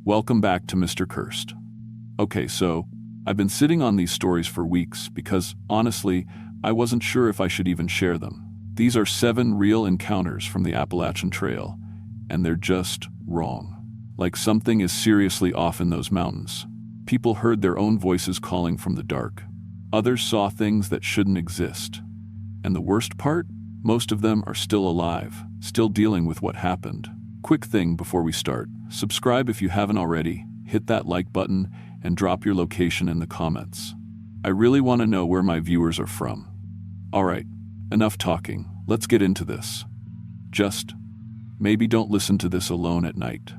Welcome back to Mr. Cursed. Okay, so I've been sitting on these stories for weeks because, honestly, I wasn't sure if I should even share them. These are 7 real encounters from the Appalachian Trail, and they're just wrong. Like something is seriously off in those mountains. People heard their own voices calling from the dark. Others saw things that shouldn't exist. And the worst part? Most of them are still alive, still dealing with what happened. Quick thing before we start, subscribe if you haven't already, hit that like button, and drop your location in the comments. I really want to know where my viewers are from. Alright, enough talking, let's get into this. Just, maybe don't listen to this alone at night.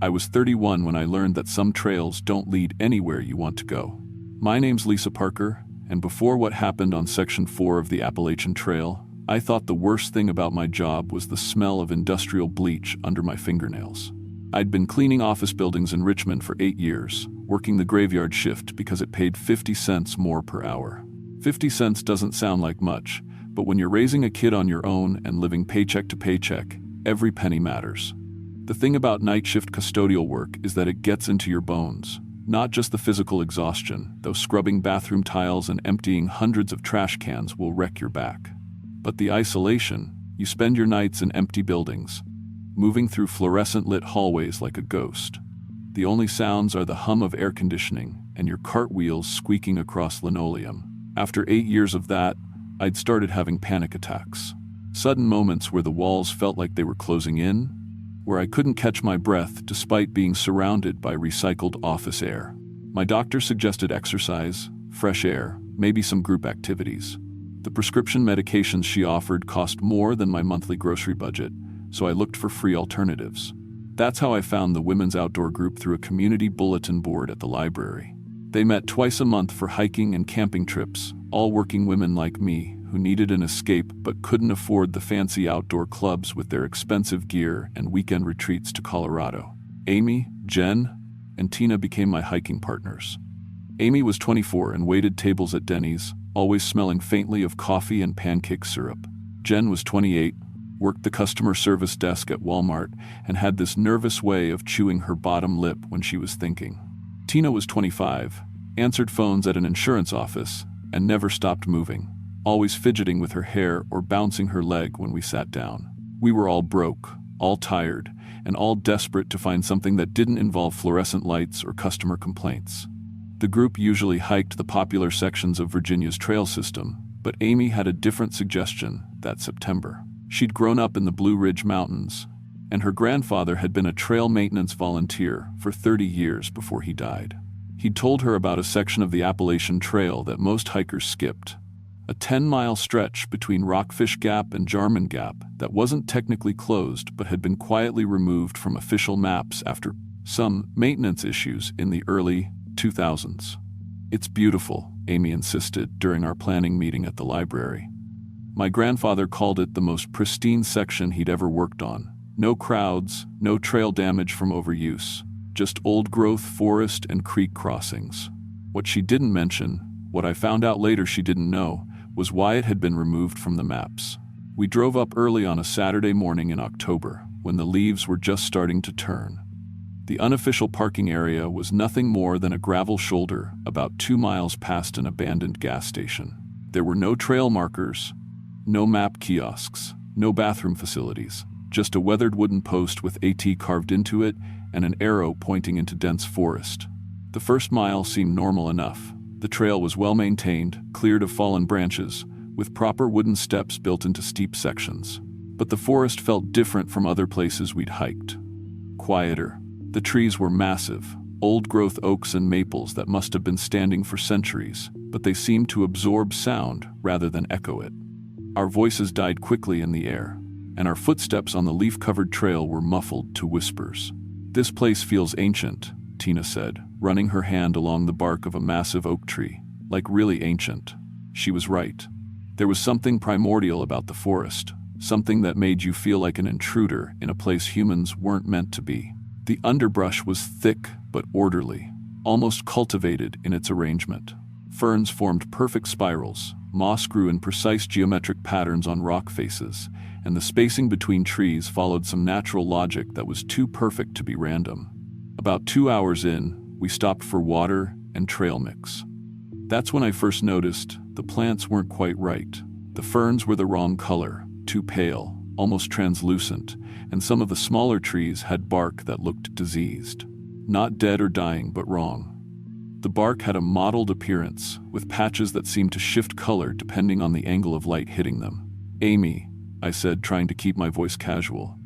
I was 31 when I learned that some trails don't lead anywhere you want to go. My name's Lisa Parker, and before what happened on Section 4 of the Appalachian Trail, I thought the worst thing about my job was the smell of industrial bleach under my fingernails. I'd been cleaning office buildings in Richmond for 8 years, working the graveyard shift because it paid 50 cents more per hour. 50 cents doesn't sound like much, but when you're raising a kid on your own and living paycheck to paycheck, every penny matters. The thing about night shift custodial work is that it gets into your bones. Not just the physical exhaustion, though scrubbing bathroom tiles and emptying hundreds of trash cans will wreck your back. But the isolation. You spend your nights in empty buildings, moving through fluorescent-lit hallways like a ghost. The only sounds are the hum of air conditioning and your cartwheels squeaking across linoleum. After 8 years of that, I'd started having panic attacks. Sudden moments where the walls felt like they were closing in, where I couldn't catch my breath despite being surrounded by recycled office air. My doctor suggested exercise, fresh air, maybe some group activities. The prescription medications she offered cost more than my monthly grocery budget, so I looked for free alternatives. That's how I found the Women's Outdoor Group through a community bulletin board at the library. They met twice a month for hiking and camping trips, all working women like me who needed an escape but couldn't afford the fancy outdoor clubs with their expensive gear and weekend retreats to Colorado. Amy, Jen, and Tina became my hiking partners. Amy was 24 and waited tables at Denny's, always smelling faintly of coffee and pancake syrup. Jen was 28, worked the customer service desk at Walmart, and had this nervous way of chewing her bottom lip when she was thinking. Tina was 25, answered phones at an insurance office, and never stopped moving, always fidgeting with her hair or bouncing her leg when we sat down. We were all broke, all tired, and all desperate to find something that didn't involve fluorescent lights or customer complaints. The group usually hiked the popular sections of Virginia's trail system, but Amy had a different suggestion that September. She'd grown up in the Blue Ridge Mountains, and her grandfather had been a trail maintenance volunteer for 30 years before he died. He'd told her about a section of the Appalachian Trail that most hikers skipped, a 10-mile stretch between Rockfish Gap and Jarman Gap that wasn't technically closed but had been quietly removed from official maps after some maintenance issues in the early 2000s. It's beautiful, Amy insisted during our planning meeting at the library. My grandfather called it the most pristine section he'd ever worked on. No crowds, no trail damage from overuse, just old-growth forest and creek crossings. What she didn't mention, what I found out later she didn't know, was why it had been removed from the maps. We drove up early on a Saturday morning in October, when the leaves were just starting to turn. The unofficial parking area was nothing more than a gravel shoulder about 2 miles past an abandoned gas station. There were no trail markers, no map kiosks, no bathroom facilities, just a weathered wooden post with AT carved into it and an arrow pointing into dense forest. The first mile seemed normal enough. The trail was well maintained, cleared of fallen branches, with proper wooden steps built into steep sections. But the forest felt different from other places we'd hiked. Quieter. The trees were massive, old-growth oaks and maples that must have been standing for centuries, but they seemed to absorb sound rather than echo it. Our voices died quickly in the air, and our footsteps on the leaf-covered trail were muffled to whispers. "This place feels ancient," Tina said, running her hand along the bark of a massive oak tree, like really ancient. She was right. There was something primordial about the forest, something that made you feel like an intruder in a place humans weren't meant to be. The underbrush was thick but orderly, almost cultivated in its arrangement. Ferns formed perfect spirals, moss grew in precise geometric patterns on rock faces, and the spacing between trees followed some natural logic that was too perfect to be random. About 2 hours in, we stopped for water and trail mix. That's when I first noticed the plants weren't quite right. The ferns were the wrong color, too pale, almost translucent, and some of the smaller trees had bark that looked diseased. Not dead or dying, but wrong. The bark had a mottled appearance, with patches that seemed to shift color depending on the angle of light hitting them. "Amy," I said, trying to keep my voice casual,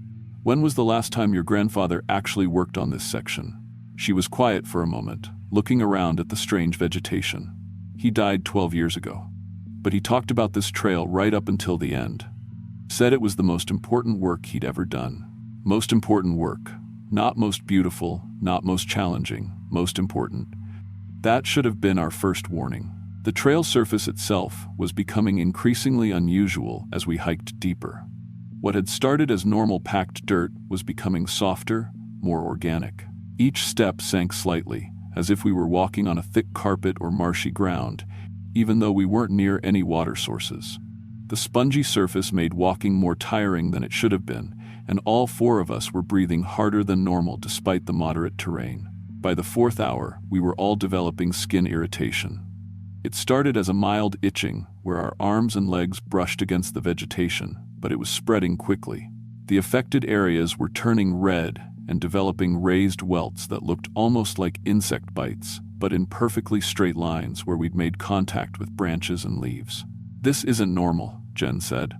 "when was the last time your grandfather actually worked on this section?" She was quiet for a moment, looking around at the strange vegetation. "He died 12 years ago. But he talked about this trail right up until the end. Said it was the most important work he'd ever done." Most important work. Not most beautiful, not most challenging, most important. That should have been our first warning. The trail surface itself was becoming increasingly unusual as we hiked deeper. What had started as normal packed dirt was becoming softer, more organic. Each step sank slightly, as if we were walking on a thick carpet or marshy ground, even though we weren't near any water sources. The spongy surface made walking more tiring than it should have been, and all four of us were breathing harder than normal despite the moderate terrain. By the 4th hour, we were all developing skin irritation. It started as a mild itching, where our arms and legs brushed against the vegetation, but it was spreading quickly. The affected areas were turning red and developing raised welts that looked almost like insect bites, but in perfectly straight lines where we'd made contact with branches and leaves. "This isn't normal," Jen said,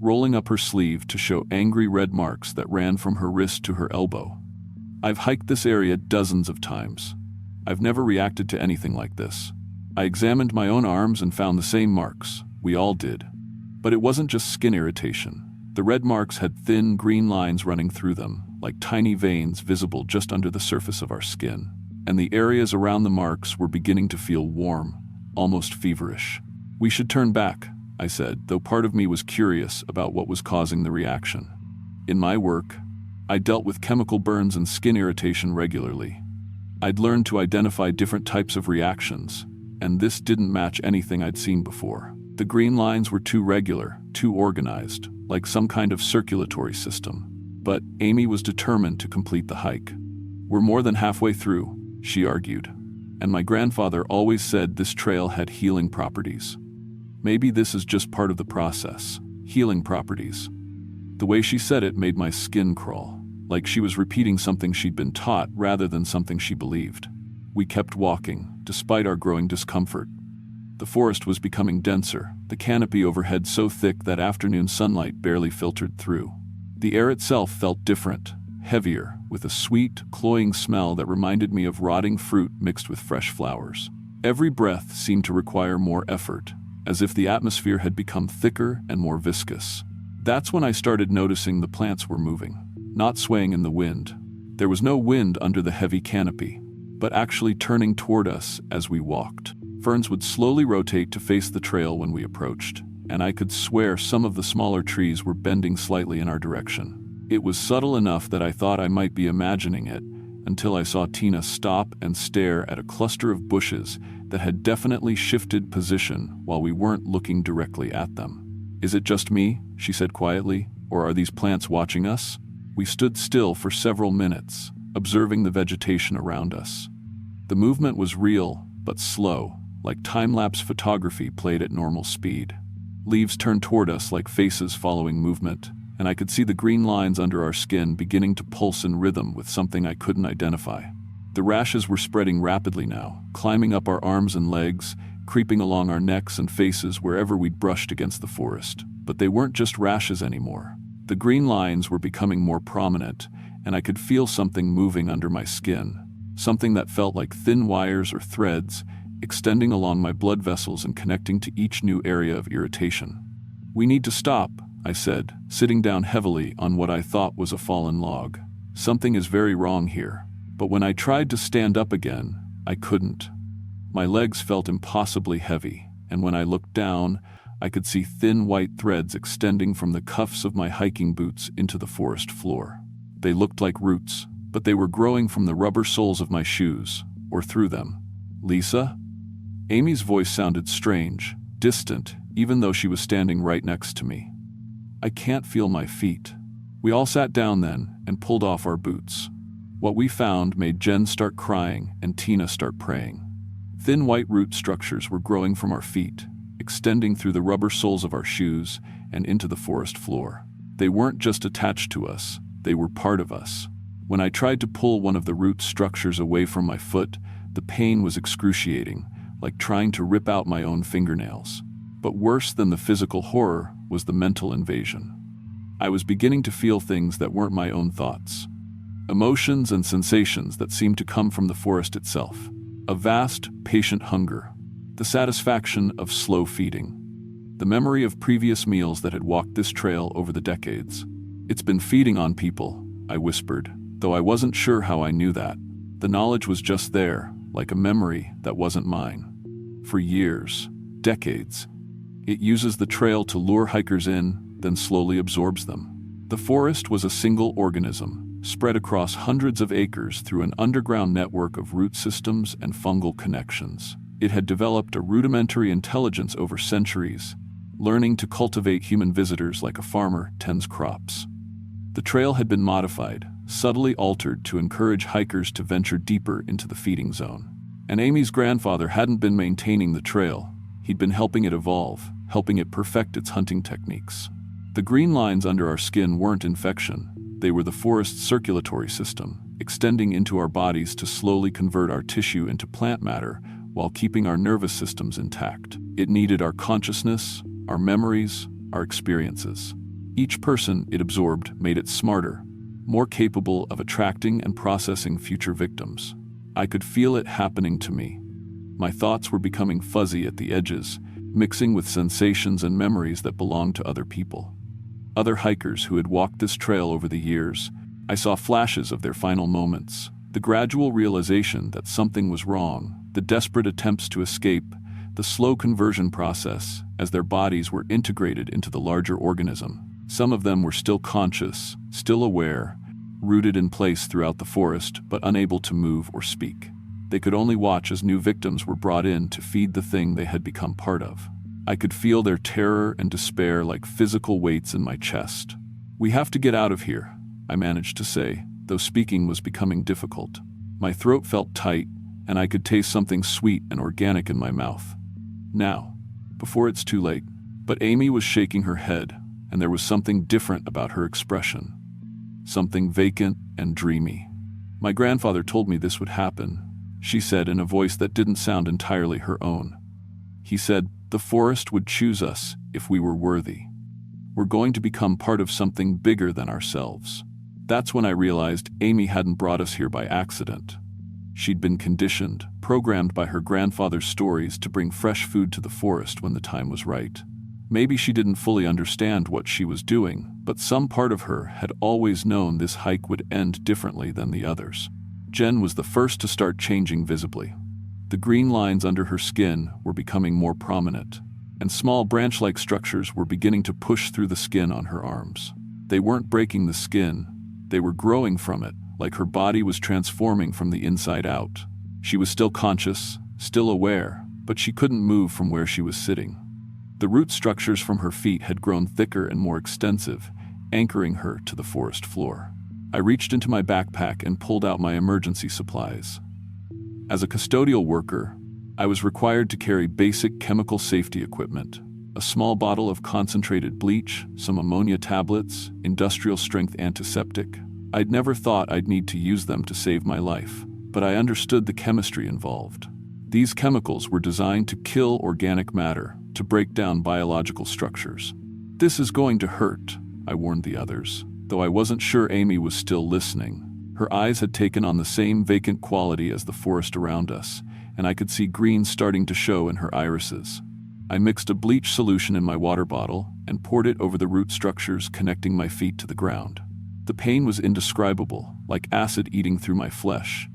rolling up her sleeve to show angry red marks that ran from her wrist to her elbow. "I've hiked this area dozens of times. I've never reacted to anything like this." I examined my own arms and found the same marks. We all did. But it wasn't just skin irritation. The red marks had thin green lines running through them, like tiny veins visible just under the surface of our skin. And the areas around the marks were beginning to feel warm, almost feverish. "We should turn back," I said, though part of me was curious about what was causing the reaction. In my work, I dealt with chemical burns and skin irritation regularly. I'd learned to identify different types of reactions, and this didn't match anything I'd seen before. The green lines were too regular, too organized, like some kind of circulatory system. But Amy was determined to complete the hike. "We're more than halfway through," she argued, "and my grandfather always said this trail had healing properties. Maybe this is just part of the process. Healing properties." The way she said it made my skin crawl, like she was repeating something she'd been taught rather than something she believed. We kept walking, despite our growing discomfort. The forest was becoming denser, the canopy overhead so thick that afternoon sunlight barely filtered through. The air itself felt different, heavier, with a sweet, cloying smell that reminded me of rotting fruit mixed with fresh flowers. Every breath seemed to require more effort, as if the atmosphere had become thicker and more viscous. That's when I started noticing the plants were moving, not swaying in the wind. There was no wind under the heavy canopy, but actually turning toward us as we walked. Ferns would slowly rotate to face the trail when we approached, and I could swear some of the smaller trees were bending slightly in our direction. It was subtle enough that I thought I might be imagining it, until I saw Tina stop and stare at a cluster of bushes that had definitely shifted position while we weren't looking directly at them. "Is it just me?" she said quietly, "or are these plants watching us?" We stood still for several minutes, observing the vegetation around us. The movement was real, but slow, like time-lapse photography played at normal speed. Leaves turned toward us like faces following movement, and I could see the green lines under our skin beginning to pulse in rhythm with something I couldn't identify. The rashes were spreading rapidly now, climbing up our arms and legs, creeping along our necks and faces wherever we'd brushed against the forest. But they weren't just rashes anymore. The green lines were becoming more prominent, and I could feel something moving under my skin, something that felt like thin wires or threads, extending along my blood vessels and connecting to each new area of irritation. "We need to stop," I said, sitting down heavily on what I thought was a fallen log. "Something is very wrong here." But when I tried to stand up again, I couldn't. My legs felt impossibly heavy, and when I looked down, I could see thin white threads extending from the cuffs of my hiking boots into the forest floor. They looked like roots, but they were growing from the rubber soles of my shoes, or through them. "Lisa?" Amy's voice sounded strange, distant, even though she was standing right next to me. I can't feel my feet." We all sat down then and pulled off our boots. What we found made Jen start crying and Tina start praying. Thin white root structures were growing from our feet, extending through the rubber soles of our shoes and into the forest floor. They weren't just attached to us, they were part of us. When I tried to pull one of the root structures away from my foot, the pain was excruciating, like trying to rip out my own fingernails. But worse than the physical horror was the mental invasion. I was beginning to feel things that weren't my own thoughts. Emotions and sensations that seemed to come from the forest itself. A vast, patient hunger. The satisfaction of slow feeding. The memory of previous meals that had walked this trail over the decades. "It's been feeding on people," I whispered, though I wasn't sure how I knew that. The knowledge was just there, like a memory that wasn't mine. For years, decades. It uses the trail to lure hikers in, then slowly absorbs them. The forest was a single organism, spread across hundreds of acres through an underground network of root systems and fungal connections. It had developed a rudimentary intelligence over centuries, learning to cultivate human visitors like a farmer tends crops. The trail had been modified, subtly altered to encourage hikers to venture deeper into the feeding zone. And Amy's grandfather hadn't been maintaining the trail. He'd been helping it evolve, helping it perfect its hunting techniques. The green lines under our skin weren't infection. They were the forest's circulatory system, extending into our bodies to slowly convert our tissue into plant matter while keeping our nervous systems intact. It needed our consciousness, our memories, our experiences. Each person it absorbed made it smarter, more capable of attracting and processing future victims. I could feel it happening to me. My thoughts were becoming fuzzy at the edges, mixing with sensations and memories that belonged to other people. Other hikers who had walked this trail over the years. I saw flashes of their final moments, the gradual realization that something was wrong, the desperate attempts to escape, the slow conversion process as their bodies were integrated into the larger organism. Some of them were still conscious, still aware, rooted in place throughout the forest, but unable to move or speak. They could only watch as new victims were brought in to feed the thing they had become part of. I could feel their terror and despair like physical weights in my chest. "We have to get out of here," I managed to say, though speaking was becoming difficult. My throat felt tight, and I could taste something sweet and organic in my mouth. "Now, before it's too late." But Amy was shaking her head, and there was something different about her expression. Something vacant and dreamy. "My grandfather told me this would happen," she said in a voice that didn't sound entirely her own. "He said the forest would choose us if we were worthy. We're going to become part of something bigger than ourselves." That's when I realized Amy hadn't brought us here by accident. She'd been conditioned, programmed by her grandfather's stories to bring fresh food to the forest when the time was right. Maybe she didn't fully understand what she was doing, but some part of her had always known this hike would end differently than the others. Jen was the first to start changing visibly. The green lines under her skin were becoming more prominent, and small branch-like structures were beginning to push through the skin on her arms. They weren't breaking the skin, they were growing from it, like her body was transforming from the inside out. She was still conscious, still aware, but she couldn't move from where she was sitting. The root structures from her feet had grown thicker and more extensive, anchoring her to the forest floor. I reached into my backpack and pulled out my emergency supplies. As a custodial worker, I was required to carry basic chemical safety equipment: a small bottle of concentrated bleach, some ammonia tablets, industrial-strength antiseptic. I'd never thought I'd need to use them to save my life, but I understood the chemistry involved. These chemicals were designed to kill organic matter, to break down biological structures. "This is going to hurt," I warned the others, though I wasn't sure Amy was still listening. Her eyes had taken on the same vacant quality as the forest around us, and I could see green starting to show in her irises. I mixed a bleach solution in my water bottle and poured it over the root structures connecting my feet to the ground. The pain was indescribable, like acid eating through my flesh.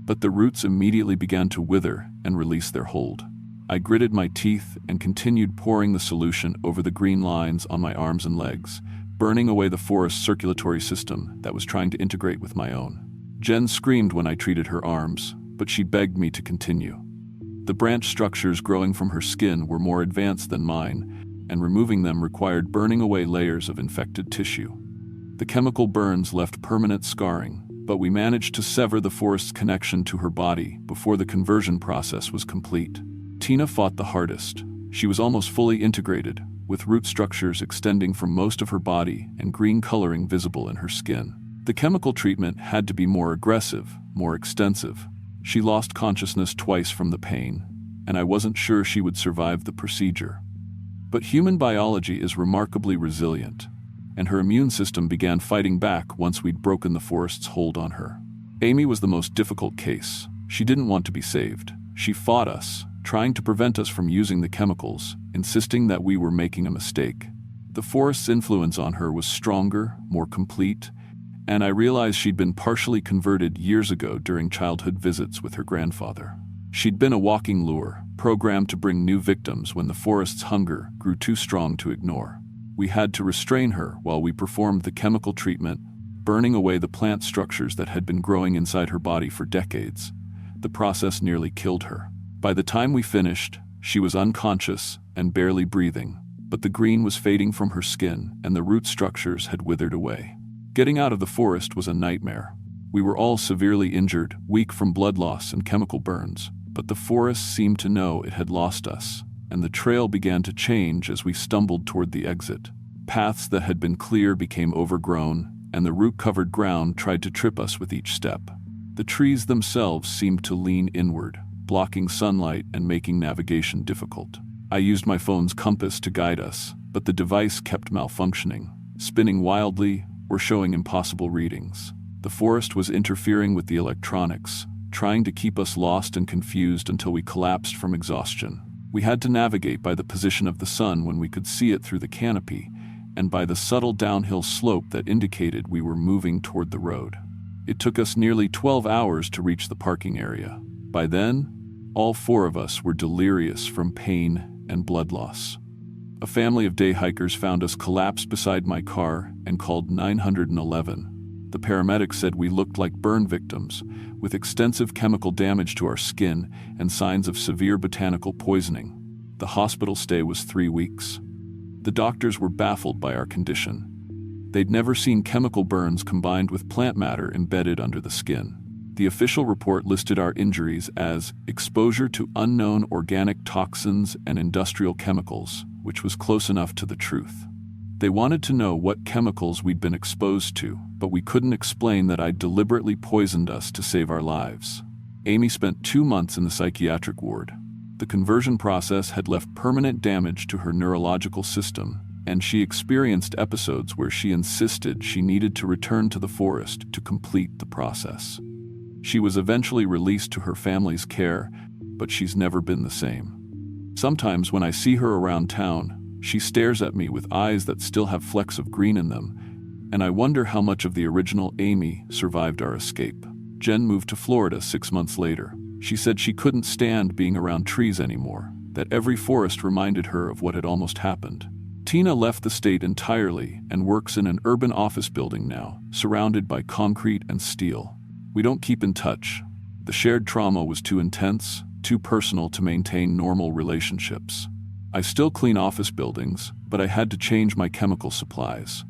But the roots immediately began to wither and release their hold. I gritted my teeth and continued pouring the solution over the green lines on my arms and legs, burning away the forest's circulatory system that was trying to integrate with my own. Jen screamed when I treated her arms, but she begged me to continue. The branch structures growing from her skin were more advanced than mine, and removing them required burning away layers of infected tissue. The chemical burns left permanent scarring, but we managed to sever the forest's connection to her body before the conversion process was complete. Tina fought the hardest. She was almost fully integrated, with root structures extending from most of her body and green coloring visible in her skin. The chemical treatment had to be more aggressive, more extensive. She lost consciousness twice from the pain, and I wasn't sure she would survive the procedure. But human biology is remarkably resilient, and her immune system began fighting back once we'd broken the forest's hold on her. Amy was the most difficult case. She didn't want to be saved. She fought us, trying to prevent us from using the chemicals, insisting that we were making a mistake. The forest's influence on her was stronger, more complete, and I realized she'd been partially converted years ago during childhood visits with her grandfather. She'd been a walking lure, programmed to bring new victims when the forest's hunger grew too strong to ignore. We had to restrain her while we performed the chemical treatment, burning away the plant structures that had been growing inside her body for decades. The process nearly killed her. By the time we finished, she was unconscious and barely breathing, but the green was fading from her skin and the root structures had withered away. Getting out of the forest was a nightmare. We were all severely injured, weak from blood loss and chemical burns, but the forest seemed to know it had lost us, and the trail began to change as we stumbled toward the exit. Paths that had been clear became overgrown, and the root-covered ground tried to trip us with each step. The trees themselves seemed to lean inward, blocking sunlight and making navigation difficult. I used my phone's compass to guide us, but the device kept malfunctioning, spinning wildly or showing impossible readings. The forest was interfering with the electronics, trying to keep us lost and confused until we collapsed from exhaustion. We had to navigate by the position of the sun when we could see it through the canopy, and by the subtle downhill slope that indicated we were moving toward the road. It took us nearly 12 hours to reach the parking area. By then, all four of us were delirious from pain and blood loss. A family of day hikers found us collapsed beside my car and called 911. The paramedics said we looked like burn victims, with extensive chemical damage to our skin and signs of severe botanical poisoning. The hospital stay was 3 weeks. The doctors were baffled by our condition. They'd never seen chemical burns combined with plant matter embedded under the skin. The official report listed our injuries as exposure to unknown organic toxins and industrial chemicals, which was close enough to the truth. They wanted to know what chemicals we'd been exposed to, but we couldn't explain that I'd deliberately poisoned us to save our lives. Amy spent 2 months in the psychiatric ward. The conversion process had left permanent damage to her neurological system, and she experienced episodes where she insisted she needed to return to the forest to complete the process. She was eventually released to her family's care, but she's never been the same. Sometimes when I see her around town, she stares at me with eyes that still have flecks of green in them, and I wonder how much of the original Amy survived our escape. Jen moved to Florida 6 months later. She said she couldn't stand being around trees anymore, that every forest reminded her of what had almost happened. Tina left the state entirely and works in an urban office building now, surrounded by concrete and steel. We don't keep in touch. The shared trauma was too intense, too personal to maintain normal relationships. I still clean office buildings, but I had to change my chemical supplies.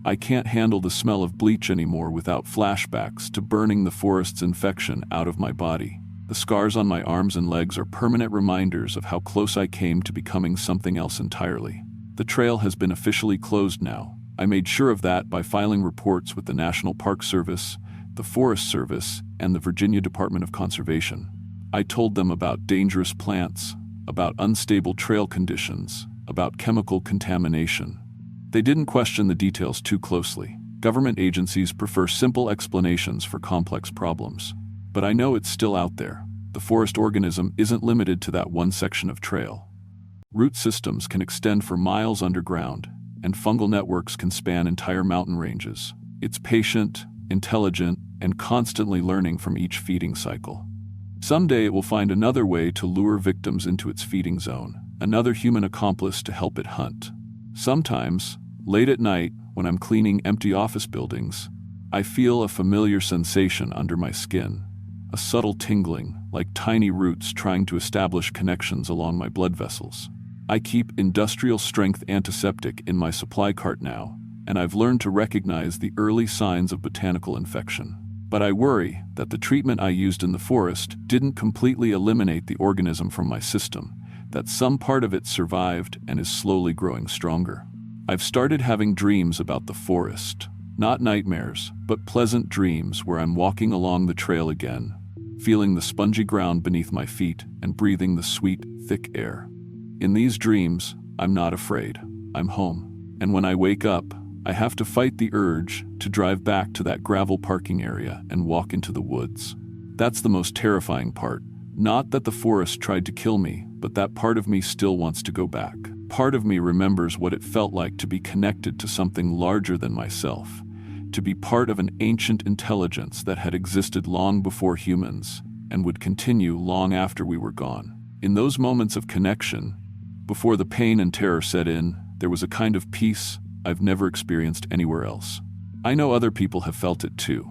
I can't handle the smell of bleach anymore without flashbacks to burning the forest's infection out of my body. The scars on my arms and legs are permanent reminders of how close I came to becoming something else entirely. The trail has been officially closed now. I made sure of that by filing reports with the National Park Service, the Forest Service, and the Virginia Department of Conservation. I told them about dangerous plants, about unstable trail conditions, about chemical contamination. They didn't question the details too closely. Government agencies prefer simple explanations for complex problems. But I know it's still out there. The forest organism isn't limited to that one section of trail. Root systems can extend for miles underground, and fungal networks can span entire mountain ranges. It's patient, intelligent, and constantly learning from each feeding cycle. Someday it will find another way to lure victims into its feeding zone, another human accomplice to help it hunt. Sometimes, late at night, when I'm cleaning empty office buildings, I feel a familiar sensation under my skin, a subtle tingling, like tiny roots trying to establish connections along my blood vessels. I keep industrial-strength antiseptic in my supply cart now, and I've learned to recognize the early signs of botanical infection. But I worry that the treatment I used in the forest didn't completely eliminate the organism from my system, that some part of it survived and is slowly growing stronger. I've started having dreams about the forest. Not nightmares, but pleasant dreams where I'm walking along the trail again, feeling the spongy ground beneath my feet and breathing the sweet, thick air. In these dreams, I'm not afraid. I'm home. And when I wake up, I have to fight the urge to drive back to that gravel parking area and walk into the woods. That's the most terrifying part. Not that the forest tried to kill me, but that part of me still wants to go back. Part of me remembers what it felt like to be connected to something larger than myself, to be part of an ancient intelligence that had existed long before humans and would continue long after we were gone. In those moments of connection, before the pain and terror set in, there was a kind of peace I've never experienced anywhere else. I know other people have felt it too.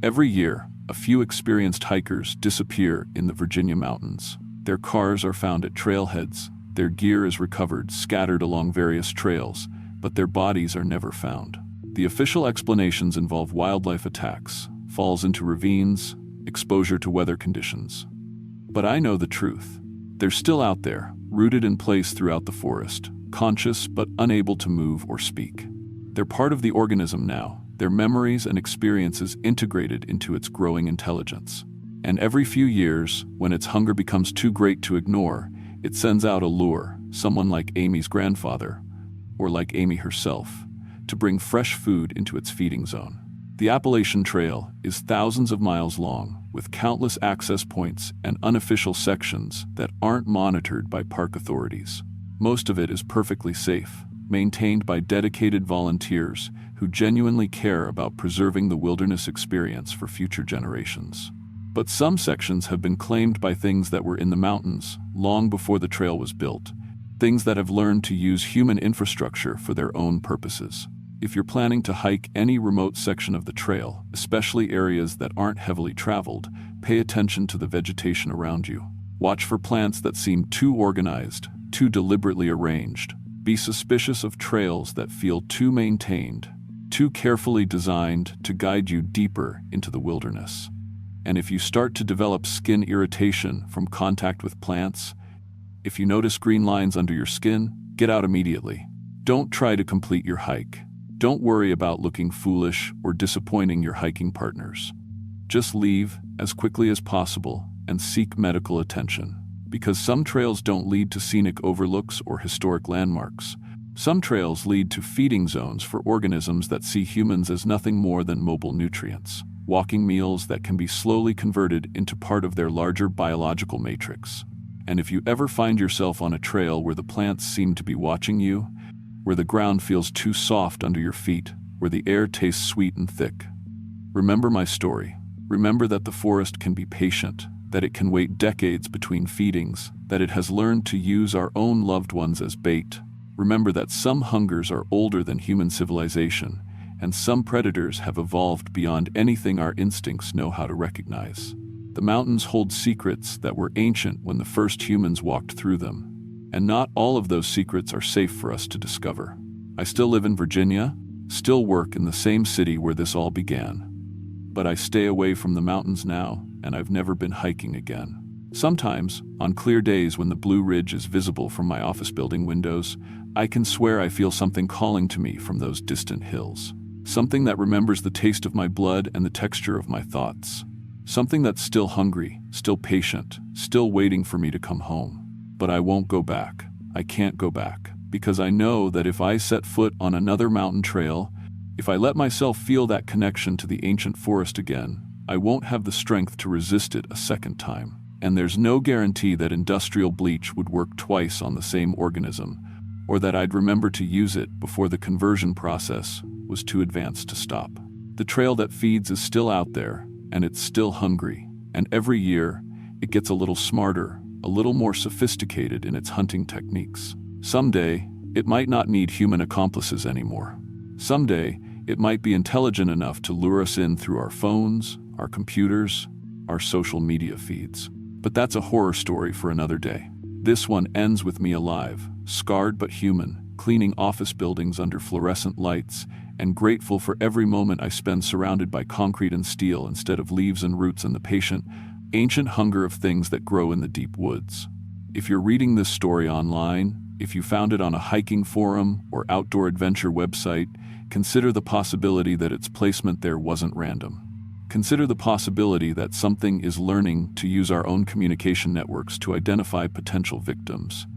Every year, a few experienced hikers disappear in the Virginia mountains. Their cars are found at trailheads, their gear is recovered, scattered along various trails, but their bodies are never found. The official explanations involve wildlife attacks, falls into ravines, exposure to weather conditions. But I know the truth. They're still out there, rooted in place throughout the forest, conscious but unable to move or speak. They're part of the organism now, their memories and experiences integrated into its growing intelligence. And every few years, when its hunger becomes too great to ignore, it sends out a lure, someone like Amy's grandfather, or like Amy herself, to bring fresh food into its feeding zone. The Appalachian Trail is thousands of miles long, with countless access points and unofficial sections that aren't monitored by park authorities. Most of it is perfectly safe, maintained by dedicated volunteers who genuinely care about preserving the wilderness experience for future generations. But some sections have been claimed by things that were in the mountains long before the trail was built, things that have learned to use human infrastructure for their own purposes. If you're planning to hike any remote section of the trail, especially areas that aren't heavily traveled, pay attention to the vegetation around you. Watch for plants that seem too organized, too deliberately arranged. Be suspicious of trails that feel too maintained, too carefully designed to guide you deeper into the wilderness. And if you start to develop skin irritation from contact with plants, if you notice green lines under your skin, get out immediately. Don't try to complete your hike. Don't worry about looking foolish or disappointing your hiking partners. Just leave as quickly as possible and seek medical attention. Because some trails don't lead to scenic overlooks or historic landmarks. Some trails lead to feeding zones for organisms that see humans as nothing more than mobile nutrients, walking meals that can be slowly converted into part of their larger biological matrix. And if you ever find yourself on a trail where the plants seem to be watching you, where the ground feels too soft under your feet, where the air tastes sweet and thick, remember my story. Remember that the forest can be patient, that it can wait decades between feedings, that it has learned to use our own loved ones as bait. Remember that some hungers are older than human civilization, and some predators have evolved beyond anything our instincts know how to recognize. The mountains hold secrets that were ancient when the first humans walked through them, and not all of those secrets are safe for us to discover. I still live in Virginia, still work in the same city where this all began. But I stay away from the mountains now, and I've never been hiking again. Sometimes, on clear days when the Blue Ridge is visible from my office building windows, I can swear I feel something calling to me from those distant hills. Something that remembers the taste of my blood and the texture of my thoughts. Something that's still hungry, still patient, still waiting for me to come home. But I won't go back. I can't go back, because I know that if I set foot on another mountain trail, if I let myself feel that connection to the ancient forest again, I won't have the strength to resist it a second time. And there's no guarantee that industrial bleach would work twice on the same organism, or that I'd remember to use it before the conversion process was too advanced to stop. The trail that feeds is still out there, and it's still hungry, and every year, it gets a little smarter, a little more sophisticated in its hunting techniques. Someday, it might not need human accomplices anymore. Someday, it might be intelligent enough to lure us in through our phones, our computers, our social media feeds. But that's a horror story for another day. This one ends with me alive, scarred but human, cleaning office buildings under fluorescent lights, and grateful for every moment I spend surrounded by concrete and steel instead of leaves and roots and the patient, ancient hunger of things that grow in the deep woods. If you're reading this story online, if you found it on a hiking forum or outdoor adventure website, consider the possibility that its placement there wasn't random. Consider the possibility that something is learning to use our own communication networks to identify potential victims,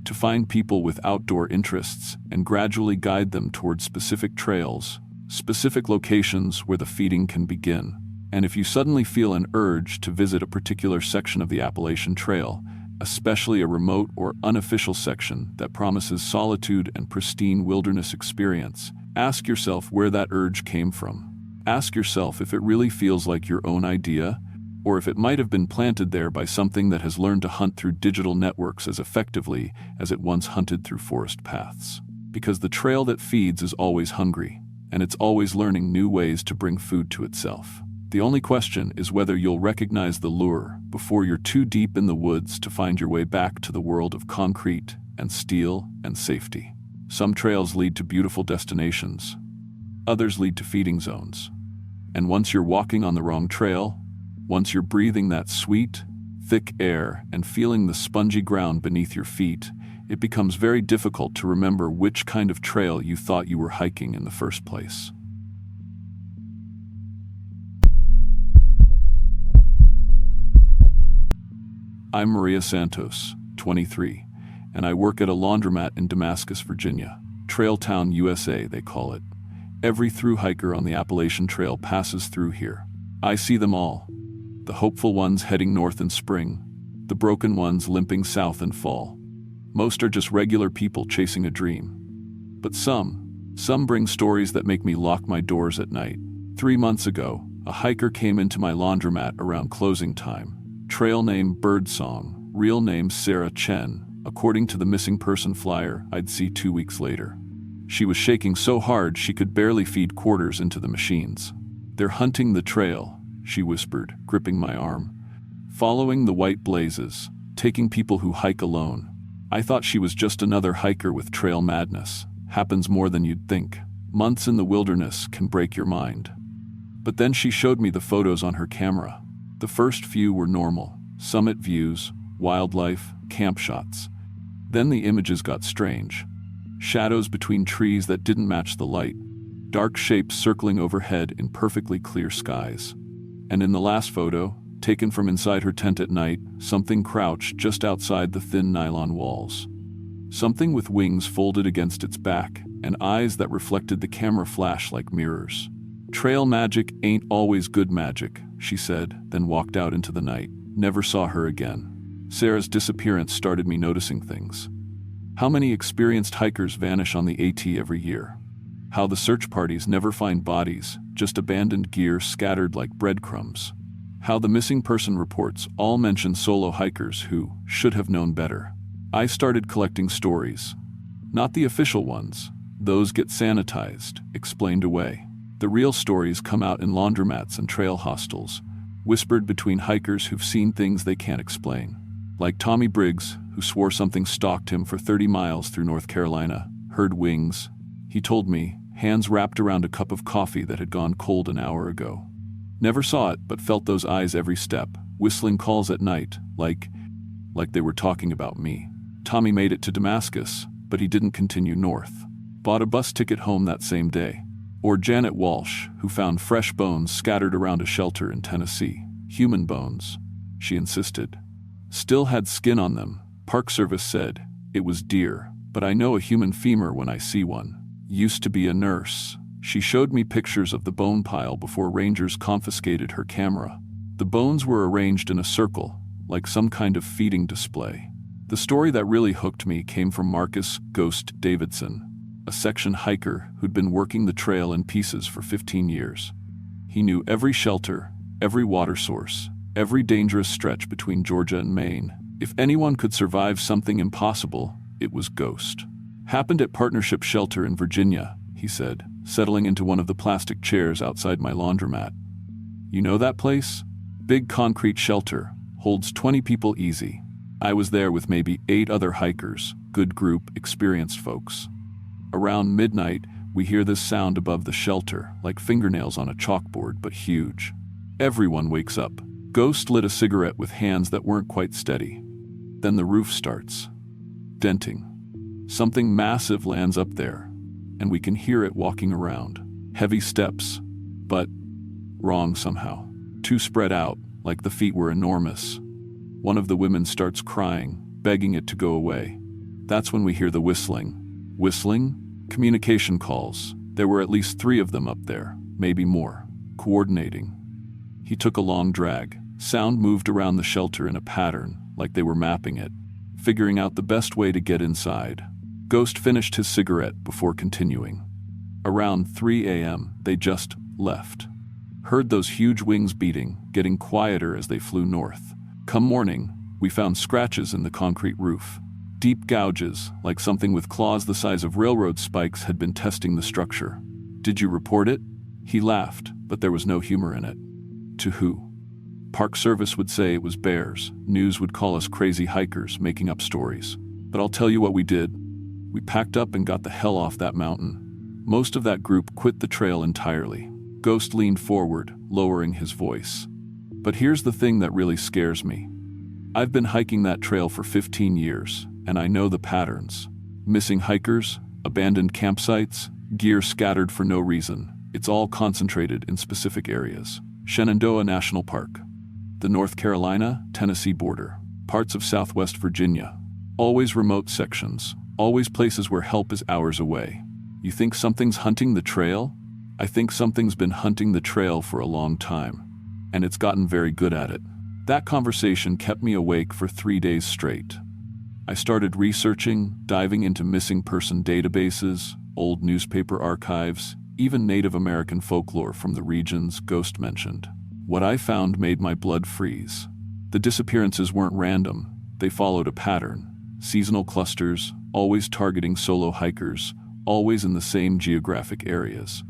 to find people with outdoor interests and gradually guide them towards specific trails, specific locations where the feeding can begin. And if you suddenly feel an urge to visit a particular section of the Appalachian Trail, especially a remote or unofficial section that promises solitude and pristine wilderness experience, ask yourself where that urge came from. Ask yourself if it really feels like your own idea, or if it might have been planted there by something that has learned to hunt through digital networks as effectively as it once hunted through forest paths. Because the trail that feeds is always hungry, and it's always learning new ways to bring food to itself. The only question is whether you'll recognize the lure before you're too deep in the woods to find your way back to the world of concrete and steel and safety. Some trails lead to beautiful destinations. Others lead to feeding zones. And once you're walking on the wrong trail, once you're breathing that sweet, thick air and feeling the spongy ground beneath your feet, it becomes very difficult to remember which kind of trail you thought you were hiking in the first place. I'm Maria Santos, 23, and I work at a laundromat in Damascus, Virginia. Trail Town, USA, they call it. Every thru hiker on the Appalachian Trail passes through here. I see them all. The hopeful ones heading north in spring, the broken ones limping south in fall. Most are just regular people chasing a dream. But some bring stories that make me lock my doors at night. 3 months ago, a hiker came into my laundromat around closing time. Trail name Birdsong, real name Sarah Chen, according to the missing person flyer I'd see 2 weeks later. She was shaking so hard she could barely feed quarters into the machines. "They're hunting the trail," she whispered, gripping my arm. "Following the white blazes, taking people who hike alone." I thought she was just another hiker with trail madness. Happens more than you'd think. Months in the wilderness can break your mind. But then she showed me the photos on her camera. The first few were normal, summit views, wildlife, camp shots. Then the images got strange. Shadows between trees that didn't match the light. Dark shapes circling overhead in perfectly clear skies. And in the last photo, taken from inside her tent at night, something crouched just outside the thin nylon walls. Something with wings folded against its back and eyes that reflected the camera flash like mirrors. "Trail magic ain't always good magic," she said, then walked out into the night. Never saw her again. Sarah's disappearance started me noticing things. How many experienced hikers vanish on the AT every year? How the search parties never find bodies, just abandoned gear scattered like breadcrumbs. How the missing person reports all mention solo hikers who should have known better. I started collecting stories. Not the official ones. Those get sanitized, explained away. The real stories come out in laundromats and trail hostels, whispered between hikers who've seen things they can't explain. Like Tommy Briggs, who swore something stalked him for 30 miles through North Carolina, heard wings. He told me, hands wrapped around a cup of coffee that had gone cold an hour ago. Never saw it, but felt those eyes every step, whistling calls at night, like they were talking about me. Tommy made it to Damascus, but he didn't continue north. Bought a bus ticket home that same day. Or Janet Walsh, who found fresh bones scattered around a shelter in Tennessee. Human bones, she insisted. Still had skin on them. Park Service said it was deer, but I know a human femur when I see one. Used to be a nurse. She showed me pictures of the bone pile before rangers confiscated her camera. The bones were arranged in a circle, like some kind of feeding display. The story that really hooked me came from Marcus "Ghost" Davidson, a section hiker who'd been working the trail in pieces for 15 years. He knew every shelter, every water source, every dangerous stretch between Georgia and Maine. If anyone could survive something impossible, it was Ghost. "Happened at Partnership Shelter in Virginia," he said, settling into one of the plastic chairs outside my laundromat. "You know that place? Big concrete shelter, holds 20 people easy. I was there with maybe 8 other hikers, good group, experienced folks. Around midnight, we hear this sound above the shelter, like fingernails on a chalkboard, but huge. Everyone wakes up. Ghost lit a cigarette with hands that weren't quite steady. Then the roof starts denting. Something massive lands up there, and we can hear it walking around. Heavy steps, but wrong somehow. Too spread out, like the feet were enormous. One of the women starts crying, begging it to go away. That's when we hear the whistling. Whistling? Communication calls. There were at least 3 of them up there, maybe more, coordinating. He took a long drag. Sound moved around the shelter in a pattern, like they were mapping it, figuring out the best way to get inside. Ghost finished his cigarette before continuing. Around 3 a.m., they just left. Heard those huge wings beating, getting quieter as they flew north. Come morning, we found scratches in the concrete roof. Deep gouges, like something with claws the size of railroad spikes had been testing the structure. Did you report it? He laughed, but there was no humor in it. To who? Park Service would say it was bears. News would call us crazy hikers making up stories. But I'll tell you what we did. We packed up and got the hell off that mountain. Most of that group quit the trail entirely. Ghost leaned forward, lowering his voice. But here's the thing that really scares me. I've been hiking that trail for 15 years, and I know the patterns. Missing hikers, abandoned campsites, gear scattered for no reason. It's all concentrated in specific areas. Shenandoah National Park, the North Carolina-Tennessee border, parts of Southwest Virginia. Always remote sections, always places where help is hours away. You think something's hunting the trail? I think something's been hunting the trail for a long time, and it's gotten very good at it. That conversation kept me awake for 3 days straight. I started researching, diving into missing person databases, old newspaper archives, even Native American folklore from the regions Ghost mentioned. What I found made my blood freeze. The disappearances weren't random, they followed a pattern. Seasonal clusters, always targeting solo hikers, always in the same geographic areas.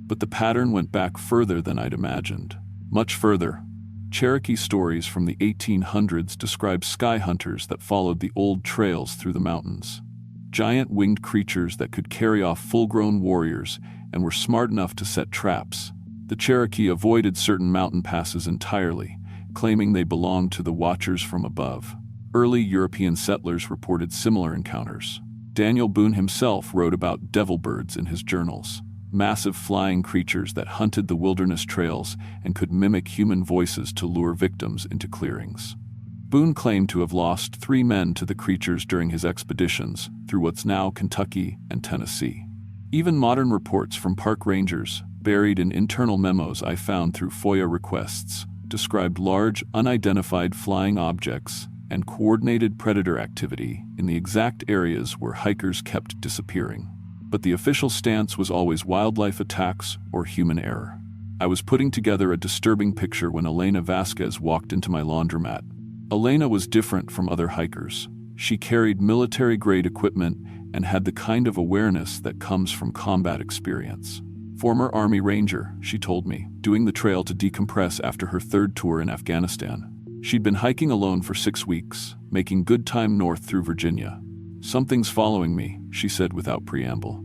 But the pattern went back further than I'd imagined. Much further. Cherokee stories from the 1800s describe sky hunters that followed the old trails through the mountains. Giant winged creatures that could carry off full-grown warriors and were smart enough to set traps. The Cherokee avoided certain mountain passes entirely, claiming they belonged to the watchers from above. Early European settlers reported similar encounters. Daniel Boone himself wrote about devil birds in his journals, massive flying creatures that hunted the wilderness trails and could mimic human voices to lure victims into clearings. Boone claimed to have lost 3 men to the creatures during his expeditions through what's now Kentucky and Tennessee. Even modern reports from park rangers, buried in internal memos I found through FOIA requests, described large, unidentified flying objects and coordinated predator activity in the exact areas where hikers kept disappearing. But the official stance was always wildlife attacks or human error. I was putting together a disturbing picture when Elena Vasquez walked into my laundromat. Elena was different from other hikers. She carried military-grade equipment and had the kind of awareness that comes from combat experience. Former Army Ranger, she told me, doing the trail to decompress after her 3rd tour in Afghanistan. She'd been hiking alone for 6 weeks, making good time north through Virginia. Something's following me, she said without preamble.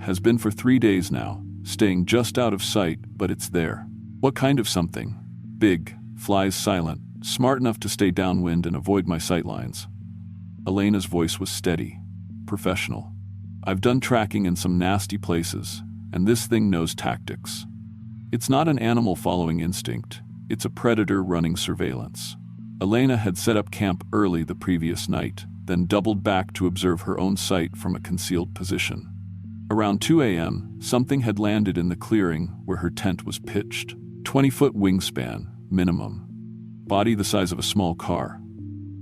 Has been for 3 days now, staying just out of sight, but it's there. What kind of something? Big, flies silent, smart enough to stay downwind and avoid my sightlines. Elena's voice was steady, professional. I've done tracking in some nasty places, and this thing knows tactics. It's not an animal following instinct, it's a predator running surveillance. Elena had set up camp early the previous night, then doubled back to observe her own site from a concealed position. Around 2 a.m., something had landed in the clearing where her tent was pitched. 20-foot wingspan, minimum. Body the size of a small car.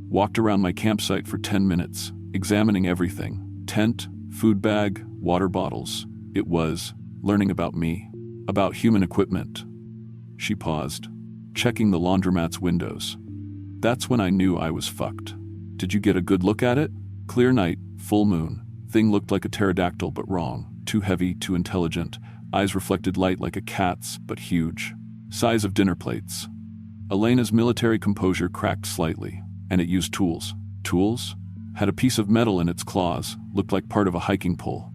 Walked around my campsite for 10 minutes, examining everything. Tent, food bag, water bottles. It was learning about me, about human equipment. She paused, checking the laundromat's windows. That's when I knew I was fucked. Did you get a good look at it? Clear night, full moon. Thing looked like a pterodactyl but wrong. Too heavy, too intelligent. Eyes reflected light like a cat's, but huge. Size of dinner plates. Elena's military composure cracked slightly. And it used tools. Tools? Had a piece of metal in its claws, looked like part of a hiking pole.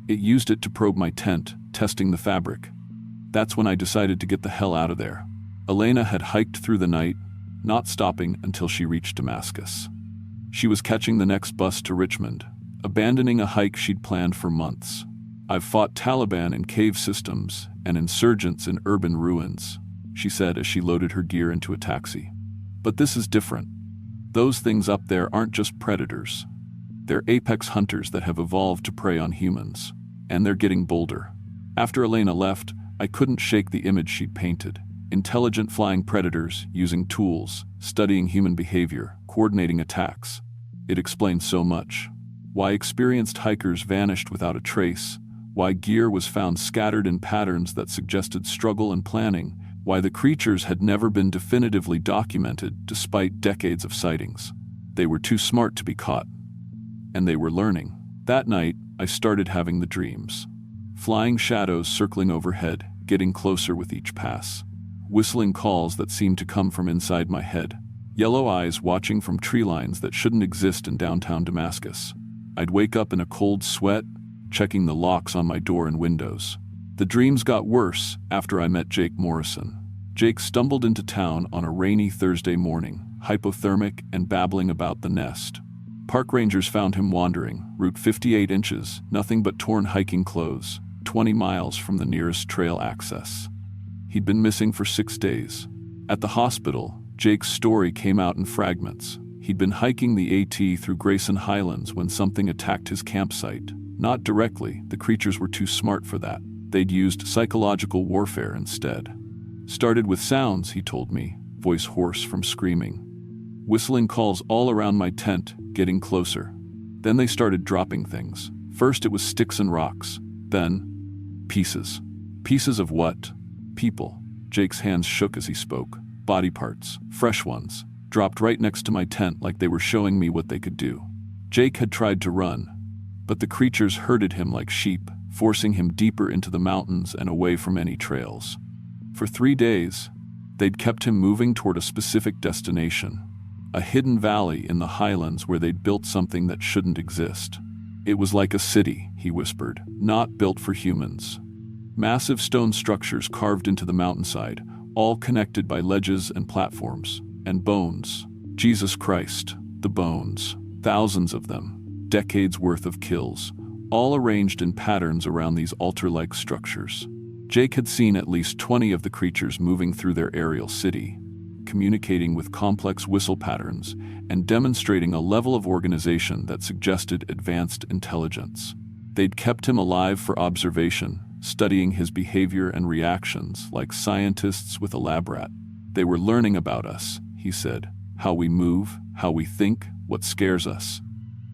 It used it to probe my tent, testing the fabric. That's when I decided to get the hell out of there. Elena had hiked through the night, not stopping until she reached Damascus. She was catching the next bus to Richmond, abandoning a hike she'd planned for months. I've fought Taliban in cave systems and insurgents in urban ruins, she said as she loaded her gear into a taxi. But this is different. Those things up there aren't just predators. They're apex hunters that have evolved to prey on humans, and they're getting bolder. After Elena left, I couldn't shake the image she'd painted. Intelligent flying predators, using tools, studying human behavior, coordinating attacks. It explained so much. Why experienced hikers vanished without a trace, why gear was found scattered in patterns that suggested struggle and planning, why the creatures had never been definitively documented despite decades of sightings. They were too smart to be caught. And they were learning. That night, I started having the dreams. Flying shadows circling overhead, getting closer with each pass. Whistling calls that seemed to come from inside my head. Yellow eyes watching from tree lines that shouldn't exist in downtown Damascus. I'd wake up in a cold sweat, checking the locks on my door and windows. The dreams got worse after I met Jake Morrison. Jake stumbled into town on a rainy Thursday morning, hypothermic and babbling about the nest. Park rangers found him wandering, Route 58 inches, nothing but torn hiking clothes, 20 miles from the nearest trail access. He'd been missing for 6 days. At the hospital, Jake's story came out in fragments. He'd been hiking the AT through Grayson Highlands when something attacked his campsite. Not directly, the creatures were too smart for that. They'd used psychological warfare instead. Started with sounds, he told me, voice hoarse from screaming. Whistling calls all around my tent, getting closer. Then they started dropping things. First it was sticks and rocks. Then, pieces. Pieces of what? People. Jake's hands shook as he spoke. Body parts, fresh ones, dropped right next to my tent like they were showing me what they could do. Jake had tried to run, but the creatures herded him like sheep, forcing him deeper into the mountains and away from any trails. For 3 days, they'd kept him moving toward a specific destination, a hidden valley in the highlands where they'd built something that shouldn't exist. It was like a city, he whispered, not built for humans. Massive stone structures carved into the mountainside, all connected by ledges and platforms. And bones. Jesus Christ, the bones. Thousands of them. Decades worth of kills, all arranged in patterns around these altar-like structures. Jake had seen at least 20 of the creatures moving through their aerial city, communicating with complex whistle patterns and demonstrating a level of organization that suggested advanced intelligence. They'd kept him alive for observation, studying his behavior and reactions like scientists with a lab rat. They were learning about us, he said, how we move, how we think, what scares us.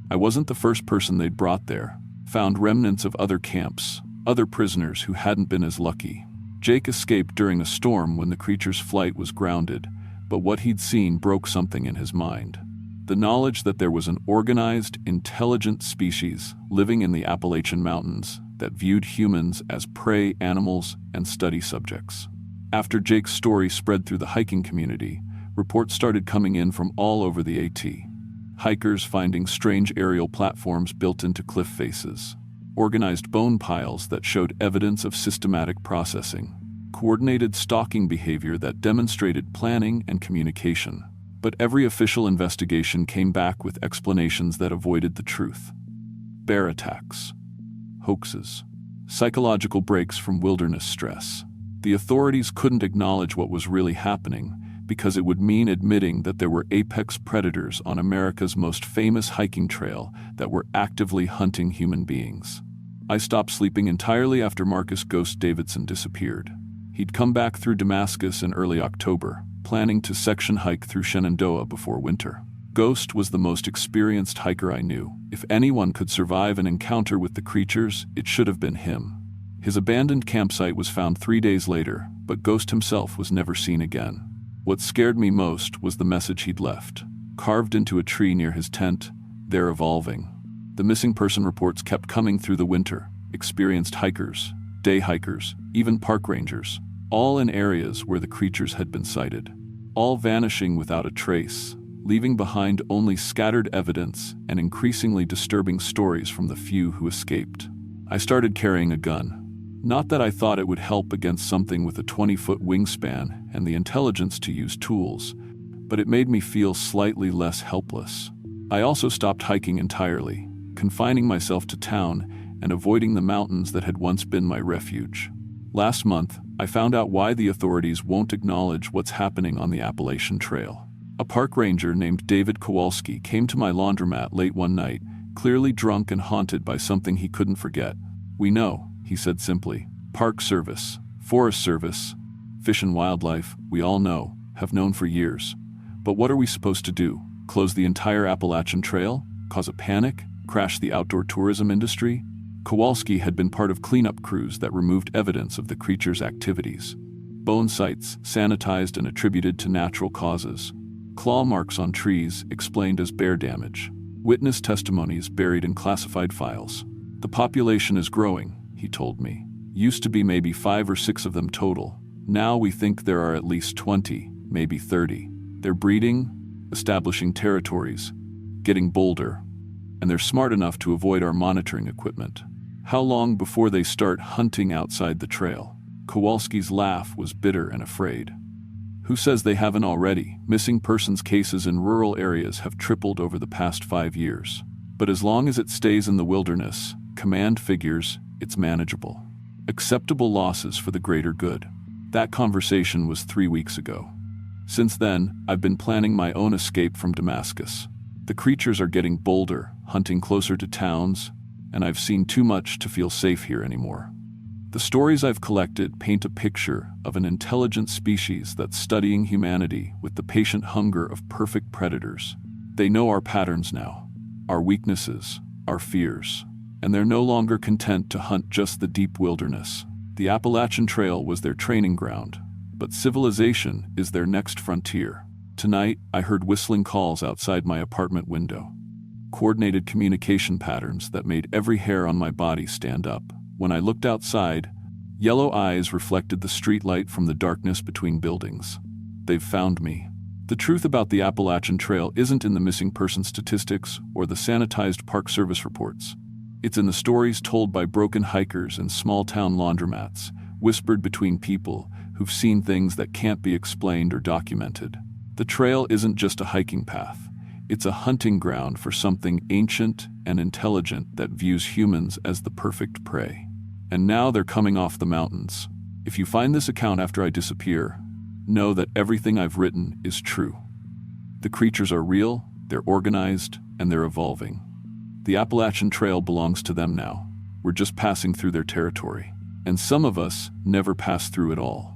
I wasn't the first person they'd brought there. Found remnants of other camps, other prisoners who hadn't been as lucky. Jake escaped during a storm when the creature's flight was grounded, but what he'd seen broke something in his mind. The knowledge that there was an organized, intelligent species living in the Appalachian Mountains that viewed humans as prey animals and study subjects. After Jake's story spread through the hiking community, reports started coming in from all over the AT. Hikers finding strange aerial platforms built into cliff faces, organized bone piles that showed evidence of systematic processing, coordinated stalking behavior that demonstrated planning and communication. But every official investigation came back with explanations that avoided the truth. Bear attacks. Hoaxes. Psychological breaks from wilderness stress. The authorities couldn't acknowledge what was really happening because it would mean admitting that there were apex predators on America's most famous hiking trail that were actively hunting human beings. I stopped sleeping entirely after Marcus Ghost Davidson disappeared. He'd come back through Damascus in early October, planning to section hike through Shenandoah before winter. Ghost was the most experienced hiker I knew. If anyone could survive an encounter with the creatures, it should have been him. His abandoned campsite was found 3 days later, but Ghost himself was never seen again. What scared me most was the message he'd left. Carved into a tree near his tent, "They're evolving." The missing person reports kept coming through the winter. Experienced hikers, day hikers, even park rangers, all in areas where the creatures had been sighted. All vanishing without a trace, leaving behind only scattered evidence and increasingly disturbing stories from the few who escaped. I started carrying a gun. Not that I thought it would help against something with a 20-foot wingspan and the intelligence to use tools, but it made me feel slightly less helpless. I also stopped hiking entirely, confining myself to town and avoiding the mountains that had once been my refuge. Last month, I found out why the authorities won't acknowledge what's happening on the Appalachian Trail. A park ranger named David Kowalski came to my laundromat late one night, clearly drunk and haunted by something he couldn't forget. "We know," he said simply. "Park Service, Forest Service, Fish and Wildlife, we all know, have known for years. But what are we supposed to do? Close the entire Appalachian Trail? Cause a panic? Crash the outdoor tourism industry?" Kowalski had been part of cleanup crews that removed evidence of the creature's activities. Bone sites, sanitized and attributed to natural causes. Claw marks on trees, explained as bear damage. Witness testimonies buried in classified files. "The population is growing," he told me. "Used to be maybe 5 or 6 of them total. Now we think there are at least 20, maybe 30. They're breeding, establishing territories, getting bolder, and they're smart enough to avoid our monitoring equipment. How long before they start hunting outside the trail?" Kowalski's laugh was bitter and afraid. "Who says they haven't already? Missing persons cases in rural areas have tripled over the past 5 years. But as long as it stays in the wilderness, command figures, it's manageable. Acceptable losses for the greater good." That conversation was 3 weeks ago. Since then, I've been planning my own escape from Damascus. The creatures are getting bolder, hunting closer to towns, and I've seen too much to feel safe here anymore. The stories I've collected paint a picture of an intelligent species that's studying humanity with the patient hunger of perfect predators. They know our patterns now, our weaknesses, our fears, and they're no longer content to hunt just the deep wilderness. The Appalachian Trail was their training ground, but civilization is their next frontier. Tonight, I heard whistling calls outside my apartment window. Coordinated communication patterns that made every hair on my body stand up. When I looked outside, yellow eyes reflected the streetlight from the darkness between buildings. They've found me. The truth about the Appalachian Trail isn't in the missing person statistics or the sanitized Park Service reports. It's in the stories told by broken hikers and small-town laundromats, whispered between people who've seen things that can't be explained or documented. The trail isn't just a hiking path. It's a hunting ground for something ancient and intelligent that views humans as the perfect prey. And now they're coming off the mountains. If you find this account after I disappear, know that everything I've written is true. The creatures are real, they're organized, and they're evolving. The Appalachian Trail belongs to them now. We're just passing through their territory. And some of us never pass through at all.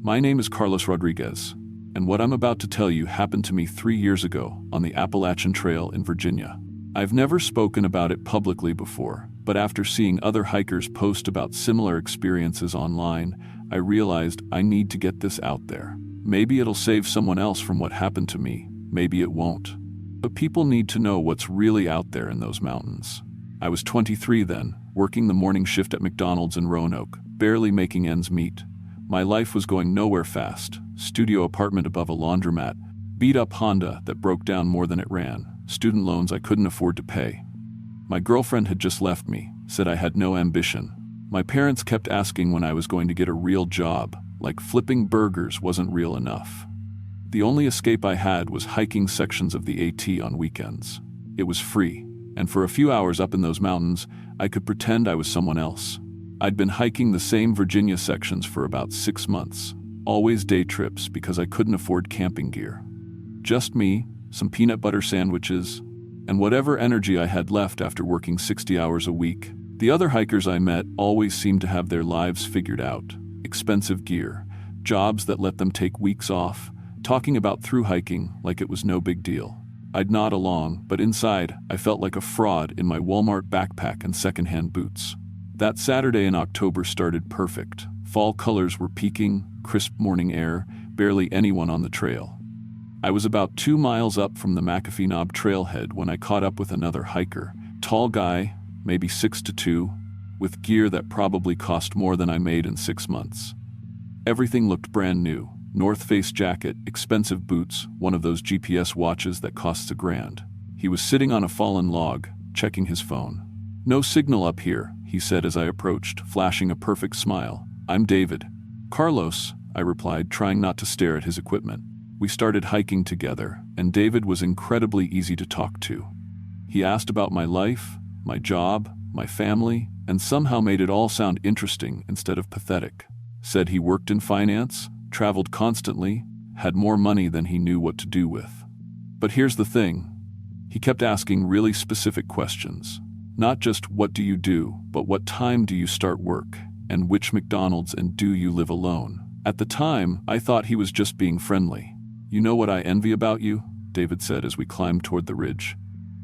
My name is Carlos Rodriguez, and what I'm about to tell you happened to me 3 years ago on the Appalachian Trail in Virginia. I've never spoken about it publicly before, but after seeing other hikers post about similar experiences online, I realized I need to get this out there. Maybe it'll save someone else from what happened to me, maybe it won't. But people need to know what's really out there in those mountains. I was 23 then, working the morning shift at McDonald's in Roanoke, barely making ends meet. My life was going nowhere fast. Studio apartment above a laundromat, beat-up Honda that broke down more than it ran, student loans I couldn't afford to pay. My girlfriend had just left me, said I had no ambition. My parents kept asking when I was going to get a real job, like flipping burgers wasn't real enough. The only escape I had was hiking sections of the AT on weekends. It was free, and for a few hours up in those mountains, I could pretend I was someone else. I'd been hiking the same Virginia sections for about 6 months, always day trips because I couldn't afford camping gear. Just me, some peanut butter sandwiches, and whatever energy I had left after working 60 hours a week. The other hikers I met always seemed to have their lives figured out. Expensive gear, jobs that let them take weeks off, talking about through hiking like it was no big deal. I'd nod along, but inside, I felt like a fraud in my Walmart backpack and secondhand boots. That Saturday in October started perfect. Fall colors were peaking, crisp morning air, barely anyone on the trail. I was about 2 miles up from the McAfee Knob trailhead when I caught up with another hiker, tall guy, maybe 6'2", with gear that probably cost more than I made in 6 months. Everything looked brand new. North Face jacket, expensive boots, one of those GPS watches that costs $1,000. He was sitting on a fallen log, checking his phone. "No signal up here," he said as I approached, flashing a perfect smile. "I'm David." "Carlos," I replied, trying not to stare at his equipment. We started hiking together, and David was incredibly easy to talk to. He asked about my life, my job, my family, and somehow made it all sound interesting instead of pathetic. Said he worked in finance, traveled constantly, had more money than he knew what to do with. But here's the thing. He kept asking really specific questions. Not just what do you do, but what time do you start work, and which McDonald's, and do you live alone? At the time, I thought he was just being friendly. "You know what I envy about you?" David said as we climbed toward the ridge.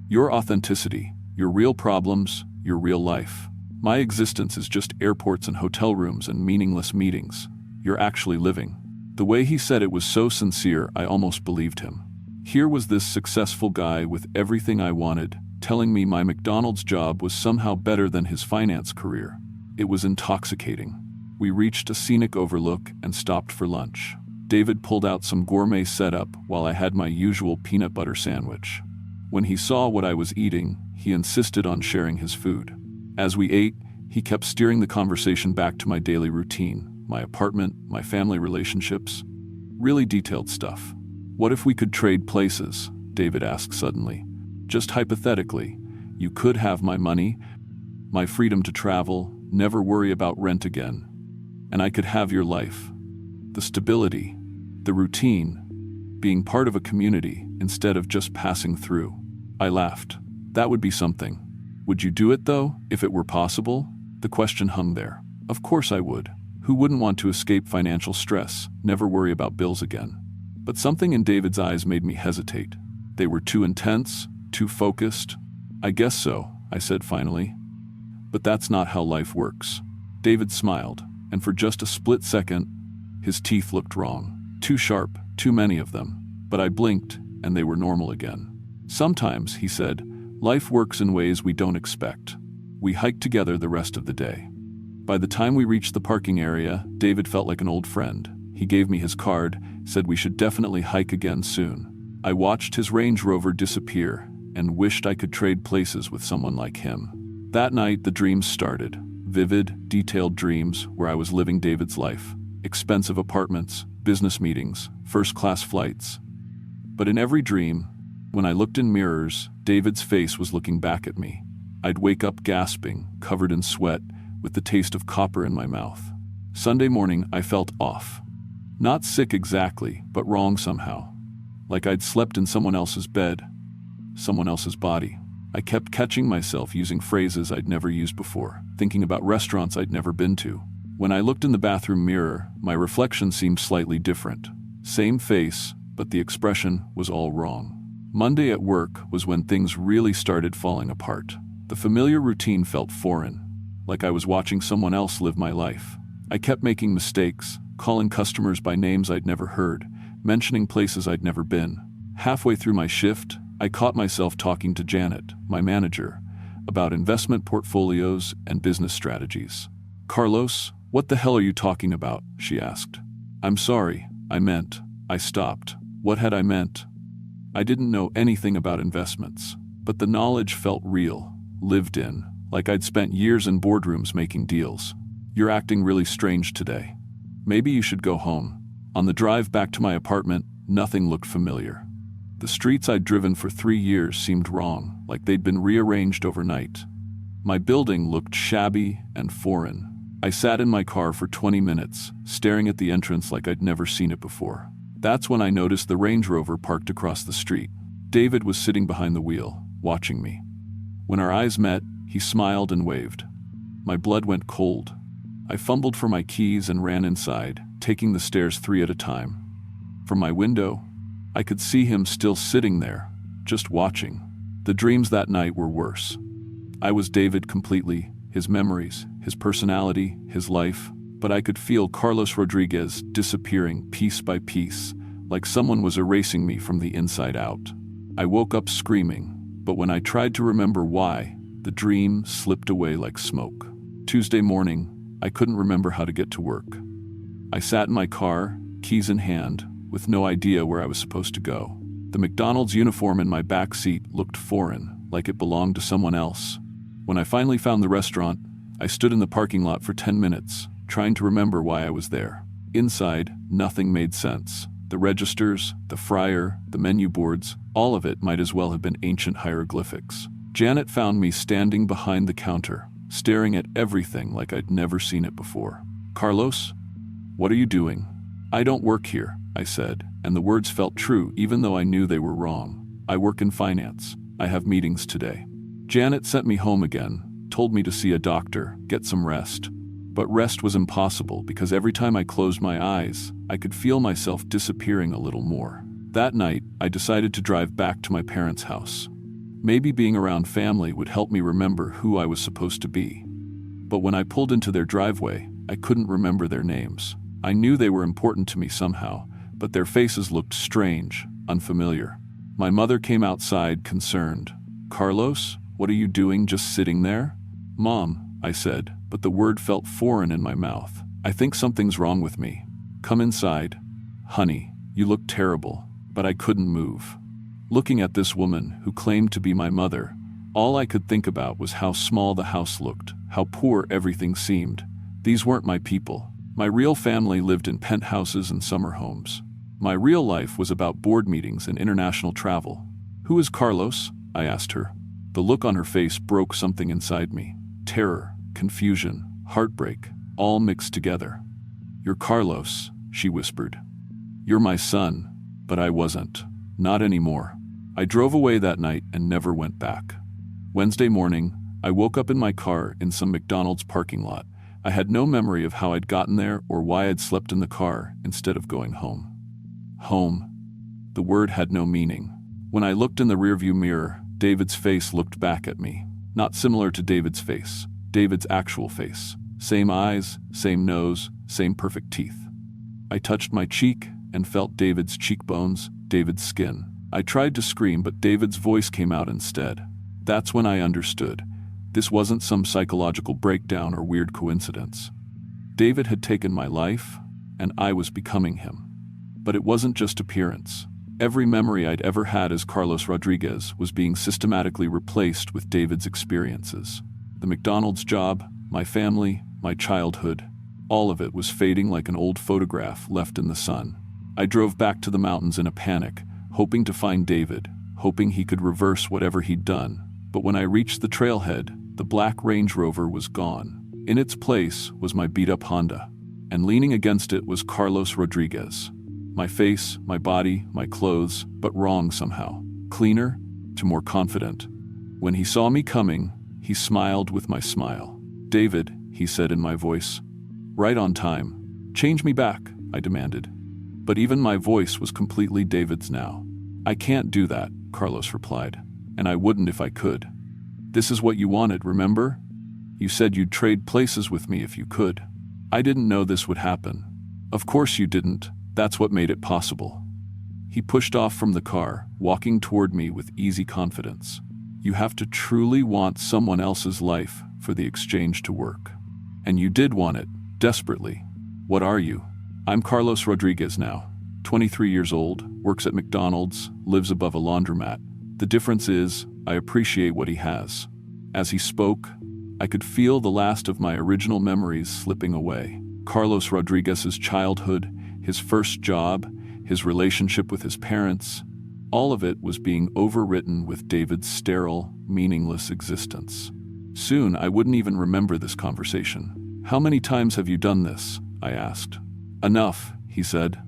"Your authenticity, your real problems, your real life. My existence is just airports and hotel rooms and meaningless meetings. You're actually living." The way he said it was so sincere, I almost believed him. Here was this successful guy with everything I wanted, telling me my McDonald's job was somehow better than his finance career. It was intoxicating. We reached a scenic overlook and stopped for lunch. David pulled out some gourmet setup while I had my usual peanut butter sandwich. When he saw what I was eating, he insisted on sharing his food. As we ate, he kept steering the conversation back to my daily routine, my apartment, my family relationships. Really detailed stuff. "What if we could trade places?" David asked suddenly. "Just hypothetically, you could have my money, my freedom to travel, never worry about rent again. And I could have your life. The stability, the routine, being part of a community instead of just passing through." I laughed. "That would be something. Would you do it though, if it were possible?" The question hung there. Of course I would. Who wouldn't want to escape financial stress, never worry about bills again? But something in David's eyes made me hesitate. They were too intense, too focused. "I guess so," I said finally. "But that's not how life works." David smiled, and for just a split second, his teeth looked wrong. Too sharp, too many of them. But I blinked, and they were normal again. "Sometimes," he said, "life works in ways we don't expect." We hiked together the rest of the day. By the time we reached the parking area, David felt like an old friend. He gave me his card, said we should definitely hike again soon. I watched his Range Rover disappear and wished I could trade places with someone like him. That night, the dreams started. Vivid, detailed dreams where I was living David's life. Expensive apartments, business meetings, first-class flights. But in every dream, when I looked in mirrors, David's face was looking back at me. I'd wake up gasping, covered in sweat, with the taste of copper in my mouth. Sunday morning, I felt off. Not sick exactly, but wrong somehow. Like I'd slept in someone else's bed, someone else's body. I kept catching myself using phrases I'd never used before, thinking about restaurants I'd never been to. When I looked in the bathroom mirror, my reflection seemed slightly different. Same face, but the expression was all wrong. Monday at work was when things really started falling apart. The familiar routine felt foreign, like I was watching someone else live my life. I kept making mistakes, calling customers by names I'd never heard, mentioning places I'd never been. Halfway through my shift, I caught myself talking to Janet, my manager, about investment portfolios and business strategies. "Carlos, what the hell are you talking about?" she asked. "I'm sorry, I stopped. What had I meant? I didn't know anything about investments, but the knowledge felt real, lived in, like I'd spent years in boardrooms making deals. "You're acting really strange today. Maybe you should go home." On the drive back to my apartment, nothing looked familiar. The streets I'd driven for 3 years seemed wrong, like they'd been rearranged overnight. My building looked shabby and foreign. I sat in my car for 20 minutes, staring at the entrance like I'd never seen it before. That's when I noticed the Range Rover parked across the street. David was sitting behind the wheel, watching me. When our eyes met, he smiled and waved. My blood went cold. I fumbled for my keys and ran inside, taking the stairs 3 at a time. From my window, I could see him still sitting there, just watching. The dreams that night were worse. I was David completely, his memories, his personality, his life, but I could feel Carlos Rodriguez disappearing piece by piece, like someone was erasing me from the inside out. I woke up screaming, but when I tried to remember why, the dream slipped away like smoke. Tuesday morning, I couldn't remember how to get to work. I sat in my car, keys in hand, with no idea where I was supposed to go. The McDonald's uniform in my back seat looked foreign, like it belonged to someone else. When I finally found the restaurant, I stood in the parking lot for 10 minutes, trying to remember why I was there. Inside, nothing made sense. The registers, the fryer, the menu boards, all of it might as well have been ancient hieroglyphics. Janet found me standing behind the counter, staring at everything like I'd never seen it before. "Carlos, what are you doing?" "I don't work here," I said, and the words felt true even though I knew they were wrong. "I work in finance. I have meetings today." Janet sent me home again, told me to see a doctor, get some rest. But rest was impossible because every time I closed my eyes, I could feel myself disappearing a little more. That night, I decided to drive back to my parents' house. Maybe being around family would help me remember who I was supposed to be. But when I pulled into their driveway, I couldn't remember their names. I knew they were important to me somehow, but their faces looked strange, unfamiliar. My mother came outside, concerned. "Carlos, what are you doing just sitting there?" "Mom," I said, but the word felt foreign in my mouth. "I think something's wrong with me. Come inside." "Honey, you look terrible," but I couldn't move. Looking at this woman, who claimed to be my mother, all I could think about was how small the house looked, how poor everything seemed. These weren't my people. My real family lived in penthouses and summer homes. My real life was about board meetings and international travel. "Who is Carlos?" I asked her. The look on her face broke something inside me. Terror, confusion, heartbreak, all mixed together. "You're Carlos," she whispered. "You're my son." But I wasn't. Not anymore. I drove away that night and never went back. Wednesday morning, I woke up in my car in some McDonald's parking lot. I had no memory of how I'd gotten there or why I'd slept in the car instead of going home. Home. The word had no meaning. When I looked in the rearview mirror, David's face looked back at me. Not similar to David's face. David's actual face. Same eyes, same nose, same perfect teeth. I touched my cheek and felt David's cheekbones, David's skin. I tried to scream, but David's voice came out instead. That's when I understood. This wasn't some psychological breakdown or weird coincidence. David had taken my life, and I was becoming him. But it wasn't just appearance. Every memory I'd ever had as Carlos Rodriguez was being systematically replaced with David's experiences. The McDonald's job, my family, my childhood, all of it was fading like an old photograph left in the sun. I drove back to the mountains in a panic, hoping to find David, hoping he could reverse whatever he'd done. But when I reached the trailhead, the black Range Rover was gone. In its place was my beat-up Honda, and leaning against it was Carlos Rodriguez. My face, my body, my clothes, but wrong somehow. Cleaner, to more confident. When he saw me coming, he smiled with my smile. "David," he said in my voice. "Right on time. Change me back," I demanded. But even my voice was completely David's now. "I can't do that," Carlos replied. "And I wouldn't if I could. This is what you wanted, remember? You said you'd trade places with me if you could. I didn't know this would happen." "Of course you didn't. That's what made it possible." He pushed off from the car, walking toward me with easy confidence. "You have to truly want someone else's life for the exchange to work. And you did want it, desperately. What are you?" "I'm Carlos Rodriguez now, 23 years old, works at McDonald's, lives above a laundromat. The difference is, I appreciate what he has." As he spoke, I could feel the last of my original memories slipping away. Carlos Rodriguez's childhood, his first job, his relationship with his parents, all of it was being overwritten with David's sterile, meaningless existence. Soon I wouldn't even remember this conversation. "How many times have you done this?" I asked. "Enough," he said.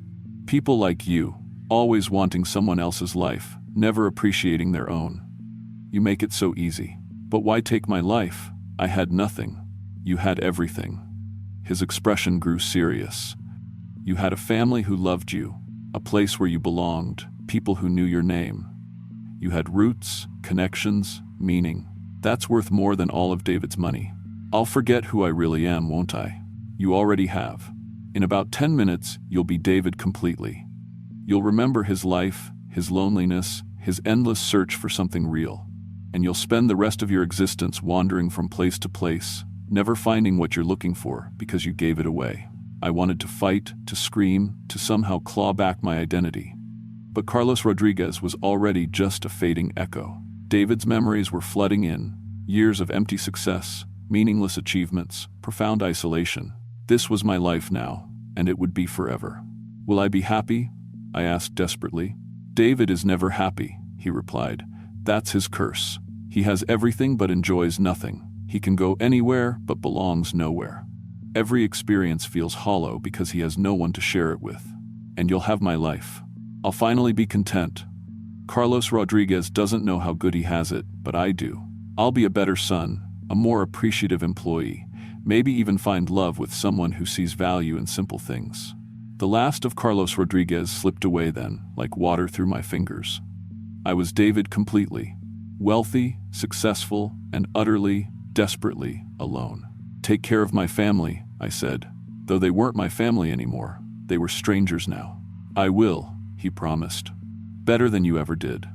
"People like you, always wanting someone else's life, never appreciating their own. You make it so easy. But why take my life? I had nothing. You had everything." His expression grew serious. "You had a family who loved you, a place where you belonged, people who knew your name. You had roots, connections, meaning. That's worth more than all of David's money. I'll forget who I really am, won't I? You already have. In about 10 minutes, you'll be David completely. You'll remember his life, his loneliness, his endless search for something real. And you'll spend the rest of your existence wandering from place to place, never finding what you're looking for because you gave it away. I wanted to fight, to scream, to somehow claw back my identity. But Carlos Rodriguez was already just a fading echo. David's memories were flooding in, years of empty success, meaningless achievements, profound isolation. This was my life now, and it would be forever. Will I be happy? I asked desperately. David is never happy, he replied. That's his curse. He has everything but enjoys nothing. He can go anywhere but belongs nowhere. Every experience feels hollow because he has no one to share it with. And you'll have my life. I'll finally be content. Carlos Rodriguez doesn't know how good he has it, but I do. I'll be a better son, a more appreciative employee, maybe even find love with someone who sees value in simple things. The last of Carlos Rodriguez slipped away then, like water through my fingers. I was David completely. Wealthy, successful, and utterly, desperately alone. Take care of my family, I said. Though they weren't my family anymore, they were strangers now. I will, he promised. Better than you ever did.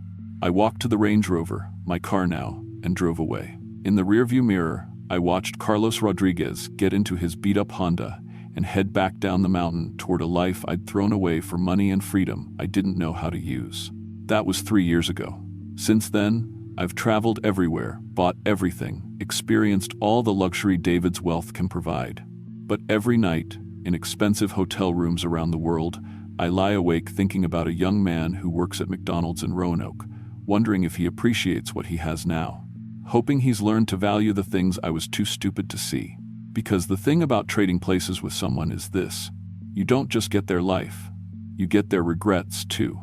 I walked to the Range Rover, my car now, and drove away. In the rearview mirror, I watched Carlos Rodriguez get into his beat-up Honda and head back down the mountain toward a life I'd thrown away for money and freedom I didn't know how to use. That was 3 years ago. Since then, I've traveled everywhere, bought everything, experienced all the luxury David's wealth can provide. But every night, in expensive hotel rooms around the world, I lie awake thinking about a young man who works at McDonald's in Roanoke, wondering if he appreciates what he has now, hoping he's learned to value the things I was too stupid to see. Because the thing about trading places with someone is this: you don't just get their life, you get their regrets too.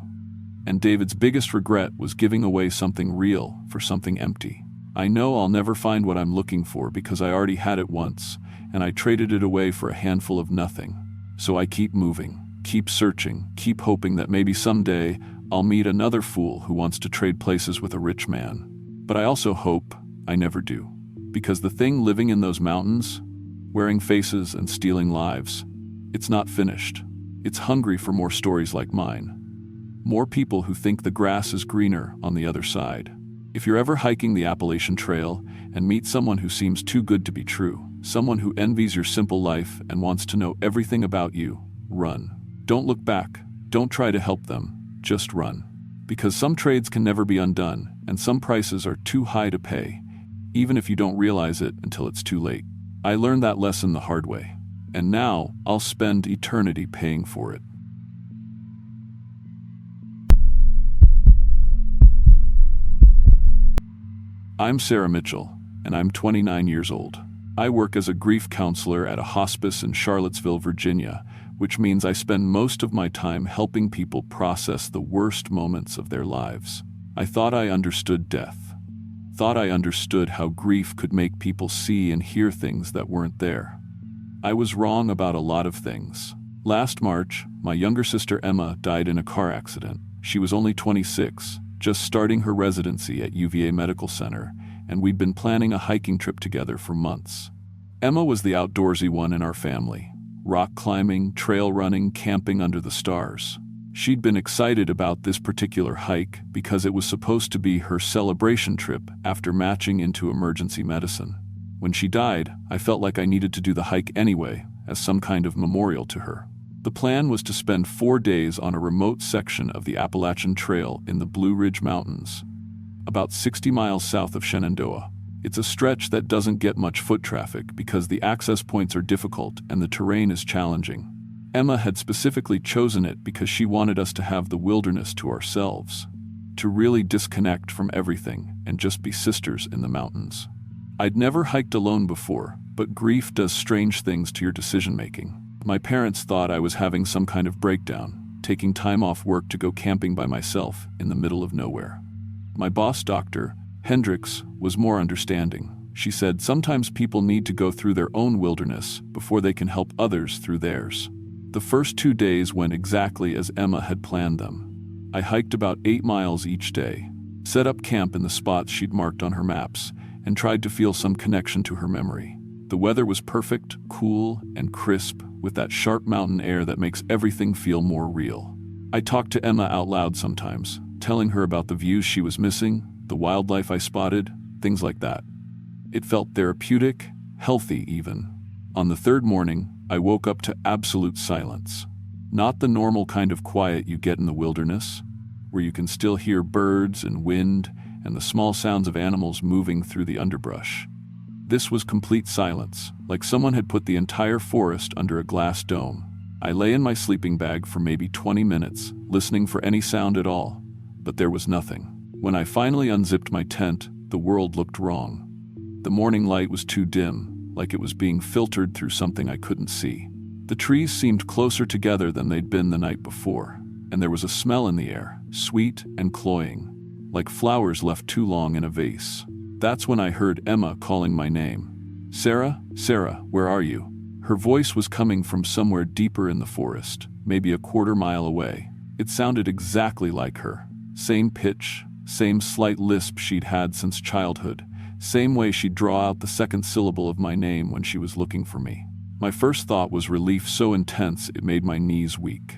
And David's biggest regret was giving away something real for something empty. I know I'll never find what I'm looking for because I already had it once, and I traded it away for a handful of nothing. So I keep moving, keep searching, keep hoping that maybe someday I'll meet another fool who wants to trade places with a rich man. But I also hope I never do. Because the thing living in those mountains, wearing faces and stealing lives, it's not finished. It's hungry for more stories like mine. More people who think the grass is greener on the other side. If you're ever hiking the Appalachian Trail and meet someone who seems too good to be true, someone who envies your simple life and wants to know everything about you, run. Don't look back. Don't try to help them. Just run. Because some trades can never be undone, and some prices are too high to pay, even if you don't realize it until it's too late. I learned that lesson the hard way, and now I'll spend eternity paying for it. I'm Sarah Mitchell, and I'm 29 years old. I work as a grief counselor at a hospice in Charlottesville, Virginia, which means I spend most of my time helping people process the worst moments of their lives. I thought I understood death. Thought I understood how grief could make people see and hear things that weren't there. I was wrong about a lot of things. Last March, my younger sister Emma died in a car accident. She was only 26, just starting her residency at UVA Medical Center, and we'd been planning a hiking trip together for months. Emma was the outdoorsy one in our family. Rock climbing, trail running, camping under the stars. She'd been excited about this particular hike because it was supposed to be her celebration trip after matching into emergency medicine. When she died, I felt like I needed to do the hike anyway, as some kind of memorial to her. The plan was to spend 4 days on a remote section of the Appalachian Trail in the Blue Ridge Mountains, about 60 miles south of Shenandoah. It's a stretch that doesn't get much foot traffic because the access points are difficult and the terrain is challenging. Emma had specifically chosen it because she wanted us to have the wilderness to ourselves, to really disconnect from everything and just be sisters in the mountains. I'd never hiked alone before, but grief does strange things to your decision-making. My parents thought I was having some kind of breakdown, taking time off work to go camping by myself in the middle of nowhere. My boss, Dr. Hendricks, was more understanding. She said sometimes people need to go through their own wilderness before they can help others through theirs. The first 2 days went exactly as Emma had planned them. I hiked about 8 miles each day, set up camp in the spots she'd marked on her maps, and tried to feel some connection to her memory. The weather was perfect, cool, and crisp, with that sharp mountain air that makes everything feel more real. I talked to Emma out loud sometimes, telling her about the views she was missing, the wildlife I spotted, things like that. It felt therapeutic, healthy even. On the third morning, I woke up to absolute silence. Not the normal kind of quiet you get in the wilderness, where you can still hear birds and wind and the small sounds of animals moving through the underbrush. This was complete silence, like someone had put the entire forest under a glass dome. I lay in my sleeping bag for maybe 20 minutes, listening for any sound at all, but there was nothing. When I finally unzipped my tent, the world looked wrong. The morning light was too dim, like it was being filtered through something I couldn't see. The trees seemed closer together than they'd been the night before, and there was a smell in the air, sweet and cloying, like flowers left too long in a vase. That's when I heard Emma calling my name. "Sarah, Sarah, where are you?" Her voice was coming from somewhere deeper in the forest, maybe a quarter-mile away. It sounded exactly like her. Same pitch, same slight lisp she'd had since childhood, same way she'd draw out the second syllable of my name when she was looking for me. My first thought was relief so intense it made my knees weak.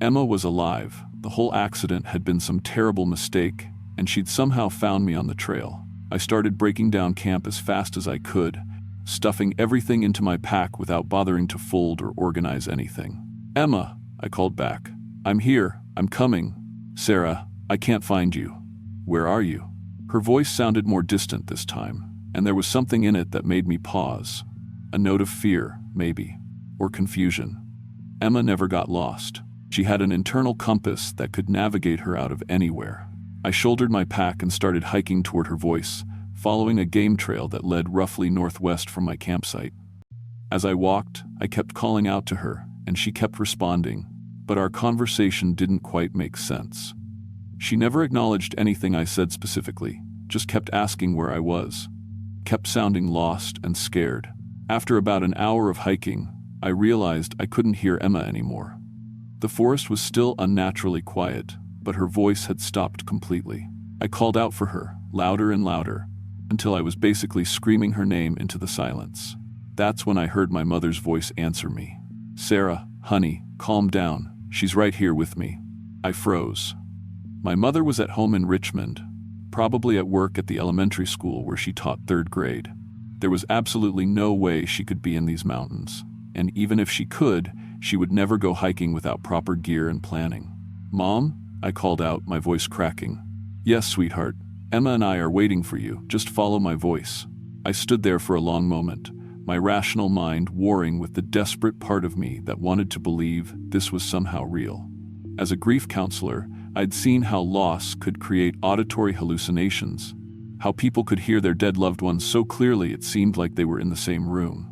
Emma was alive. The whole accident had been some terrible mistake, and she'd somehow found me on the trail. I started breaking down camp as fast as I could, stuffing everything into my pack without bothering to fold or organize anything. "Emma," I called back. "I'm here. I'm coming." "Sarah, I can't find you. Where are you?" Her voice sounded more distant this time, and there was something in it that made me pause. A note of fear, maybe, or confusion. Emma never got lost. She had an internal compass that could navigate her out of anywhere. I shouldered my pack and started hiking toward her voice, following a game trail that led roughly northwest from my campsite. As I walked, I kept calling out to her, and she kept responding, but our conversation didn't quite make sense. She never acknowledged anything I said specifically, just kept asking where I was, kept sounding lost and scared. After about an hour of hiking, I realized I couldn't hear Emma anymore. The forest was still unnaturally quiet, but her voice had stopped completely. I called out for her, louder and louder, until I was basically screaming her name into the silence. That's when I heard my mother's voice answer me. "Sarah, honey, calm down. She's right here with me." I froze. My mother was at home in Richmond, probably at work at the elementary school where she taught third grade. There was absolutely no way she could be in these mountains, and even if she could, she would never go hiking without proper gear and planning. "Mom?" I called out, my voice cracking. "Yes, sweetheart. Emma and I are waiting for you. Just follow my voice." I stood there for a long moment, my rational mind warring with the desperate part of me that wanted to believe this was somehow real. As a grief counselor, I'd seen how loss could create auditory hallucinations, how people could hear their dead loved ones so clearly it seemed like they were in the same room.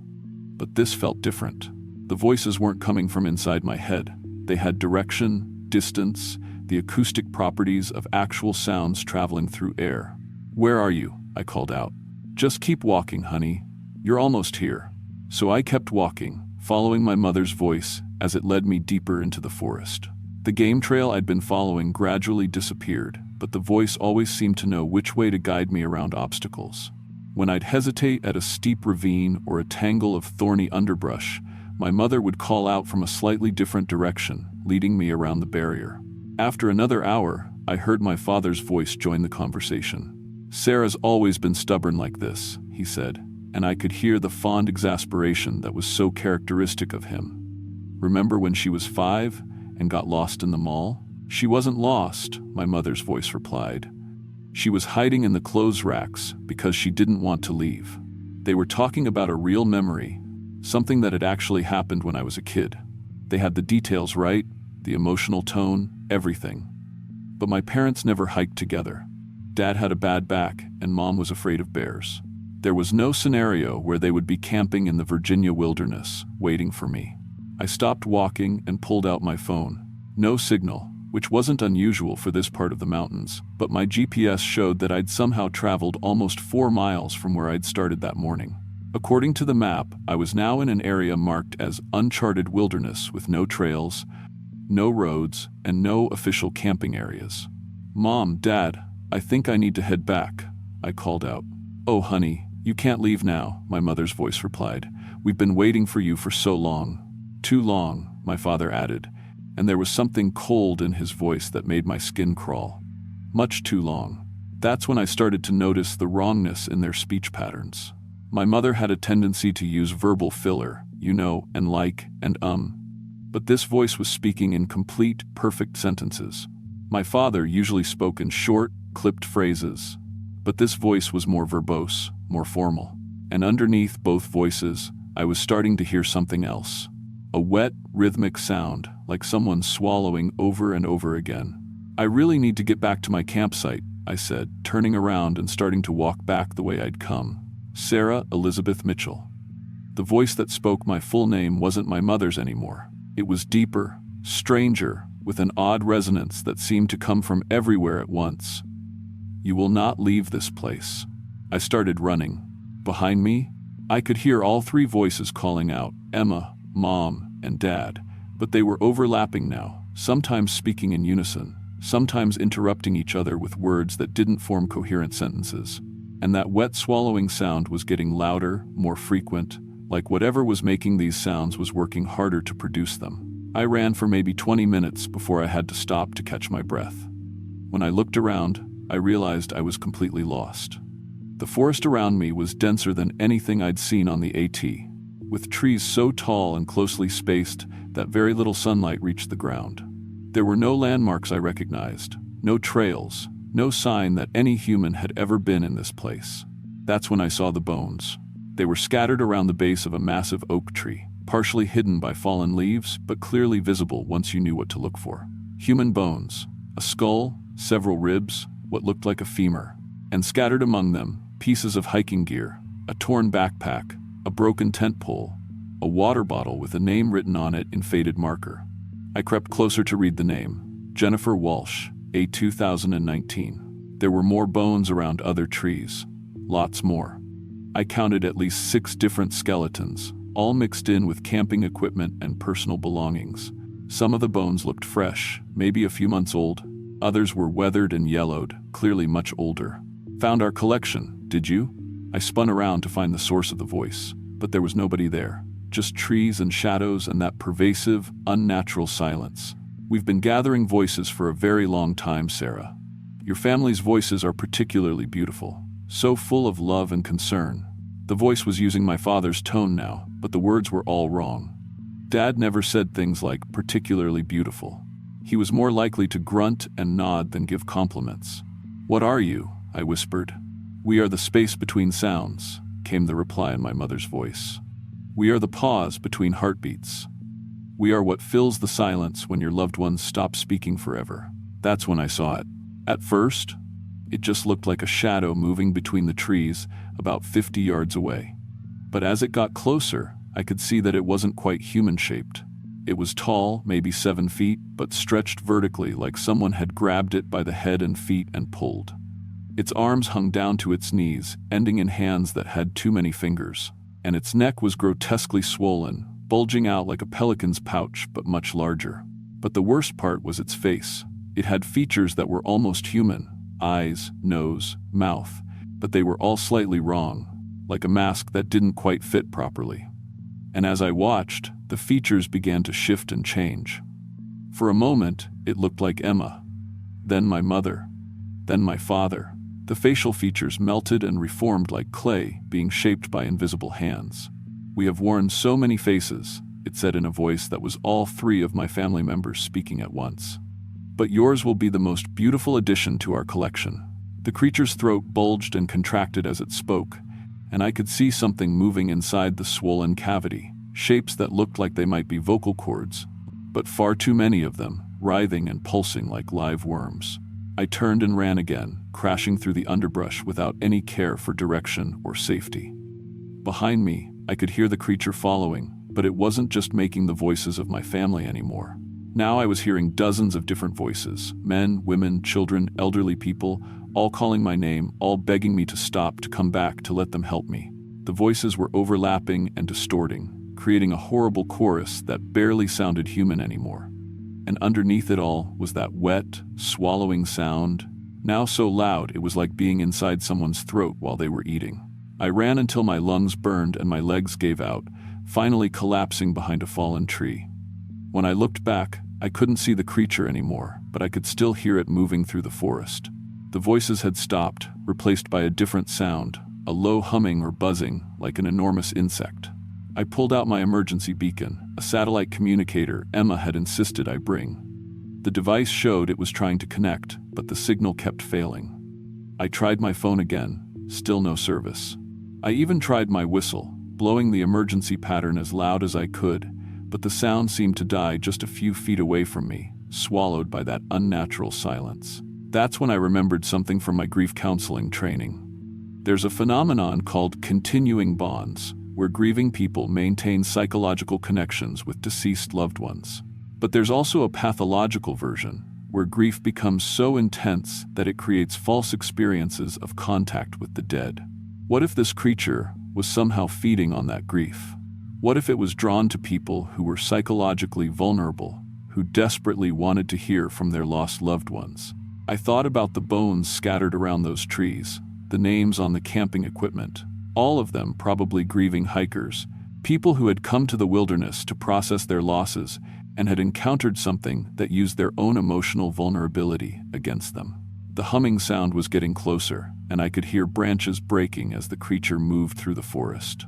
But this felt different. The voices weren't coming from inside my head. They had direction, distance, the acoustic properties of actual sounds traveling through air. "Where are you?" I called out. "Just keep walking, honey. You're almost here." So I kept walking, following my mother's voice as it led me deeper into the forest. The game trail I'd been following gradually disappeared, but the voice always seemed to know which way to guide me around obstacles. When I'd hesitate at a steep ravine or a tangle of thorny underbrush, my mother would call out from a slightly different direction, leading me around the barrier. After another hour, I heard my father's voice join the conversation. "Sarah's always been stubborn like this," he said, and I could hear the fond exasperation that was so characteristic of him. "Remember when she was 5 and got lost in the mall?" "She wasn't lost," my mother's voice replied. "She was hiding in the clothes racks because she didn't want to leave." They were talking about a real memory, something that had actually happened when I was a kid. They had the details right, the emotional tone, everything. But my parents never hiked together. Dad had a bad back, and Mom was afraid of bears. There was no scenario where they would be camping in the Virginia wilderness, waiting for me. I stopped walking and pulled out my phone. No signal, which wasn't unusual for this part of the mountains, but my GPS showed that I'd somehow traveled almost 4 miles from where I'd started that morning. According to the map, I was now in an area marked as uncharted wilderness with no trails, no roads, and no official camping areas. "Mom, Dad, I think I need to head back," I called out. "Oh, honey, you can't leave now," my mother's voice replied. "We've been waiting for you for so long." "Too long," my father added, and there was something cold in his voice that made my skin crawl. "Much too long." That's when I started to notice the wrongness in their speech patterns. My mother had a tendency to use verbal filler, you know, and like, and But this voice was speaking in complete, perfect sentences. My father usually spoke in short, clipped phrases. But this voice was more verbose, more formal. And underneath both voices, I was starting to hear something else. A wet, rhythmic sound, like someone swallowing over and over again. I really need to get back to my campsite, I said, turning around and starting to walk back the way I'd come. Sarah Elizabeth Mitchell. The voice that spoke my full name wasn't my mother's anymore. It was deeper, stranger, with an odd resonance that seemed to come from everywhere at once. You will not leave this place. I started running. Behind me, I could hear all three voices calling out, Emma, Mom, and Dad, but they were overlapping now, sometimes speaking in unison, sometimes interrupting each other with words that didn't form coherent sentences. And that wet swallowing sound was getting louder, more frequent, like whatever was making these sounds was working harder to produce them. I ran for maybe 20 minutes before I had to stop to catch my breath. When I looked around, I realized I was completely lost. The forest around me was denser than anything I'd seen on the AT, with trees so tall and closely spaced that very little sunlight reached the ground. There were no landmarks I recognized, no trails, no sign that any human had ever been in this place. That's when I saw the bones. They were scattered around the base of a massive oak tree, partially hidden by fallen leaves, but clearly visible once you knew what to look for. Human bones, a skull, several ribs, what looked like a femur, and scattered among them, pieces of hiking gear, a torn backpack, a broken tent pole, a water bottle with a name written on it in faded marker. I crept closer to read the name, Jennifer Walsh, a 2019. There were more bones around other trees, lots more. I counted at least 6 different skeletons, all mixed in with camping equipment and personal belongings. Some of the bones looked fresh, maybe a few months old. Others were weathered and yellowed, clearly much older. Found our collection, did you? I spun around to find the source of the voice, but there was nobody there. Just trees and shadows and that pervasive, unnatural silence. We've been gathering voices for a very long time, Sarah. Your family's voices are particularly beautiful, so full of love and concern. The voice was using my father's tone now, but the words were all wrong. Dad never said things like particularly beautiful. He was more likely to grunt and nod than give compliments. What are you? I whispered. We are the space between sounds, came the reply in my mother's voice. We are the pause between heartbeats. We are what fills the silence when your loved ones stop speaking forever. That's when I saw it. At first, it just looked like a shadow moving between the trees about 50 yards away. But as it got closer, I could see that it wasn't quite human-shaped. It was tall, maybe 7 feet, but stretched vertically like someone had grabbed it by the head and feet and pulled. Its arms hung down to its knees, ending in hands that had too many fingers, and its neck was grotesquely swollen, bulging out like a pelican's pouch, but much larger. But the worst part was its face. It had features that were almost human, eyes, nose, mouth, but they were all slightly wrong, like a mask that didn't quite fit properly. And as I watched, the features began to shift and change. For a moment, it looked like Emma, then my mother, then my father. The facial features melted and reformed like clay, being shaped by invisible hands. We have worn so many faces, it said in a voice that was all 3 of my family members speaking at once. But yours will be the most beautiful addition to our collection. The creature's throat bulged and contracted as it spoke, and I could see something moving inside the swollen cavity, shapes that looked like they might be vocal cords, but far too many of them, writhing and pulsing like live worms. I turned and ran again, crashing through the underbrush without any care for direction or safety. Behind me, I could hear the creature following, but it wasn't just making the voices of my family anymore. Now I was hearing dozens of different voices, men, women, children, elderly people, all calling my name, all begging me to stop, to come back, to let them help me. The voices were overlapping and distorting, creating a horrible chorus that barely sounded human anymore. And underneath it all was that wet, swallowing sound, now so loud it was like being inside someone's throat while they were eating. I ran until my lungs burned and my legs gave out, finally collapsing behind a fallen tree. When I looked back, I couldn't see the creature anymore, but I could still hear it moving through the forest. The voices had stopped, replaced by a different sound, a low humming or buzzing like an enormous insect. I pulled out my emergency beacon, a satellite communicator Emma had insisted I bring. The device showed it was trying to connect, but the signal kept failing. I tried my phone again, still no service. I even tried my whistle, blowing the emergency pattern as loud as I could, but the sound seemed to die just a few feet away from me, swallowed by that unnatural silence. That's when I remembered something from my grief counseling training. There's a phenomenon called continuing bonds, where grieving people maintain psychological connections with deceased loved ones. But there's also a pathological version, where grief becomes so intense that it creates false experiences of contact with the dead. What if this creature was somehow feeding on that grief? What if it was drawn to people who were psychologically vulnerable, who desperately wanted to hear from their lost loved ones? I thought about the bones scattered around those trees, the names on the camping equipment, all of them probably grieving hikers, people who had come to the wilderness to process their losses and had encountered something that used their own emotional vulnerability against them. The humming sound was getting closer, and I could hear branches breaking as the creature moved through the forest.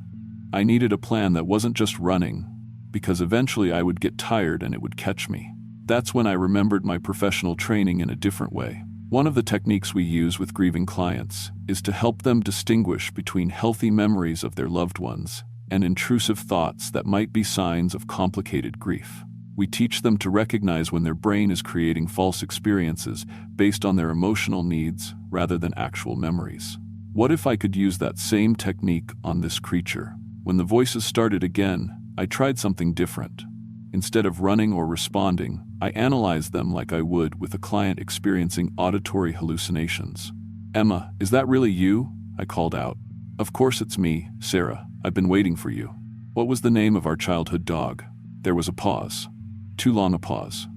I needed a plan that wasn't just running, because eventually I would get tired and it would catch me. That's when I remembered my professional training in a different way. One of the techniques we use with grieving clients is to help them distinguish between healthy memories of their loved ones and intrusive thoughts that might be signs of complicated grief. We teach them to recognize when their brain is creating false experiences based on their emotional needs rather than actual memories. What if I could use that same technique on this creature? When the voices started again, I tried something different. Instead of running or responding, I analyzed them like I would with a client experiencing auditory hallucinations. "Emma, is that really you?" I called out. "Of course it's me, Sarah. I've been waiting for you. What was the name of our childhood dog?" There was a pause. Too long a pause.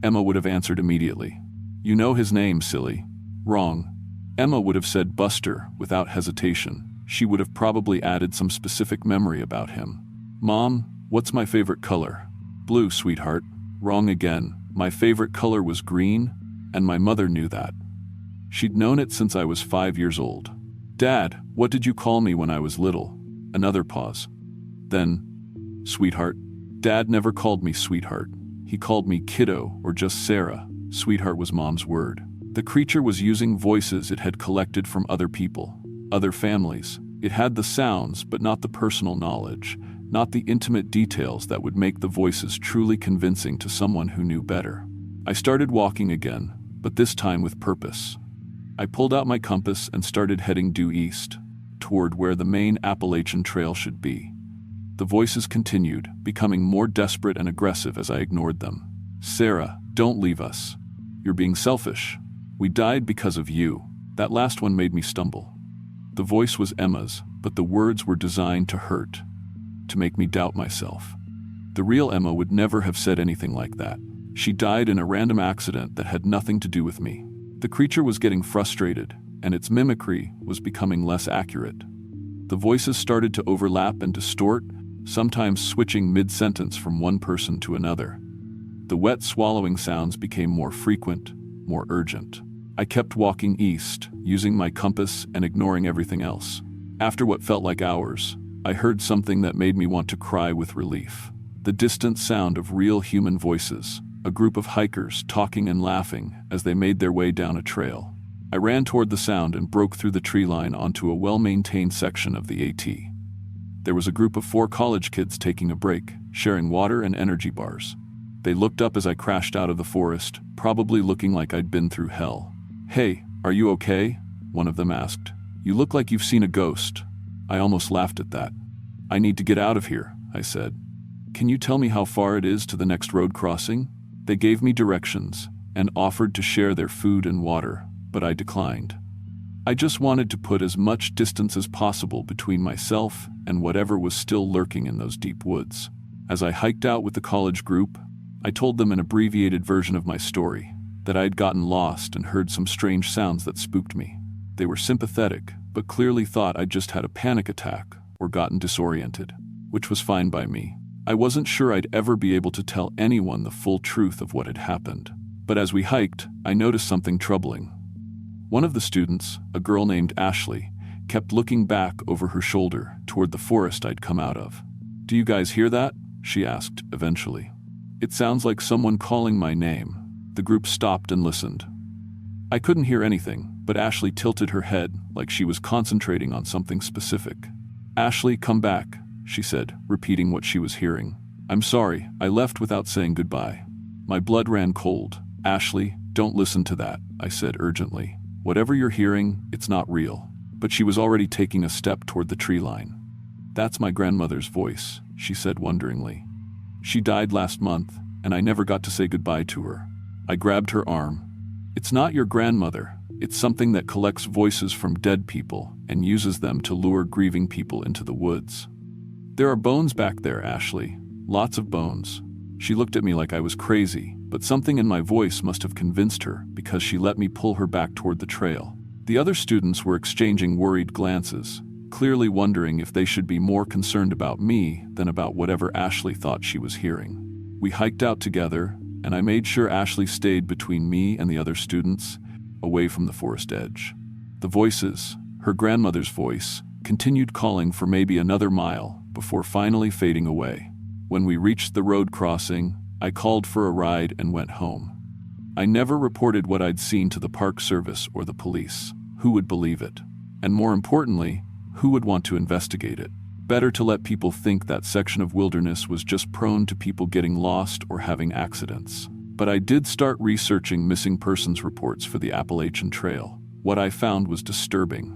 Emma would have answered immediately. "You know his name, silly." Wrong. Emma would have said Buster without hesitation. She would have probably added some specific memory about him. "Mom, what's my favorite color?" "Blue, sweetheart." Wrong again. My favorite color was green, and my mother knew that. She'd known it since I was 5 years old. "Dad, what did you call me when I was little?" Another pause. Then, "Sweetheart." Dad never called me sweetheart. He called me kiddo or just Sarah. Sweetheart was Mom's word. The creature was using voices it had collected from other people, other families. It had the sounds, but not the personal knowledge, not the intimate details that would make the voices truly convincing to someone who knew better. I started walking again, but this time with purpose. I pulled out my compass and started heading due east, toward where the main Appalachian Trail should be. The voices continued, becoming more desperate and aggressive as I ignored them. "Sarah, don't leave us. You're being selfish. We died because of you." That last one made me stumble. The voice was Emma's, but the words were designed to hurt, to make me doubt myself. The real Emma would never have said anything like that. She died in a random accident that had nothing to do with me. The creature was getting frustrated, and its mimicry was becoming less accurate. The voices started to overlap and distort, sometimes switching mid-sentence from one person to another. The wet swallowing sounds became more frequent, more urgent. I kept walking east, using my compass and ignoring everything else. After what felt like hours, I heard something that made me want to cry with relief. The distant sound of real human voices, a group of hikers talking and laughing as they made their way down a trail. I ran toward the sound and broke through the tree line onto a well-maintained section of the AT. There was a group of 4 college kids taking a break, sharing water and energy bars. They looked up as I crashed out of the forest, probably looking like I'd been through hell. "Hey, are you okay?" one of them asked. "You look like you've seen a ghost." I almost laughed at that. "I need to get out of here," I said. "Can you tell me how far it is to the next road crossing?" They gave me directions and offered to share their food and water, but I declined. I just wanted to put as much distance as possible between myself and whatever was still lurking in those deep woods. As I hiked out with the college group, I told them an abbreviated version of my story, that I had gotten lost and heard some strange sounds that spooked me. They were sympathetic, but clearly thought I'd just had a panic attack or gotten disoriented, which was fine by me. I wasn't sure I'd ever be able to tell anyone the full truth of what had happened. But as we hiked, I noticed something troubling. One of the students, a girl named Ashley, kept looking back over her shoulder toward the forest I'd come out of. "Do you guys hear that?" she asked eventually. "It sounds like someone calling my name." The group stopped and listened. I couldn't hear anything, but Ashley tilted her head like she was concentrating on something specific. "Ashley, come back," she said, repeating what she was hearing. "I'm sorry, I left without saying goodbye." My blood ran cold. "Ashley, don't listen to that," I said urgently. "Whatever you're hearing, it's not real." But she was already taking a step toward the tree line. "That's my grandmother's voice," she said wonderingly. "She died last month, and I never got to say goodbye to her." I grabbed her arm. "It's not your grandmother. It's something that collects voices from dead people and uses them to lure grieving people into the woods. There are bones back there, Ashley. Lots of bones." She looked at me like I was crazy, but something in my voice must have convinced her because she let me pull her back toward the trail. The other students were exchanging worried glances, clearly wondering if they should be more concerned about me than about whatever Ashley thought she was hearing. We hiked out together, and I made sure Ashley stayed between me and the other students, away from the forest edge. The voices, her grandmother's voice, continued calling for maybe another mile before finally fading away. When we reached the road crossing, I called for a ride and went home. I never reported what I'd seen to the Park Service or the police. Who would believe it? And more importantly, who would want to investigate it? Better to let people think that section of wilderness was just prone to people getting lost or having accidents. But I did start researching missing persons reports for the Appalachian Trail. What I found was disturbing.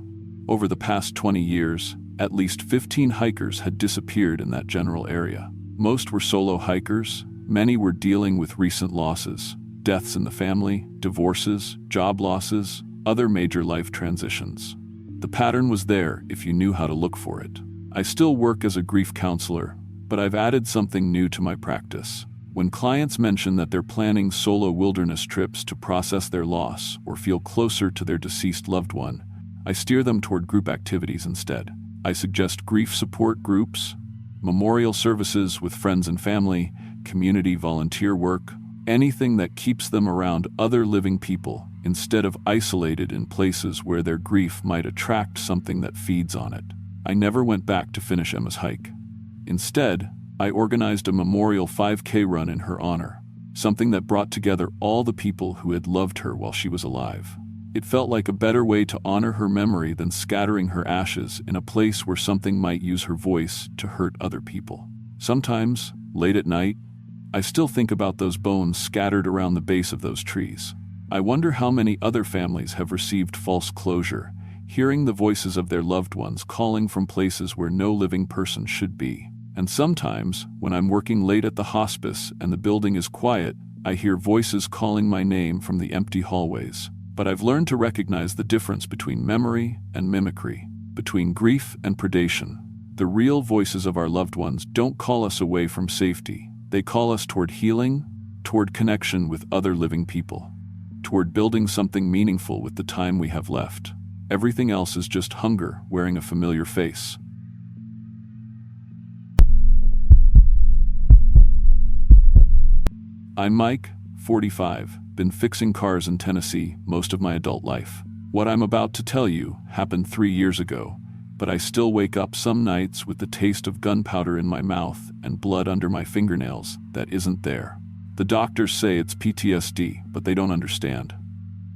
Over the past 20 years, at least 15 hikers had disappeared in that general area. Most were solo hikers, many were dealing with recent losses, deaths in the family, divorces, job losses, other major life transitions. The pattern was there if you knew how to look for it. I still work as a grief counselor, but I've added something new to my practice. When clients mention that they're planning solo wilderness trips to process their loss or feel closer to their deceased loved one, I steer them toward group activities instead. I suggest grief support groups, memorial services with friends and family, community volunteer work, anything that keeps them around other living people instead of isolated in places where their grief might attract something that feeds on it. I never went back to finish Emma's hike. Instead, I organized a memorial 5K run in her honor, something that brought together all the people who had loved her while she was alive. It felt like a better way to honor her memory than scattering her ashes in a place where something might use her voice to hurt other people. Sometimes, late at night, I still think about those bones scattered around the base of those trees. I wonder how many other families have received false closure, hearing the voices of their loved ones calling from places where no living person should be. And sometimes, when I'm working late at the hospice and the building is quiet, I hear voices calling my name from the empty hallways. But I've learned to recognize the difference between memory and mimicry, between grief and predation. The real voices of our loved ones don't call us away from safety. They call us toward healing, toward connection with other living people, toward building something meaningful with the time we have left. Everything else is just hunger wearing a familiar face. I'm Mike, 45, been fixing cars in Tennessee most of my adult life. What I'm about to tell you happened 3 years ago, but I still wake up some nights with the taste of gunpowder in my mouth and blood under my fingernails that isn't there. The doctors say it's PTSD, but they don't understand.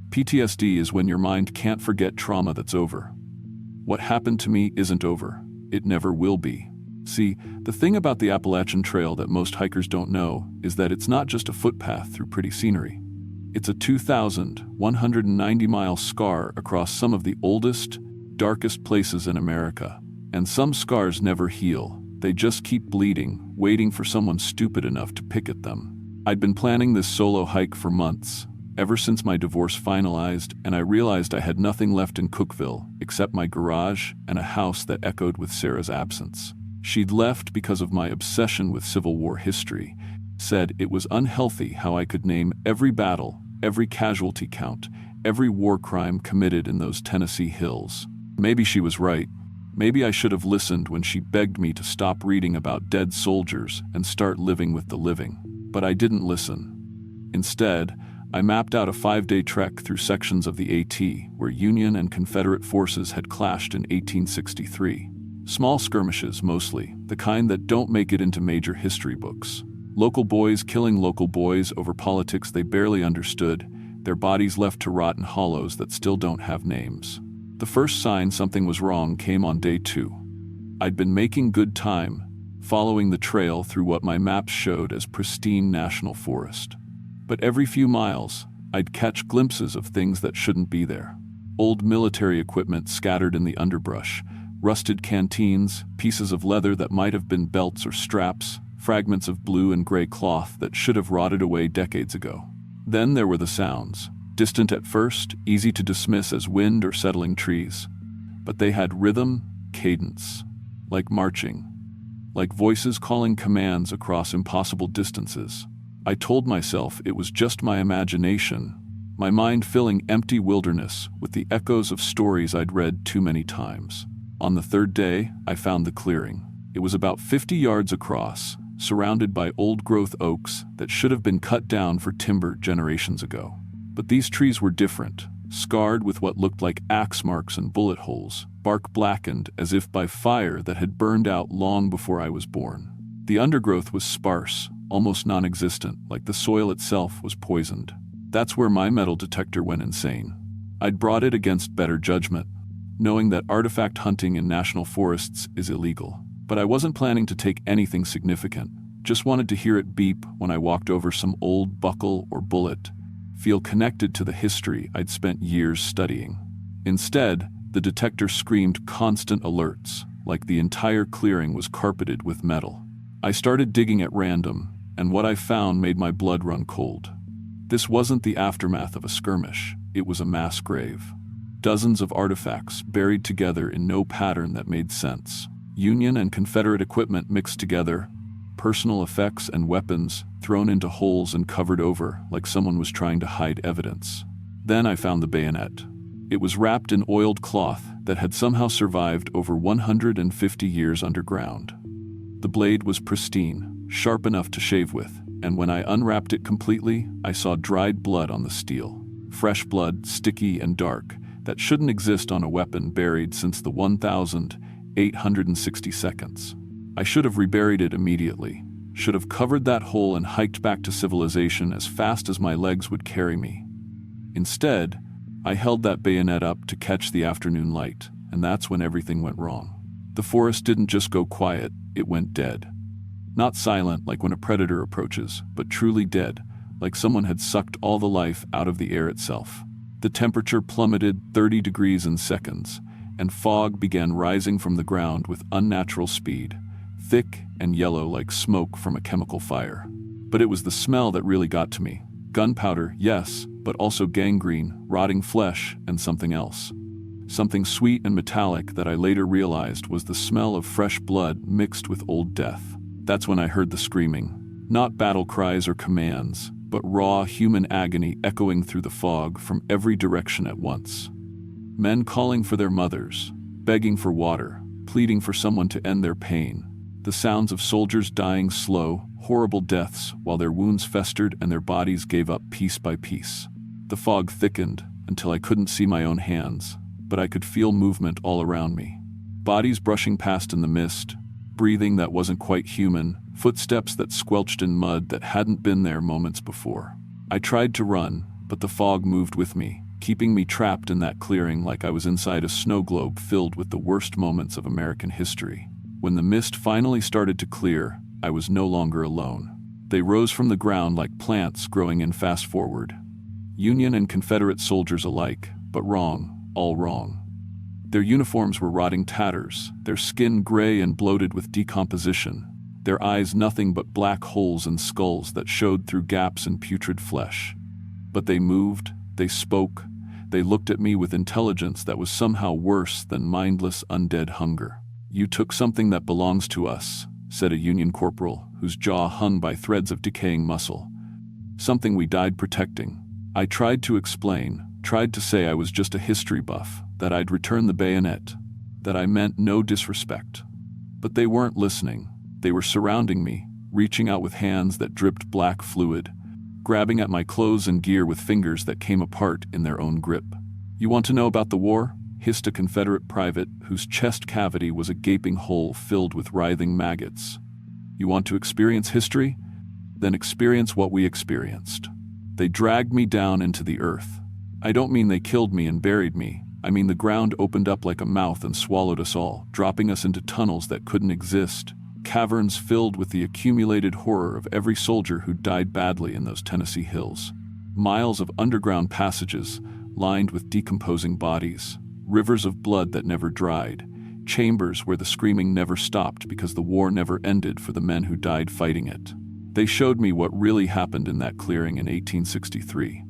PTSD is when your mind can't forget trauma that's over. What happened to me isn't over. It never will be. See, the thing about the Appalachian Trail that most hikers don't know is that it's not just a footpath through pretty scenery. It's a 2,190-mile scar across some of the oldest, darkest places in America. And some scars never heal. They just keep bleeding, waiting for someone stupid enough to pick at them. I'd been planning this solo hike for months, ever since my divorce finalized and I realized I had nothing left in Cookeville except my garage and a house that echoed with Sarah's absence. She'd left because of my obsession with Civil War history, said it was unhealthy how I could name every battle, every casualty count, every war crime committed in those Tennessee hills. Maybe she was right. Maybe I should have listened when she begged me to stop reading about dead soldiers and start living with the living. But I didn't listen. Instead, I mapped out a 5-day trek through sections of the AT where Union and Confederate forces had clashed in 1863. Small skirmishes, mostly, the kind that don't make it into major history books. Local boys killing local boys over politics they barely understood, their bodies left to rot in hollows that still don't have names. The first sign something was wrong came on day 2. I'd been making good time, following the trail through what my maps showed as pristine national forest. But every few miles, I'd catch glimpses of things that shouldn't be there. Old military equipment scattered in the underbrush, rusted canteens, pieces of leather that might have been belts or straps, fragments of blue and gray cloth that should have rotted away decades ago. Then there were the sounds, distant at first, easy to dismiss as wind or settling trees. But they had rhythm, cadence, like marching, like voices calling commands across impossible distances. I told myself it was just my imagination, my mind filling empty wilderness with the echoes of stories I'd read too many times. On the 3rd day, I found the clearing. It was about 50 yards across, surrounded by old-growth oaks that should have been cut down for timber generations ago. But these trees were different, scarred with what looked like axe marks and bullet holes, bark blackened as if by fire that had burned out long before I was born. The undergrowth was sparse, almost non-existent, like the soil itself was poisoned. That's where my metal detector went insane. I'd brought it against better judgment, knowing that artifact hunting in national forests is illegal. But I wasn't planning to take anything significant, just wanted to hear it beep when I walked over some old buckle or bullet, feel connected to the history I'd spent years studying. Instead, the detector screamed constant alerts, like the entire clearing was carpeted with metal. I started digging at random, and what I found made my blood run cold. This wasn't the aftermath of a skirmish, it was a mass grave. Dozens of artifacts buried together in no pattern that made sense. Union and Confederate equipment mixed together, personal effects and weapons thrown into holes and covered over like someone was trying to hide evidence. Then I found the bayonet. It was wrapped in oiled cloth that had somehow survived over 150 years underground. The blade was pristine, sharp enough to shave with, and when I unwrapped it completely, I saw dried blood on the steel. Fresh blood, sticky and dark, that shouldn't exist on a weapon buried since the 1,860 seconds. I should have reburied it immediately, should have covered that hole and hiked back to civilization as fast as my legs would carry me. Instead, I held that bayonet up to catch the afternoon light, and that's when everything went wrong. The forest didn't just go quiet, it went dead. Not silent like when a predator approaches, but truly dead, like someone had sucked all the life out of the air itself. The temperature plummeted 30 degrees in seconds, and fog began rising from the ground with unnatural speed, thick and yellow like smoke from a chemical fire. But it was the smell that really got to me. Gunpowder, yes, but also gangrene, rotting flesh, and something else. Something sweet and metallic that I later realized was the smell of fresh blood mixed with old death. That's when I heard the screaming. Not battle cries or commands, but raw human agony echoing through the fog from every direction at once. Men calling for their mothers, begging for water, pleading for someone to end their pain. The sounds of soldiers dying slow, horrible deaths while their wounds festered and their bodies gave up piece by piece. The fog thickened until I couldn't see my own hands, but I could feel movement all around me. Bodies brushing past in the mist, breathing that wasn't quite human, footsteps that squelched in mud that hadn't been there moments before. I tried to run, but the fog moved with me, keeping me trapped in that clearing like I was inside a snow globe filled with the worst moments of American history. When the mist finally started to clear, I was no longer alone. They rose from the ground like plants growing in fast forward. Union and Confederate soldiers alike, but wrong, all wrong. Their uniforms were rotting tatters, their skin gray and bloated with decomposition, their eyes nothing but black holes and skulls that showed through gaps in putrid flesh. But they moved, they spoke, they looked at me with intelligence that was somehow worse than mindless undead hunger. "You took something that belongs to us," said a Union corporal whose jaw hung by threads of decaying muscle. "Something we died protecting." I tried to explain, tried to say I was just a history buff, that I'd return the bayonet, that I meant no disrespect. But they weren't listening. They were surrounding me, reaching out with hands that dripped black fluid, grabbing at my clothes and gear with fingers that came apart in their own grip. "You want to know about the war?" hissed a Confederate private whose chest cavity was a gaping hole filled with writhing maggots. "You want to experience history? Then experience what we experienced." They dragged me down into the earth. I don't mean they killed me and buried me. I mean the ground opened up like a mouth and swallowed us all, dropping us into tunnels that couldn't exist, caverns filled with the accumulated horror of every soldier who died badly in those Tennessee hills. Miles of underground passages lined with decomposing bodies, rivers of blood that never dried, chambers where the screaming never stopped because the war never ended for the men who died fighting it. They showed me what really happened in that clearing in 1863.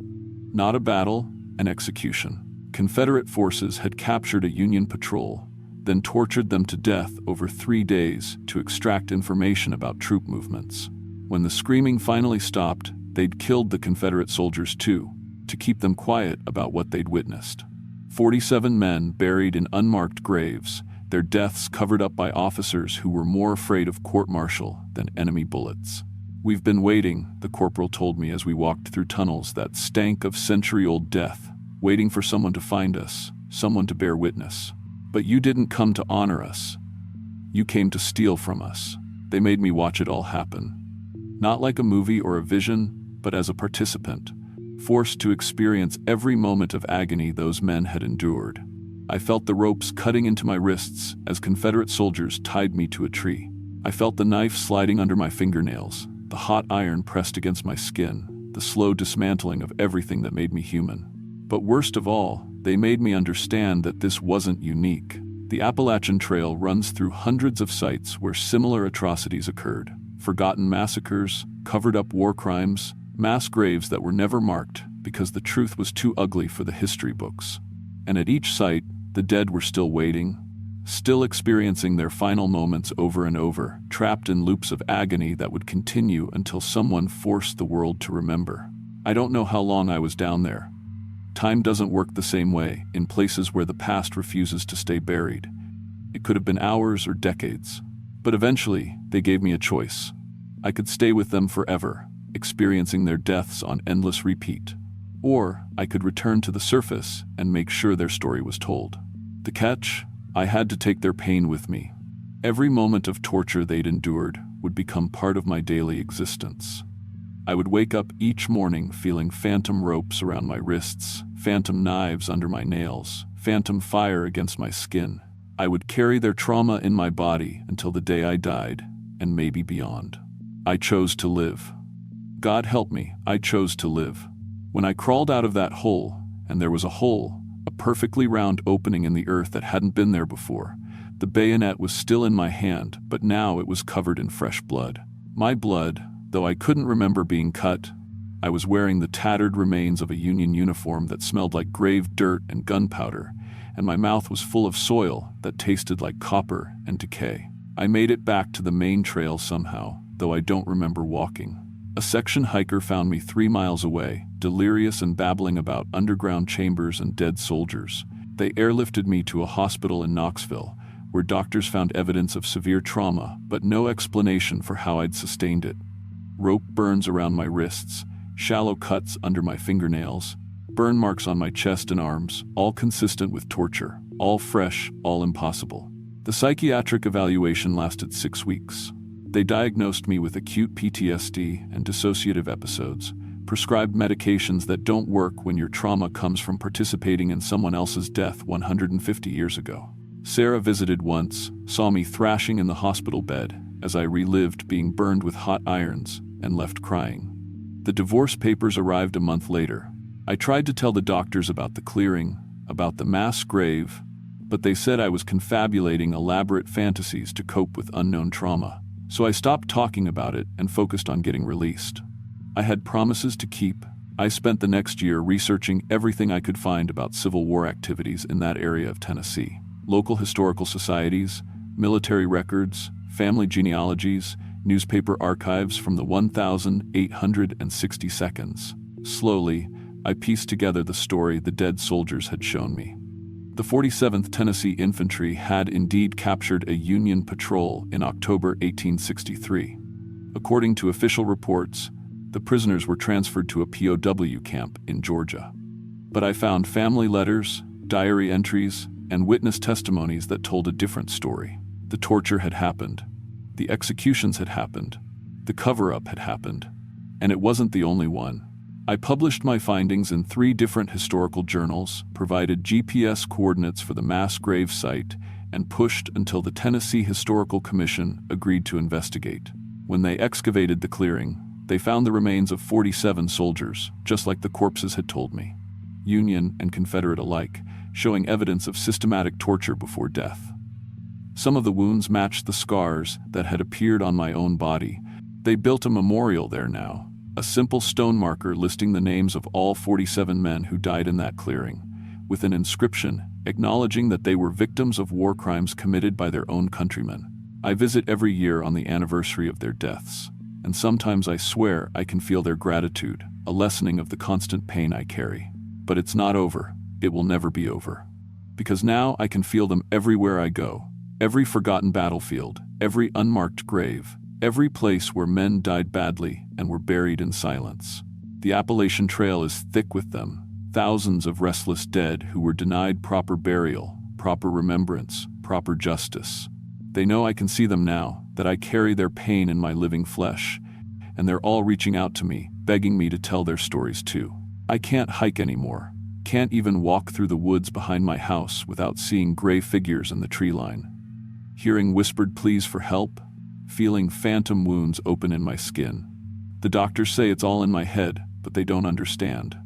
Not a battle, an execution. Confederate forces had captured a Union patrol, then tortured them to death over 3 days to extract information about troop movements. When the screaming finally stopped, they'd killed the Confederate soldiers too, to keep them quiet about what they'd witnessed. 47 men buried in unmarked graves, their deaths covered up by officers who were more afraid of court-martial than enemy bullets. "We've been waiting," the corporal told me as we walked through tunnels that stank of century-old death, waiting for someone to find us, someone to bear witness. "But you didn't come to honor us. You came to steal from us." They made me watch it all happen. Not like a movie or a vision, but as a participant, forced to experience every moment of agony those men had endured. I felt the ropes cutting into my wrists as Confederate soldiers tied me to a tree. I felt the knife sliding under my fingernails, the hot iron pressed against my skin, the slow dismantling of everything that made me human. But worst of all, they made me understand that this wasn't unique. The Appalachian Trail runs through hundreds of sites where similar atrocities occurred. Forgotten massacres, covered-up war crimes, mass graves that were never marked because the truth was too ugly for the history books. And at each site, the dead were still waiting, still experiencing their final moments over and over, trapped in loops of agony that would continue until someone forced the world to remember. I don't know how long I was down there. Time doesn't work the same way in places where the past refuses to stay buried. It could have been hours or decades. But eventually, they gave me a choice. I could stay with them forever, experiencing their deaths on endless repeat. Or I could return to the surface and make sure their story was told. The catch? I had to take their pain with me. Every moment of torture they'd endured would become part of my daily existence. I would wake up each morning feeling phantom ropes around my wrists, phantom knives under my nails, phantom fire against my skin. I would carry their trauma in my body until the day I died, and maybe beyond. I chose to live. God help me, I chose to live. When I crawled out of that hole, and there was a hole, a perfectly round opening in the earth that hadn't been there before, the bayonet was still in my hand, but now it was covered in fresh blood. My blood, though I couldn't remember being cut. I was wearing the tattered remains of a Union uniform that smelled like grave dirt and gunpowder, and my mouth was full of soil that tasted like copper and decay. I made it back to the main trail somehow, though I don't remember walking. A section hiker found me 3 miles away, delirious and babbling about underground chambers and dead soldiers. They airlifted me to a hospital in Knoxville, where doctors found evidence of severe trauma, but no explanation for how I'd sustained it. Rope burns around my wrists, shallow cuts under my fingernails, burn marks on my chest and arms, all consistent with torture, all fresh, all impossible. The psychiatric evaluation lasted 6 weeks. They diagnosed me with acute PTSD and dissociative episodes, prescribed medications that don't work when your trauma comes from participating in someone else's death 150 years ago. Sarah visited once, saw me thrashing in the hospital bed as I relived being burned with hot irons, and left crying. The divorce papers arrived a month later. I tried to tell the doctors about the clearing, about the mass grave, but they said I was confabulating elaborate fantasies to cope with unknown trauma. So I stopped talking about it and focused on getting released. I had promises to keep. I spent the next year researching everything I could find about Civil War activities in that area of Tennessee. Local historical societies, military records, family genealogies, newspaper archives from the 1,860 seconds. Slowly, I pieced together the story the dead soldiers had shown me. The 47th Tennessee Infantry had indeed captured a Union patrol in October 1863. According to official reports, the The prisoners were transferred to a POW camp in Georgia. But I found family letters, diary entries, and witness testimonies that told a different story. The torture had happened. The executions had happened. The cover-up had happened. And it wasn't the only one. I published my findings in 3 different historical journals, provided GPS coordinates for the mass grave site, and pushed until the Tennessee Historical Commission agreed to investigate. When they excavated the clearing, they found the remains of 47 soldiers, just like the corpses had told me, Union and Confederate alike, showing evidence of systematic torture before death. Some of the wounds matched the scars that had appeared on my own body. They built a memorial there now, a simple stone marker listing the names of all 47 men who died in that clearing, with an inscription acknowledging that they were victims of war crimes committed by their own countrymen. I visit every year on the anniversary of their deaths, and sometimes I swear I can feel their gratitude, a lessening of the constant pain I carry. But it's not over. It will never be over. Because now I can feel them everywhere I go, every forgotten battlefield, every unmarked grave, every place where men died badly and were buried in silence. The Appalachian Trail is thick with them, thousands of restless dead who were denied proper burial, proper remembrance, proper justice. They know I can see them now, that I carry their pain in my living flesh, and they're all reaching out to me, begging me to tell their stories too. I can't hike anymore, can't even walk through the woods behind my house without seeing gray figures in the tree line. Hearing whispered pleas for help, feeling phantom wounds open in my skin. The doctors say it's all in my head, but they don't understand.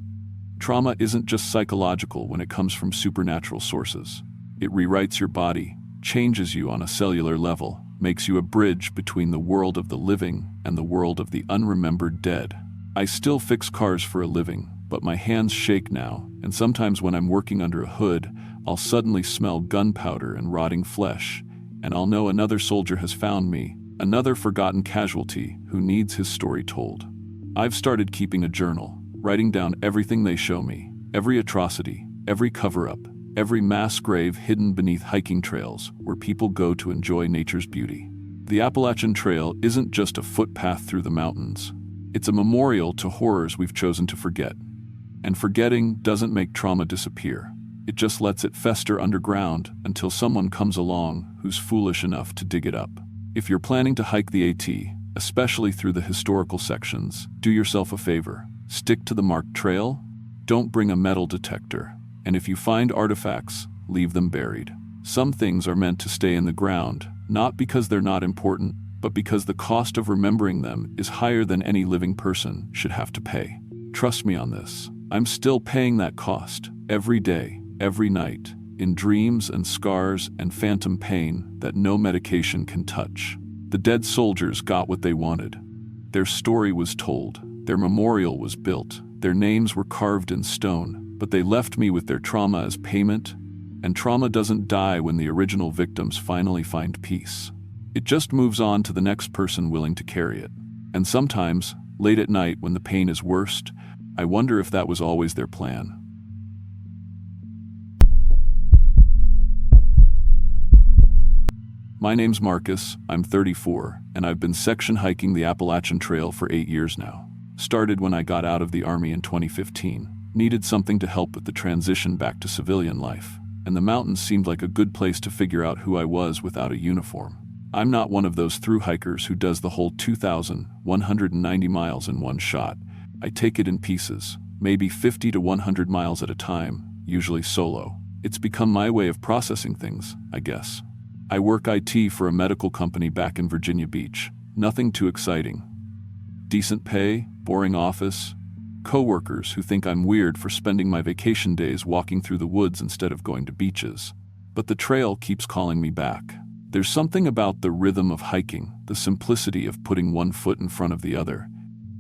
Trauma isn't just psychological when it comes from supernatural sources. It rewrites your body, changes you on a cellular level, makes you a bridge between the world of the living and the world of the unremembered dead. I still fix cars for a living, but my hands shake now, and sometimes when I'm working under a hood, I'll suddenly smell gunpowder and rotting flesh, and I'll know another soldier has found me, another forgotten casualty who needs his story told. I've started keeping a journal, writing down everything they show me, every atrocity, every cover-up, every mass grave hidden beneath hiking trails where people go to enjoy nature's beauty. The Appalachian Trail isn't just a footpath through the mountains. It's a memorial to horrors we've chosen to forget. And forgetting doesn't make trauma disappear. It just lets it fester underground until someone comes along who's foolish enough to dig it up. If you're planning to hike the AT, especially through the historical sections, do yourself a favor. Stick to the marked trail. Don't bring a metal detector. And if you find artifacts, leave them buried. Some things are meant to stay in the ground, not because they're not important, but because the cost of remembering them is higher than any living person should have to pay. Trust me on this. I'm still paying that cost, every day, every night, in dreams and scars and phantom pain that no medication can touch. The dead soldiers got what they wanted. Their story was told, their memorial was built, their names were carved in stone, but they left me with their trauma as payment, and trauma doesn't die when the original victims finally find peace. It just moves on to the next person willing to carry it. And sometimes, late at night when the pain is worst, I wonder if that was always their plan. My name's Marcus, I'm 34, and I've been section hiking the Appalachian Trail for 8 years now. Started when I got out of the Army in 2015. Needed something to help with the transition back to civilian life, and the mountains seemed like a good place to figure out who I was without a uniform. I'm not one of those thru hikers who does the whole 2,190 miles in one shot. I take it in pieces, maybe 50 to 100 miles at a time, usually solo. It's become my way of processing things, I guess. I work IT for a medical company back in Virginia Beach. Nothing too exciting. Decent pay, boring office, co-workers who think I'm weird for spending my vacation days walking through the woods instead of going to beaches. But the trail keeps calling me back. There's something about the rhythm of hiking, the simplicity of putting one foot in front of the other,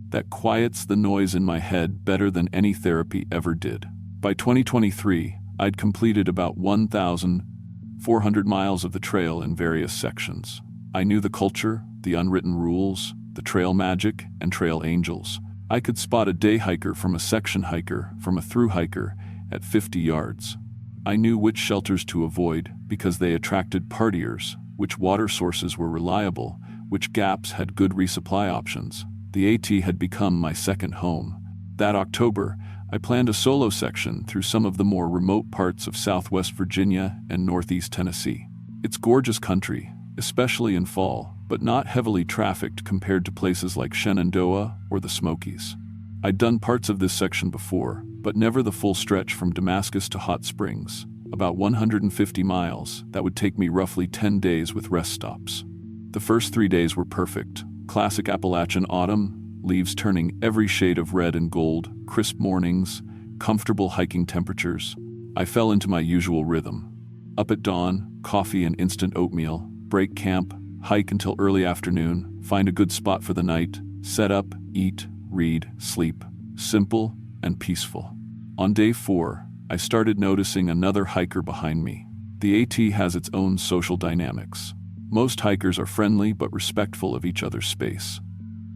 that quiets the noise in my head better than any therapy ever did. By 2023, I'd completed about 1,400 miles of the trail in various sections. I knew the culture, the unwritten rules, the trail magic, and trail angels. I could spot a day hiker from a section hiker from a through hiker at 50 yards. I knew which shelters to avoid because they attracted partiers, which water sources were reliable, which gaps had good resupply options. The AT had become my second home. That October, I planned a solo section through some of the more remote parts of Southwest Virginia and Northeast Tennessee. It's gorgeous country, especially in fall, but not heavily trafficked compared to places like Shenandoah or the Smokies. I'd done parts of this section before, but never the full stretch from Damascus to Hot Springs, about 150 miles. That would take me roughly 10 days with rest stops. The first 3 days were perfect. Classic Appalachian autumn, leaves turning every shade of red and gold, crisp mornings, comfortable hiking temperatures. I fell into my usual rhythm. Up at dawn, coffee and instant oatmeal, break camp, hike until early afternoon, find a good spot for the night, set up, eat, read, sleep. Simple and peaceful. On day 4, I started noticing another hiker behind me. The AT has its own social dynamics. Most hikers are friendly but respectful of each other's space.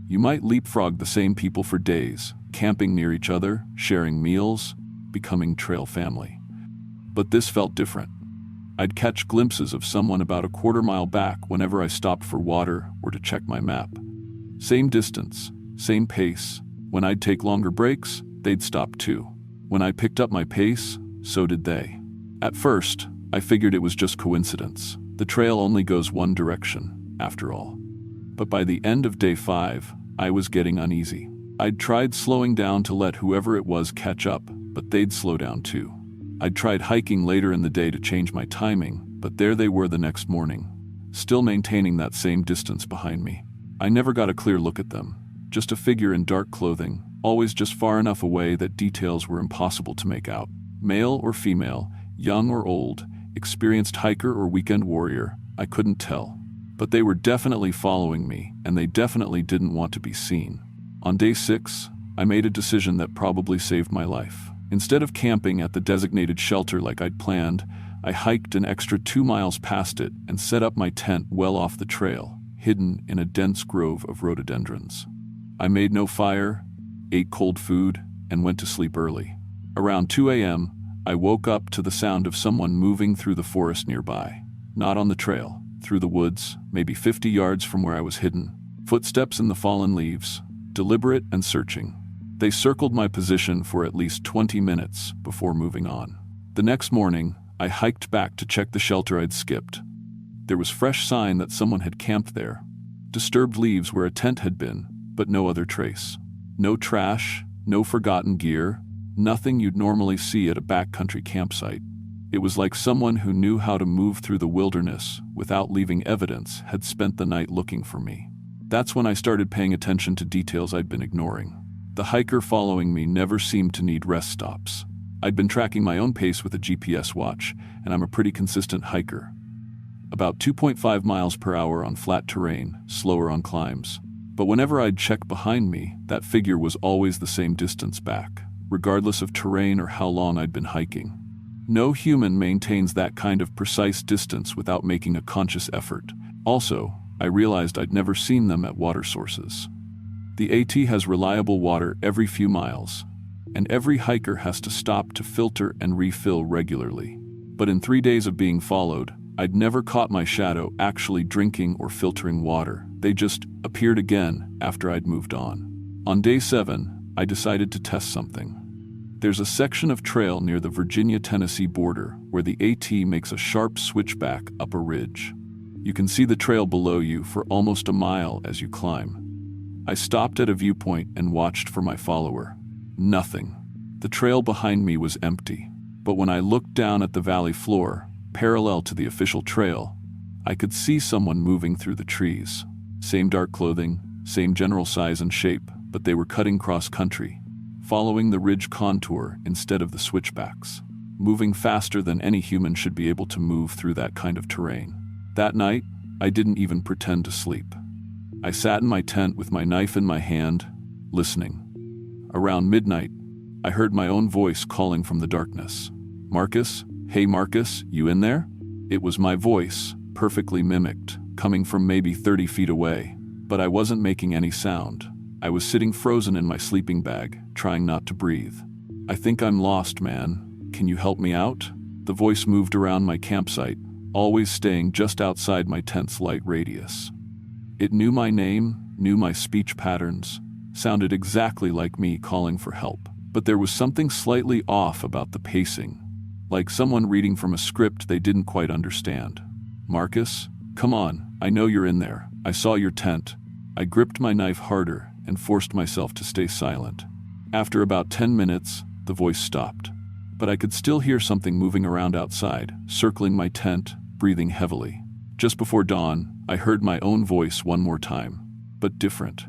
You might leapfrog the same people for days, camping near each other, sharing meals, becoming trail family. But this felt different. I'd catch glimpses of someone about a quarter-mile back whenever I stopped for water or to check my map. Same distance, same pace. When I'd take longer breaks, they'd stop too. When I picked up my pace, so did they. At first, I figured it was just coincidence. The trail only goes one direction, after all. But by the end of day 5, I was getting uneasy. I'd tried slowing down to let whoever it was catch up, but they'd slow down too. I'd tried hiking later in the day to change my timing, but there they were the next morning, still maintaining that same distance behind me. I never got a clear look at them, just a figure in dark clothing, always just far enough away that details were impossible to make out. Male or female, young or old, experienced hiker or weekend warrior, I couldn't tell. But they were definitely following me, and they definitely didn't want to be seen. On day 6, I made a decision that probably saved my life. Instead of camping at the designated shelter like I'd planned, I hiked an extra 2 miles past it and set up my tent well off the trail, hidden in a dense grove of rhododendrons. I made no fire, ate cold food, and went to sleep early. Around 2 a.m., I woke up to the sound of someone moving through the forest nearby. Not on the trail, through the woods, maybe 50 yards from where I was hidden. Footsteps in the fallen leaves, deliberate and searching. They circled my position for at least 20 minutes before moving on. The next morning, I hiked back to check the shelter I'd skipped. There was fresh sign that someone had camped there. Disturbed leaves where a tent had been, but no other trace. No trash, no forgotten gear, nothing you'd normally see at a backcountry campsite. It was like someone who knew how to move through the wilderness without leaving evidence had spent the night looking for me. That's when I started paying attention to details I'd been ignoring. The hiker following me never seemed to need rest stops. I'd been tracking my own pace with a GPS watch, and I'm a pretty consistent hiker. About 2.5 miles per hour on flat terrain, slower on climbs. But whenever I'd check behind me, that figure was always the same distance back, regardless of terrain or how long I'd been hiking. No human maintains that kind of precise distance without making a conscious effort. Also, I realized I'd never seen them at water sources. The AT has reliable water every few miles, and every hiker has to stop to filter and refill regularly. But in 3 days of being followed, I'd never caught my shadow actually drinking or filtering water. They just appeared again after I'd moved on. On day 7, I decided to test something. There's a section of trail near the Virginia-Tennessee border where the AT makes a sharp switchback up a ridge. You can see the trail below you for almost a mile as you climb. I stopped at a viewpoint and watched for my follower. Nothing. The trail behind me was empty. But when I looked down at the valley floor, parallel to the official trail, I could see someone moving through the trees. Same dark clothing, same general size and shape, but they were cutting cross-country, following the ridge contour instead of the switchbacks, moving faster than any human should be able to move through that kind of terrain. That night, I didn't even pretend to sleep. I sat in my tent with my knife in my hand, listening. Around midnight, I heard my own voice calling from the darkness. "Marcus? Hey Marcus, you in there?" It was my voice, perfectly mimicked, coming from maybe 30 feet away, but I wasn't making any sound. I was sitting frozen in my sleeping bag, trying not to breathe. "I think I'm lost, man. Can you help me out?" The voice moved around my campsite, always staying just outside my tent's light radius. It knew my name, knew my speech patterns, sounded exactly like me calling for help. But there was something slightly off about the pacing, like someone reading from a script they didn't quite understand. "Marcus, come on, I know you're in there. I saw your tent." I gripped my knife harder and forced myself to stay silent. After about 10 minutes, the voice stopped. But I could still hear something moving around outside, circling my tent, breathing heavily. Just before dawn, I heard my own voice one more time, but different.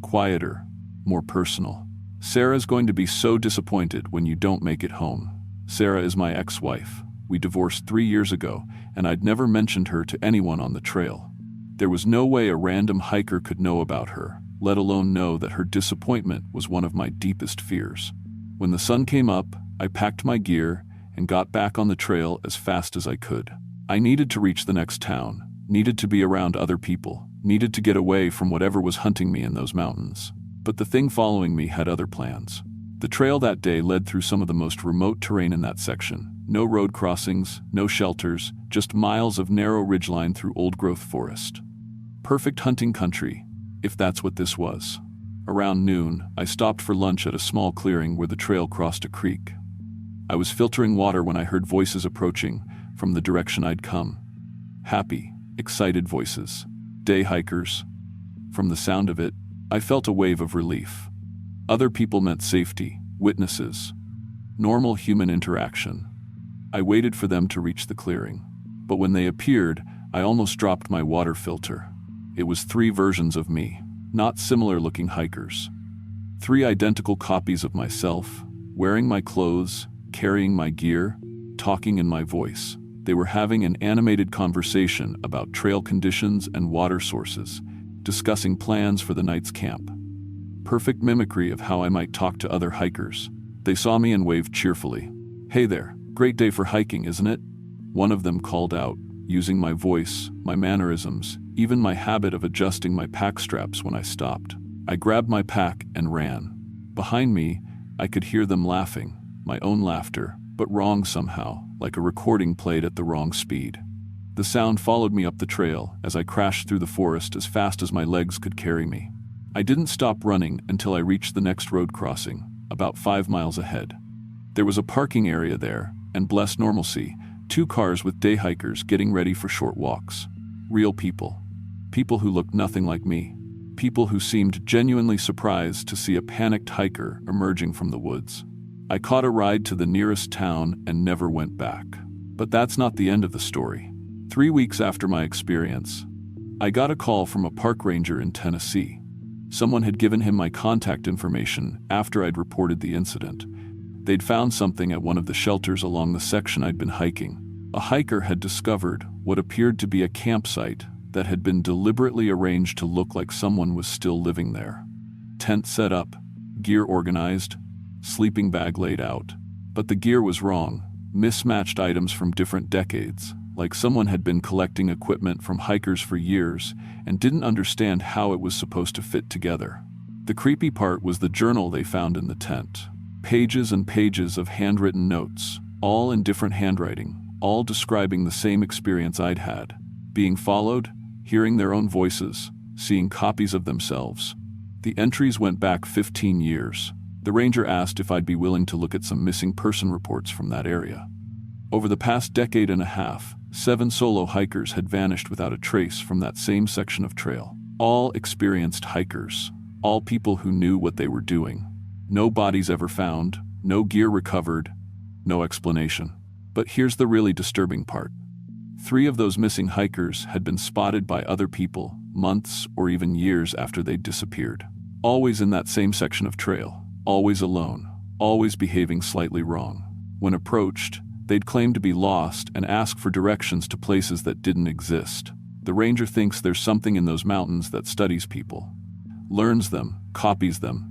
Quieter, more personal. "Sarah's going to be so disappointed when you don't make it home. Sarah is my ex-wife. We divorced 3 years ago, and I'd never mentioned her to anyone on the trail. There was no way a random hiker could know about her, let alone know that her disappointment was one of my deepest fears. When the sun came up, I packed my gear and got back on the trail as fast as I could. I needed to reach the next town, needed to be around other people, needed to get away from whatever was hunting me in those mountains. But the thing following me had other plans. The trail that day led through some of the most remote terrain in that section. No road crossings, no shelters, just miles of narrow ridgeline through old-growth forest. Perfect hunting country, if that's what this was. Around noon, I stopped for lunch at a small clearing where the trail crossed a creek. I was filtering water when I heard voices approaching from the direction I'd come. Happy, excited voices. Day hikers. From the sound of it, I felt a wave of relief. Other people meant safety, witnesses, normal human interaction. I waited for them to reach the clearing. But when they appeared, I almost dropped my water filter. It was 3 versions of me, not similar-looking hikers. 3 identical copies of myself, wearing my clothes, carrying my gear, talking in my voice. They were having an animated conversation about trail conditions and water sources, discussing plans for the night's camp. Perfect mimicry of how I might talk to other hikers. They saw me and waved cheerfully. "Hey there, great day for hiking, isn't it?" One of them called out, using my voice, my mannerisms, even my habit of adjusting my pack straps when I stopped. I grabbed my pack and ran. Behind me, I could hear them laughing, my own laughter, but wrong somehow, like a recording played at the wrong speed. The sound followed me up the trail as I crashed through the forest as fast as my legs could carry me. I didn't stop running until I reached the next road crossing, about 5 miles ahead. There was a parking area there, and blessed normalcy, 2 cars with day hikers getting ready for short walks. Real people. People who looked nothing like me. People who seemed genuinely surprised to see a panicked hiker emerging from the woods. I caught a ride to the nearest town and never went back. But that's not the end of the story. 3 weeks after my experience, I got a call from a park ranger in Tennessee. Someone had given him my contact information after I'd reported the incident. They'd found something at one of the shelters along the section I'd been hiking. A hiker had discovered what appeared to be a campsite that had been deliberately arranged to look like someone was still living there. Tent set up, gear organized, sleeping bag laid out. But the gear was wrong, mismatched items from different decades, like someone had been collecting equipment from hikers for years and didn't understand how it was supposed to fit together. The creepy part was the journal they found in the tent. Pages and pages of handwritten notes, all in different handwriting, all describing the same experience I'd had. Being followed, hearing their own voices, seeing copies of themselves. The entries went back 15 years. The ranger asked if I'd be willing to look at some missing person reports from that area. Over the past decade and a half, 7 solo hikers had vanished without a trace from that same section of trail. All experienced hikers, all people who knew what they were doing. No bodies ever found, no gear recovered, no explanation. But here's the really disturbing part. 3 of those missing hikers had been spotted by other people months or even years after they'd disappeared. Always in that same section of trail, always alone, always behaving slightly wrong. When approached, they'd claim to be lost and ask for directions to places that didn't exist. The ranger thinks there's something in those mountains that studies people, learns them, copies them,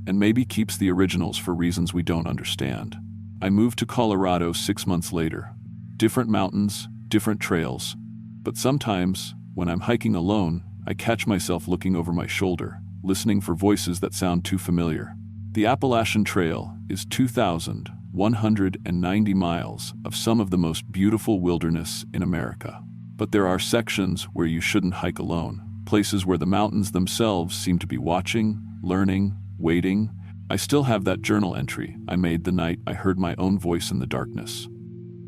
and maybe keeps the originals for reasons we don't understand. I moved to Colorado 6 months later. Different mountains, different trails. But sometimes, when I'm hiking alone, I catch myself looking over my shoulder, listening for voices that sound too familiar. The Appalachian Trail is 2,190 miles of some of the most beautiful wilderness in America. But there are sections where you shouldn't hike alone. places where the mountains themselves seem to be watching, learning, waiting. I still have that journal entry I made the night I heard my own voice in the darkness.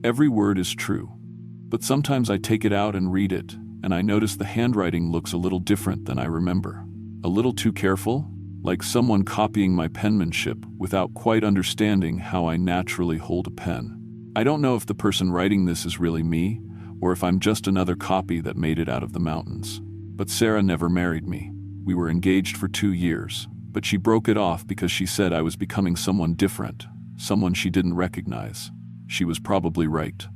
Every word is true, but sometimes I take it out and read it, and I notice the handwriting looks a little different than I remember. A little too careful, like someone copying my penmanship without quite understanding how I naturally hold a pen. I don't know if the person writing this is really me, or if I'm just another copy that made it out of the mountains. But Sarah never married me. We were engaged for 2 years, but she broke it off because she said I was becoming someone different, someone she didn't recognize. She was probably right.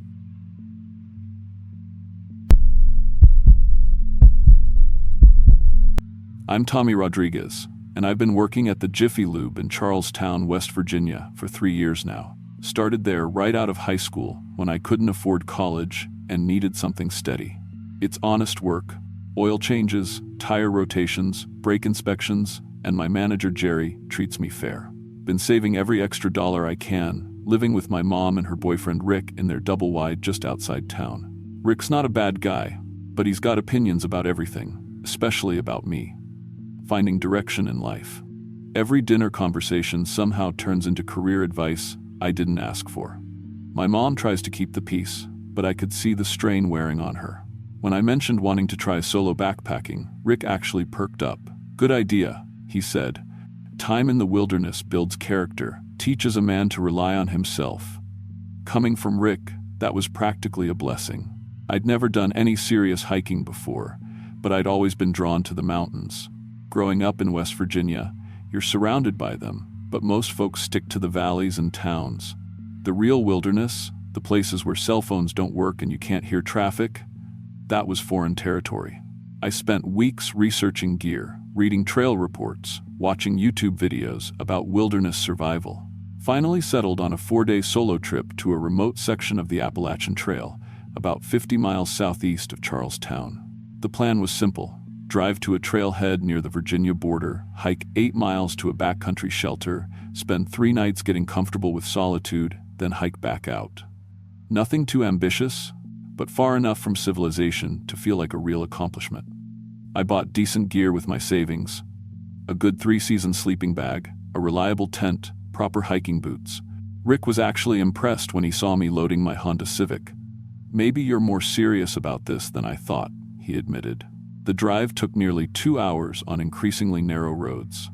I'm Tommy Rodriguez, and I've been working at the Jiffy Lube in Charlestown, West Virginia for 3 years now. Started there right out of high school when I couldn't afford college and needed something steady. It's honest work, oil changes, tire rotations, brake inspections, and my manager Jerry treats me fair. Been saving every extra dollar I can, living with my mom and her boyfriend Rick in their double wide just outside town. Rick's not a bad guy, but he's got opinions about everything, especially about me. Finding direction in life. Every dinner conversation somehow turns into career advice I didn't ask for. My mom tries to keep the peace, but I could see the strain wearing on her. When I mentioned wanting to try solo backpacking, Rick actually perked up. Good idea, he said. Time in the wilderness builds character, teaches a man to rely on himself. Coming from Rick, that was practically a blessing. I'd never done any serious hiking before, but I'd always been drawn to the mountains. Growing up in West Virginia, you're surrounded by them, but most folks stick to the valleys and towns. The real wilderness, the places where cell phones don't work and you can't hear traffic, that was foreign territory. I spent weeks researching gear, reading trail reports, watching YouTube videos about wilderness survival. Finally settled on a 4-day solo trip to a remote section of the Appalachian Trail, about 50 miles southeast of Charlestown. The plan was simple. Drive to a trailhead near the Virginia border, hike 8 miles to a backcountry shelter, spend 3 nights getting comfortable with solitude, then hike back out. Nothing too ambitious, but far enough from civilization to feel like a real accomplishment. I bought decent gear with my savings, a good 3-season sleeping bag, a reliable tent, proper hiking boots. Rick was actually impressed when he saw me loading my Honda Civic. Maybe you're more serious about this than I thought, he admitted. The drive took nearly 2 hours on increasingly narrow roads.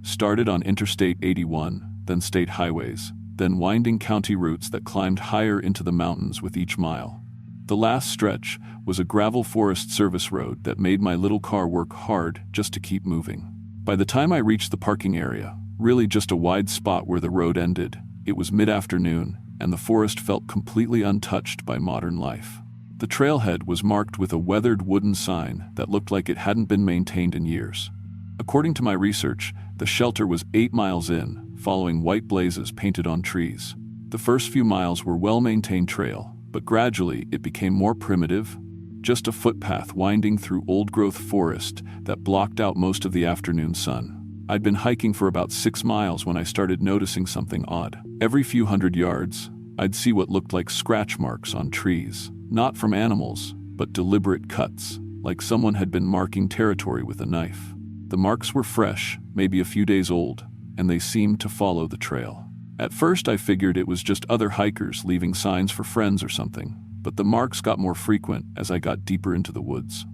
Started on Interstate 81, then state highways, then winding county routes that climbed higher into the mountains with each mile. The last stretch was a gravel Forest Service road that made my little car work hard just to keep moving. By the time I reached the parking area, really just a wide spot where the road ended, it was mid-afternoon, and the forest felt completely untouched by modern life. The trailhead was marked with a weathered wooden sign that looked like it hadn't been maintained in years. According to my research, the shelter was 8 miles in, following white blazes painted on trees. The first few miles were well-maintained trail, but gradually it became more primitive, just a footpath winding through old-growth forest that blocked out most of the afternoon sun. I'd been hiking for about 6 miles when I started noticing something odd. Every few hundred yards, I'd see what looked like scratch marks on trees. Not from animals, but deliberate cuts, like someone had been marking territory with a knife. The marks were fresh, maybe a few days old, and they seemed to follow the trail. At first I figured it was just other hikers leaving signs for friends or something, but the marks got more frequent as I got deeper into the woods.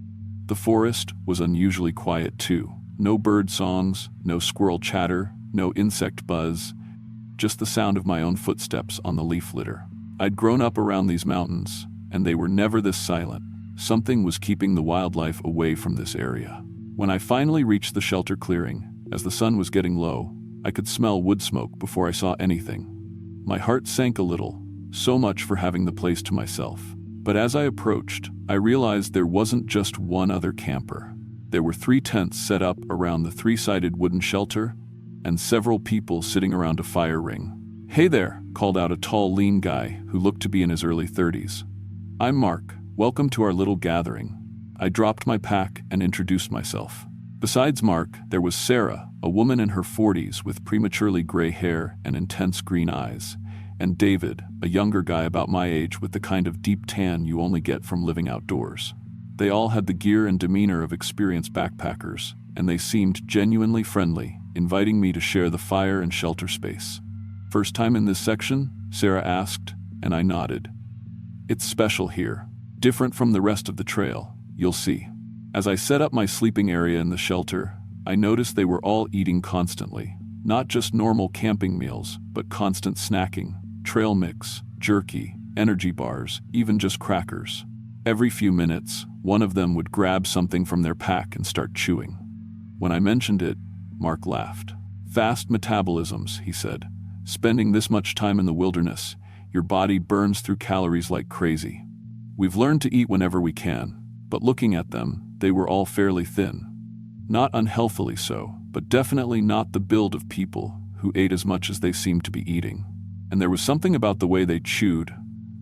The forest was unusually quiet too. No bird songs, no squirrel chatter, no insect buzz, just the sound of my own footsteps on the leaf litter. I'd grown up around these mountains, and they were never this silent. Something was keeping the wildlife away from this area. When I finally reached the shelter clearing, as the sun was getting low, I could smell wood smoke before I saw anything. My heart sank a little, so much for having the place to myself. But as I approached, I realized there wasn't just one other camper. There were 3 tents set up around the 3-sided wooden shelter, and several people sitting around a fire ring. "Hey there," called out a tall, lean guy who looked to be in his early 30s. "I'm Mark. Welcome to our little gathering." I dropped my pack and introduced myself. Besides Mark, there was Sarah, a woman in her 40s with prematurely gray hair and intense green eyes, and David, a younger guy about my age with the kind of deep tan you only get from living outdoors. They all had the gear and demeanor of experienced backpackers, and they seemed genuinely friendly, inviting me to share the fire and shelter space. "First time in this section?" Sarah asked, and I nodded. "It's special here. Different from the rest of the trail, you'll see." As I set up my sleeping area in the shelter, I noticed they were all eating constantly. Not just normal camping meals, but constant snacking, trail mix, jerky, energy bars, even just crackers. Every few minutes, one of them would grab something from their pack and start chewing. When I mentioned it, Mark laughed. "Fast metabolisms," he said. "Spending this much time in the wilderness, your body burns through calories like crazy." We've learned to eat whenever we can, but looking at them, they were all fairly thin. Not unhealthily so, but definitely not the build of people who ate as much as they seemed to be eating. And there was something about the way they chewed,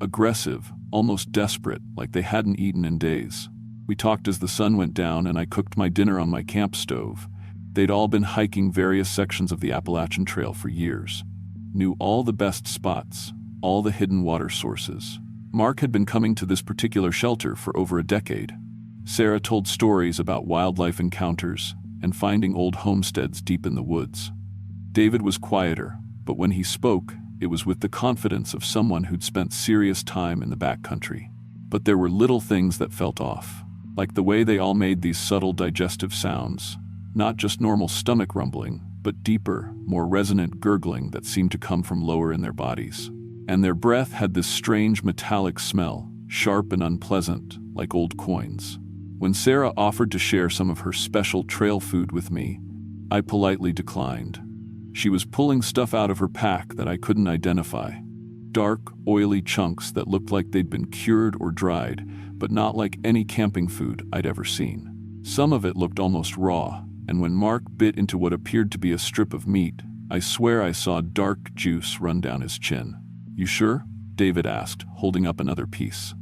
aggressive, almost desperate, like they hadn't eaten in days. We talked as the sun went down and I cooked my dinner on my camp stove. They'd all been hiking various sections of the Appalachian Trail for years. Knew all the best spots, all the hidden water sources. Mark had been coming to this particular shelter for over a decade. Sarah told stories about wildlife encounters and finding old homesteads deep in the woods. David was quieter, but when he spoke, it was with the confidence of someone who'd spent serious time in the backcountry. But there were little things that felt off, like the way they all made these subtle digestive sounds, not just normal stomach rumbling, but deeper, more resonant gurgling that seemed to come from lower in their bodies. And their breath had this strange metallic smell, sharp and unpleasant, like old coins. When Sarah offered to share some of her special trail food with me, I politely declined. She was pulling stuff out of her pack that I couldn't identify. Dark, oily chunks that looked like they'd been cured or dried, but not like any camping food I'd ever seen. Some of it looked almost raw, and when Mark bit into what appeared to be a strip of meat, I swear I saw dark juice run down his chin. "You sure?" David asked, holding up another piece.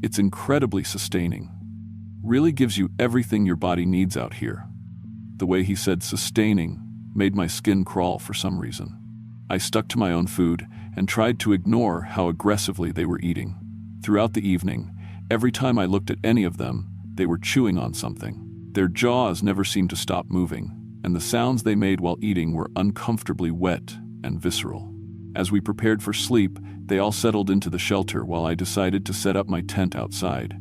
"It's incredibly sustaining. Really gives you everything your body needs out here." The way he said sustaining made my skin crawl for some reason. I stuck to my own food and tried to ignore how aggressively they were eating. Throughout the evening, every time I looked at any of them, they were chewing on something. Their jaws never seemed to stop moving, and the sounds they made while eating were uncomfortably wet and visceral. As we prepared for sleep, they all settled into the shelter while I decided to set up my tent outside.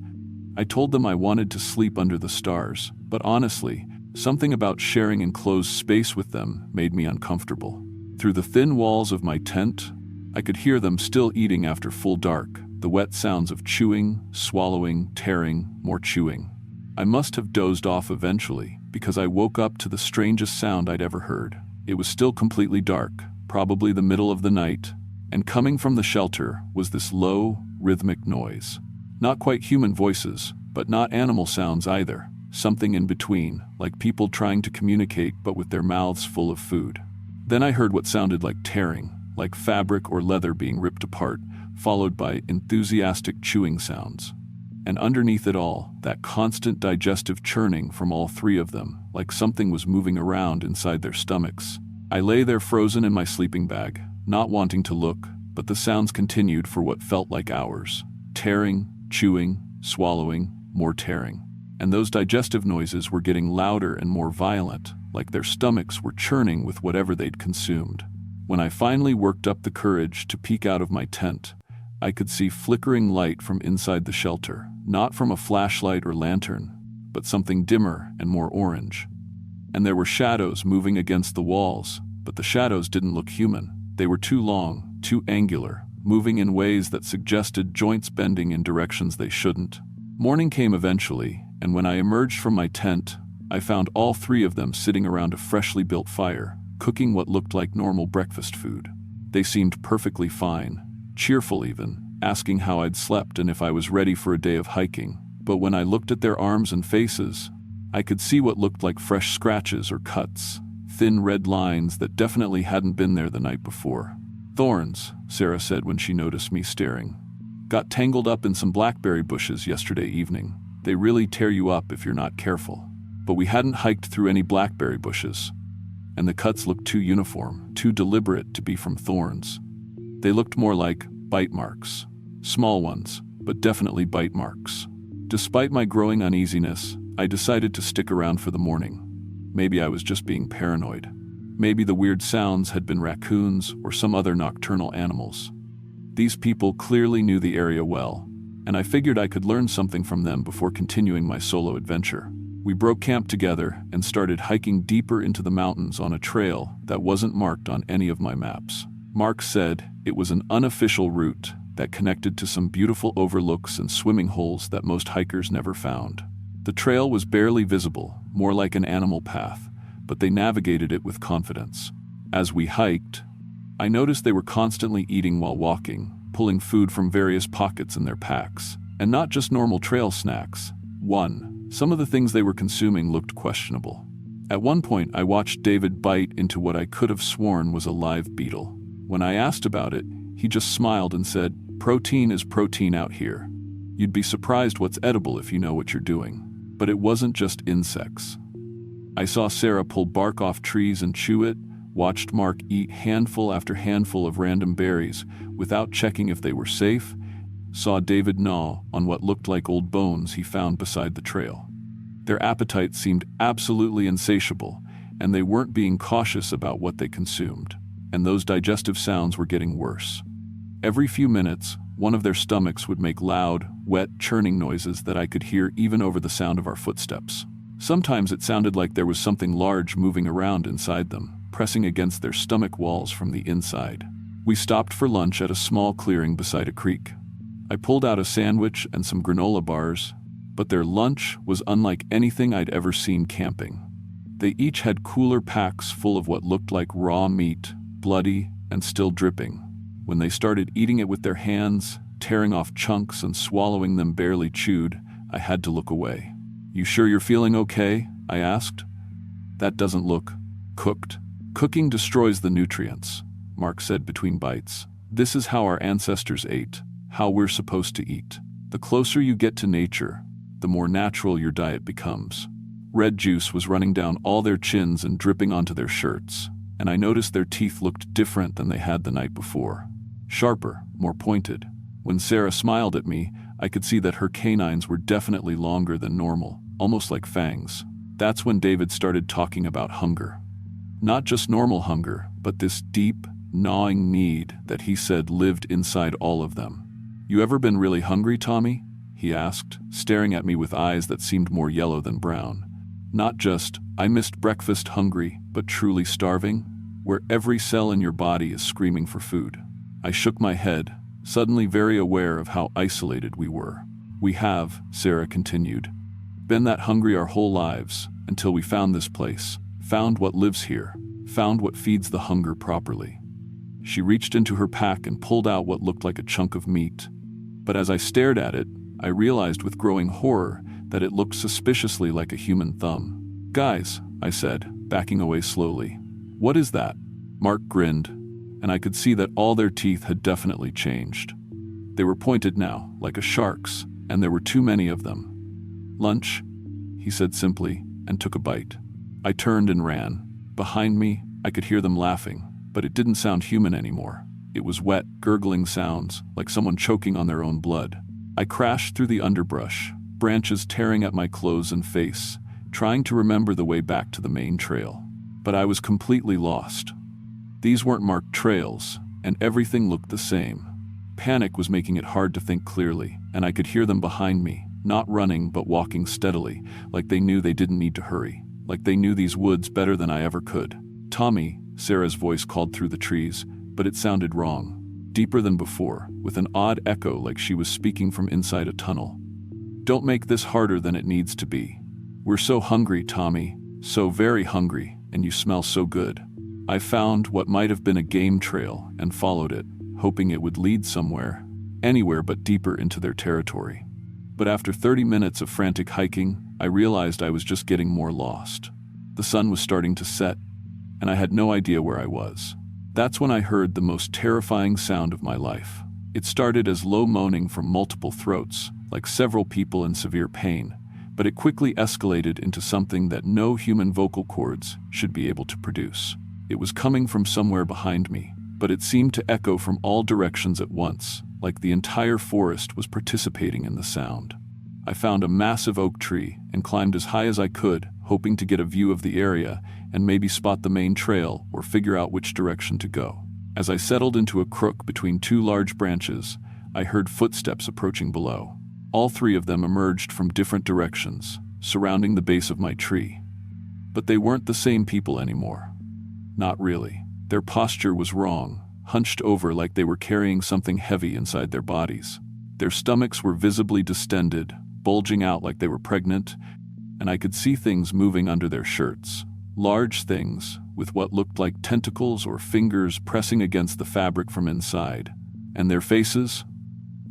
I told them I wanted to sleep under the stars, but honestly, something about sharing enclosed space with them made me uncomfortable. Through the thin walls of my tent, I could hear them still eating after full dark, the wet sounds of chewing, swallowing, tearing, more chewing. I must have dozed off eventually, because I woke up to the strangest sound I'd ever heard. It was still completely dark, probably the middle of the night, and coming from the shelter was this low, rhythmic noise. Not quite human voices, but not animal sounds either. Something in between, like people trying to communicate but with their mouths full of food. Then I heard what sounded like tearing, like fabric or leather being ripped apart, followed by enthusiastic chewing sounds. And underneath it all, that constant digestive churning from all three of them, like something was moving around inside their stomachs. I lay there frozen in my sleeping bag, not wanting to look, but the sounds continued for what felt like hours. Tearing, chewing, swallowing, more tearing. And those digestive noises were getting louder and more violent, like their stomachs were churning with whatever they'd consumed. When I finally worked up the courage to peek out of my tent, I could see flickering light from inside the shelter, not from a flashlight or lantern, but something dimmer and more orange. And there were shadows moving against the walls, but the shadows didn't look human. They were too long, too angular, moving in ways that suggested joints bending in directions they shouldn't. Morning came eventually, and when I emerged from my tent, I found all three of them sitting around a freshly built fire, cooking what looked like normal breakfast food. They seemed perfectly fine, cheerful even, asking how I'd slept and if I was ready for a day of hiking. But when I looked at their arms and faces, I could see what looked like fresh scratches or cuts, thin red lines that definitely hadn't been there the night before. "Thorns," Sarah said when she noticed me staring. "Got tangled up in some blackberry bushes yesterday evening. They really tear you up if you're not careful. But we hadn't hiked through any blackberry bushes, and the cuts looked too uniform, too deliberate to be from thorns. They looked more like bite marks. Small ones, but definitely bite marks. Despite my growing uneasiness, I decided to stick around for the morning. Maybe I was just being paranoid. Maybe the weird sounds had been raccoons or some other nocturnal animals. These people clearly knew the area well, and I figured I could learn something from them before continuing my solo adventure. We broke camp together and started hiking deeper into the mountains on a trail that wasn't marked on any of my maps. Mark said it was an unofficial route that connected to some beautiful overlooks and swimming holes that most hikers never found. The trail was barely visible, more like an animal path, but they navigated it with confidence. As we hiked, I noticed they were constantly eating while walking, pulling food from various pockets in their packs, and not just normal trail snacks. Some of the things they were consuming looked questionable. At one point, I watched David bite into what I could have sworn was a live beetle. When I asked about it, he just smiled and said, "Protein is protein out here. You'd be surprised what's edible if you know what you're doing." But it wasn't just insects. I saw Sarah pull bark off trees and chew it, watched Mark eat handful after handful of random berries without checking if they were safe, saw David gnaw on what looked like old bones he found beside the trail. Their appetite seemed absolutely insatiable, and they weren't being cautious about what they consumed. And those digestive sounds were getting worse. Every few minutes, one of their stomachs would make loud, wet, churning noises that I could hear even over the sound of our footsteps. Sometimes it sounded like there was something large moving around inside them, pressing against their stomach walls from the inside. We stopped for lunch at a small clearing beside a creek. I pulled out a sandwich and some granola bars, but their lunch was unlike anything I'd ever seen camping. They each had cooler packs full of what looked like raw meat, bloody and still dripping. When they started eating it with their hands, tearing off chunks and swallowing them barely chewed, I had to look away. "You sure you're feeling okay?" I asked. "That doesn't look cooked." "Cooking destroys the nutrients," Mark said between bites. "This is how our ancestors ate, how we're supposed to eat. The closer you get to nature, the more natural your diet becomes." Red juice was running down all their chins and dripping onto their shirts, and I noticed their teeth looked different than they had the night before. Sharper, more pointed. When Sarah smiled at me, I could see that her canines were definitely longer than normal, almost like fangs. That's when David started talking about hunger. Not just normal hunger, but this deep, gnawing need that he said lived inside all of them. "You ever been really hungry, Tommy?" he asked, staring at me with eyes that seemed more yellow than brown. Not just, "I missed breakfast" hungry, but truly starving, where every cell in your body is screaming for food. I shook my head, suddenly very aware of how isolated we were. "We have," Sarah continued, "been that hungry our whole lives, until we found this place, found what lives here, found what feeds the hunger properly." She reached into her pack and pulled out what looked like a chunk of meat. But as I stared at it, I realized with growing horror that it looked suspiciously like a human thumb. "Guys," I said, backing away slowly. "What is that?" Mark grinned, and I could see that all their teeth had definitely changed. They were pointed now, like a shark's, and there were too many of them. "Lunch," he said simply, and took a bite. I turned and ran. Behind me, I could hear them laughing, but it didn't sound human anymore. It was wet, gurgling sounds, like someone choking on their own blood. I crashed through the underbrush, branches tearing at my clothes and face, trying to remember the way back to the main trail. But I was completely lost. These weren't marked trails, and everything looked the same. Panic was making it hard to think clearly, and I could hear them behind me, not running but walking steadily, like they knew they didn't need to hurry, like they knew these woods better than I ever could. "Tommy," Sarah's voice called through the trees, but it sounded wrong, deeper than before, with an odd echo like she was speaking from inside a tunnel. "Don't make this harder than it needs to be. We're so hungry, Tommy, so very hungry, and you smell so good." I found what might have been a game trail and followed it, hoping it would lead somewhere, anywhere but deeper into their territory. But after 30 minutes of frantic hiking, I realized I was just getting more lost. The sun was starting to set, and I had no idea where I was. That's when I heard the most terrifying sound of my life. It started as low moaning from multiple throats, like several people in severe pain, but it quickly escalated into something that no human vocal cords should be able to produce. It was coming from somewhere behind me, but it seemed to echo from all directions at once, like the entire forest was participating in the sound. I found a massive oak tree and climbed as high as I could, hoping to get a view of the area and maybe spot the main trail or figure out which direction to go. As I settled into a crook between two large branches, I heard footsteps approaching below. All three of them emerged from different directions, surrounding the base of my tree. But they weren't the same people anymore. Not really. Their posture was wrong, hunched over like they were carrying something heavy inside their bodies. Their stomachs were visibly distended, bulging out like they were pregnant, and I could see things moving under their shirts. Large things, with what looked like tentacles or fingers pressing against the fabric from inside. And their faces?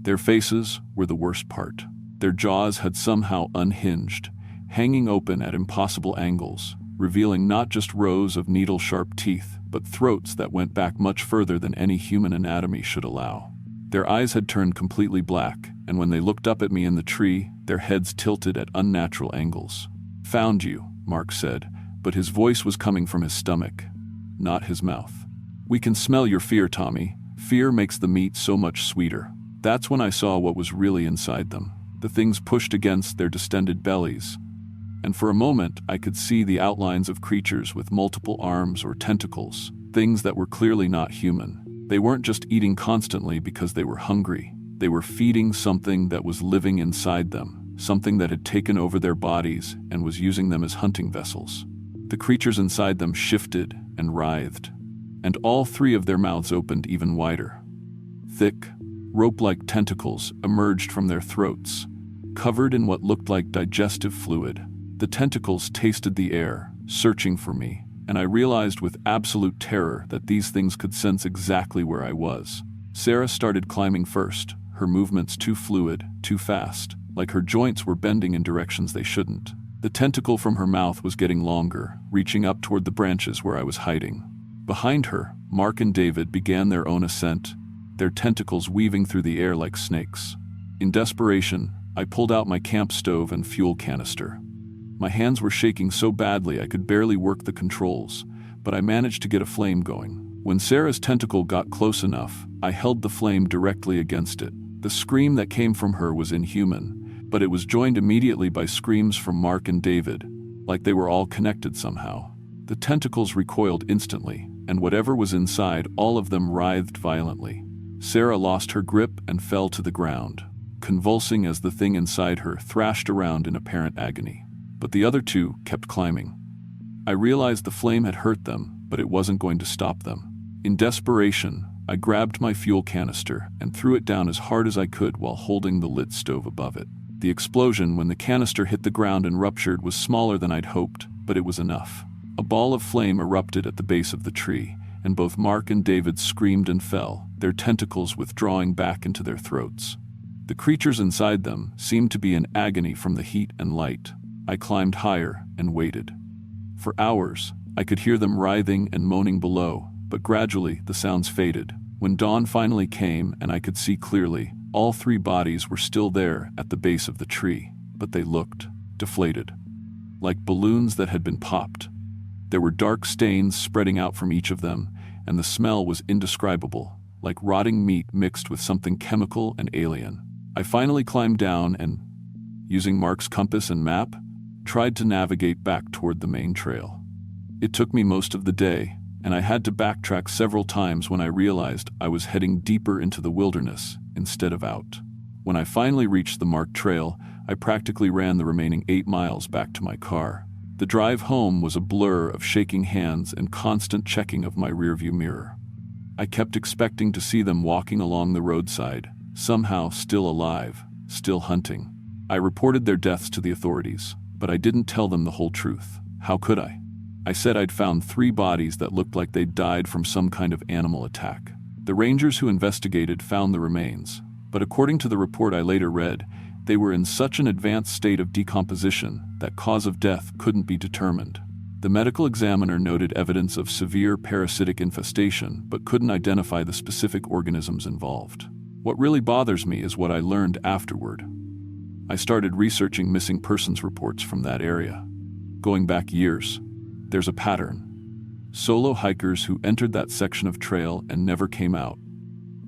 Their faces were the worst part. Their jaws had somehow unhinged, hanging open at impossible angles, revealing not just rows of needle-sharp teeth, but throats that went back much further than any human anatomy should allow. Their eyes had turned completely black, and when they looked up at me in the tree, their heads tilted at unnatural angles. "Found you," Mark said, but his voice was coming from his stomach, not his mouth. "We can smell your fear, Tommy. Fear makes the meat so much sweeter." That's when I saw what was really inside them. The things pushed against their distended bellies. And for a moment, I could see the outlines of creatures with multiple arms or tentacles, things that were clearly not human. They weren't just eating constantly because they were hungry. They were feeding something that was living inside them, something that had taken over their bodies and was using them as hunting vessels. The creatures inside them shifted and writhed, and all three of their mouths opened even wider. Thick, rope-like tentacles emerged from their throats, covered in what looked like digestive fluid. The tentacles tasted the air, searching for me, and I realized with absolute terror that these things could sense exactly where I was. Sarah started climbing first, her movements too fluid, too fast, like her joints were bending in directions they shouldn't. The tentacle from her mouth was getting longer, reaching up toward the branches where I was hiding. Behind her, Mark and David began their own ascent, their tentacles weaving through the air like snakes. In desperation, I pulled out my camp stove and fuel canister. My hands were shaking so badly I could barely work the controls, but I managed to get a flame going. When Sarah's tentacle got close enough, I held the flame directly against it. The scream that came from her was inhuman, but it was joined immediately by screams from Mark and David, like they were all connected somehow. The tentacles recoiled instantly, and whatever was inside, all of them writhed violently. Sarah lost her grip and fell to the ground, convulsing as the thing inside her thrashed around in apparent agony. But the other two kept climbing. I realized the flame had hurt them, but it wasn't going to stop them. In desperation, I grabbed my fuel canister and threw it down as hard as I could while holding the lit stove above it. The explosion when the canister hit the ground and ruptured was smaller than I'd hoped, but it was enough. A ball of flame erupted at the base of the tree, and both Mark and David screamed and fell, their tentacles withdrawing back into their throats. The creatures inside them seemed to be in agony from the heat and light. I climbed higher and waited. For hours, I could hear them writhing and moaning below, but gradually the sounds faded. When dawn finally came and I could see clearly, all three bodies were still there at the base of the tree, but they looked deflated, like balloons that had been popped. There were dark stains spreading out from each of them, and the smell was indescribable, like rotting meat mixed with something chemical and alien. I finally climbed down and, using Mark's compass and map, tried to navigate back toward the main trail. It took me most of the day, and I had to backtrack several times when I realized I was heading deeper into the wilderness instead of out. When I finally reached the marked trail, I practically ran the remaining 8 miles back to my car. The drive home was a blur of shaking hands and constant checking of my rearview mirror. I kept expecting to see them walking along the roadside, somehow still alive, still hunting. I reported their deaths to the authorities, but I didn't tell them the whole truth. How could I? I said I'd found 3 bodies that looked like they'd died from some kind of animal attack. The rangers who investigated found the remains, but according to the report I later read, they were in such an advanced state of decomposition that cause of death couldn't be determined. The medical examiner noted evidence of severe parasitic infestation, but couldn't identify the specific organisms involved. What really bothers me is what I learned afterward. I started researching missing persons reports from that area. Going back years, there's a pattern. Solo hikers who entered that section of trail and never came out.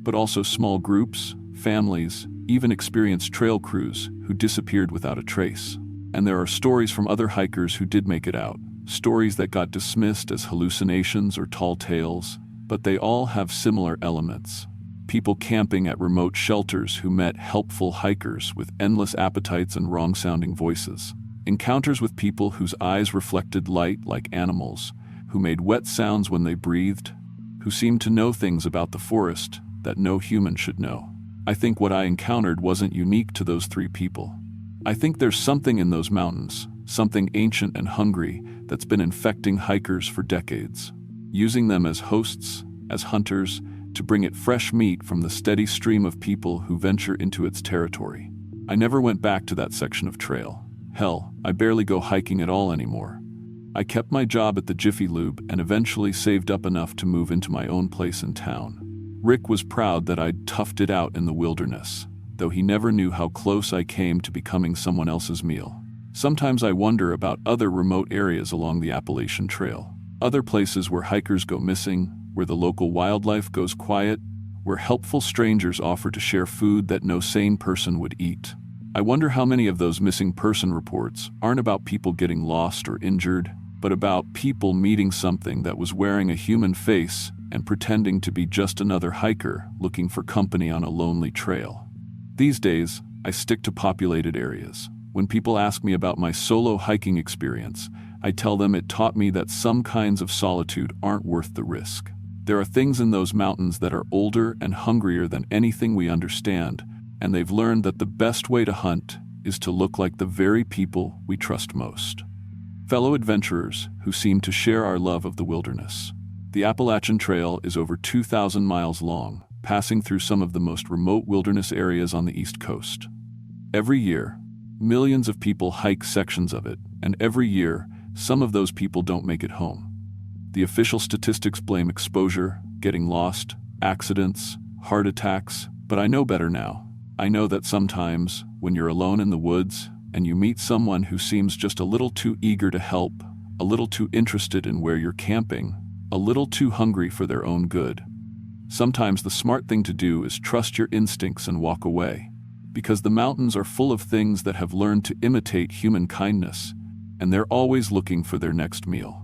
But also small groups, families, even experienced trail crews who disappeared without a trace. And there are stories from other hikers who did make it out, stories that got dismissed as hallucinations or tall tales, but they all have similar elements. People camping at remote shelters who met helpful hikers with endless appetites and wrong-sounding voices. Encounters with people whose eyes reflected light like animals, who made wet sounds when they breathed, who seemed to know things about the forest that no human should know. I think what I encountered wasn't unique to those three people. I think there's something in those mountains, something ancient and hungry that's been infecting hikers for decades, using them as hosts, as hunters, to bring it fresh meat from the steady stream of people who venture into its territory. I never went back to that section of trail. Hell, I barely go hiking at all anymore. I kept my job at the Jiffy Lube and eventually saved up enough to move into my own place in town. Rick was proud that I'd toughed it out in the wilderness, though he never knew how close I came to becoming someone else's meal. Sometimes I wonder about other remote areas along the Appalachian Trail, other places where hikers go missing, where the local wildlife goes quiet, where helpful strangers offer to share food that no sane person would eat. I wonder how many of those missing person reports aren't about people getting lost or injured, but about people meeting something that was wearing a human face and pretending to be just another hiker looking for company on a lonely trail. These days, I stick to populated areas. When people ask me about my solo hiking experience, I tell them it taught me that some kinds of solitude aren't worth the risk. There are things in those mountains that are older and hungrier than anything we understand, and they've learned that the best way to hunt is to look like the very people we trust most. Fellow adventurers who seem to share our love of the wilderness. The Appalachian Trail is over 2,000 miles long, passing through some of the most remote wilderness areas on the East Coast. Every year, millions of people hike sections of it, and every year, some of those people don't make it home. The official statistics blame exposure, getting lost, accidents, heart attacks, but I know better now. I know that sometimes, when you're alone in the woods, and you meet someone who seems just a little too eager to help, a little too interested in where you're camping, a little too hungry for their own good, sometimes the smart thing to do is trust your instincts and walk away, because the mountains are full of things that have learned to imitate human kindness, and they're always looking for their next meal.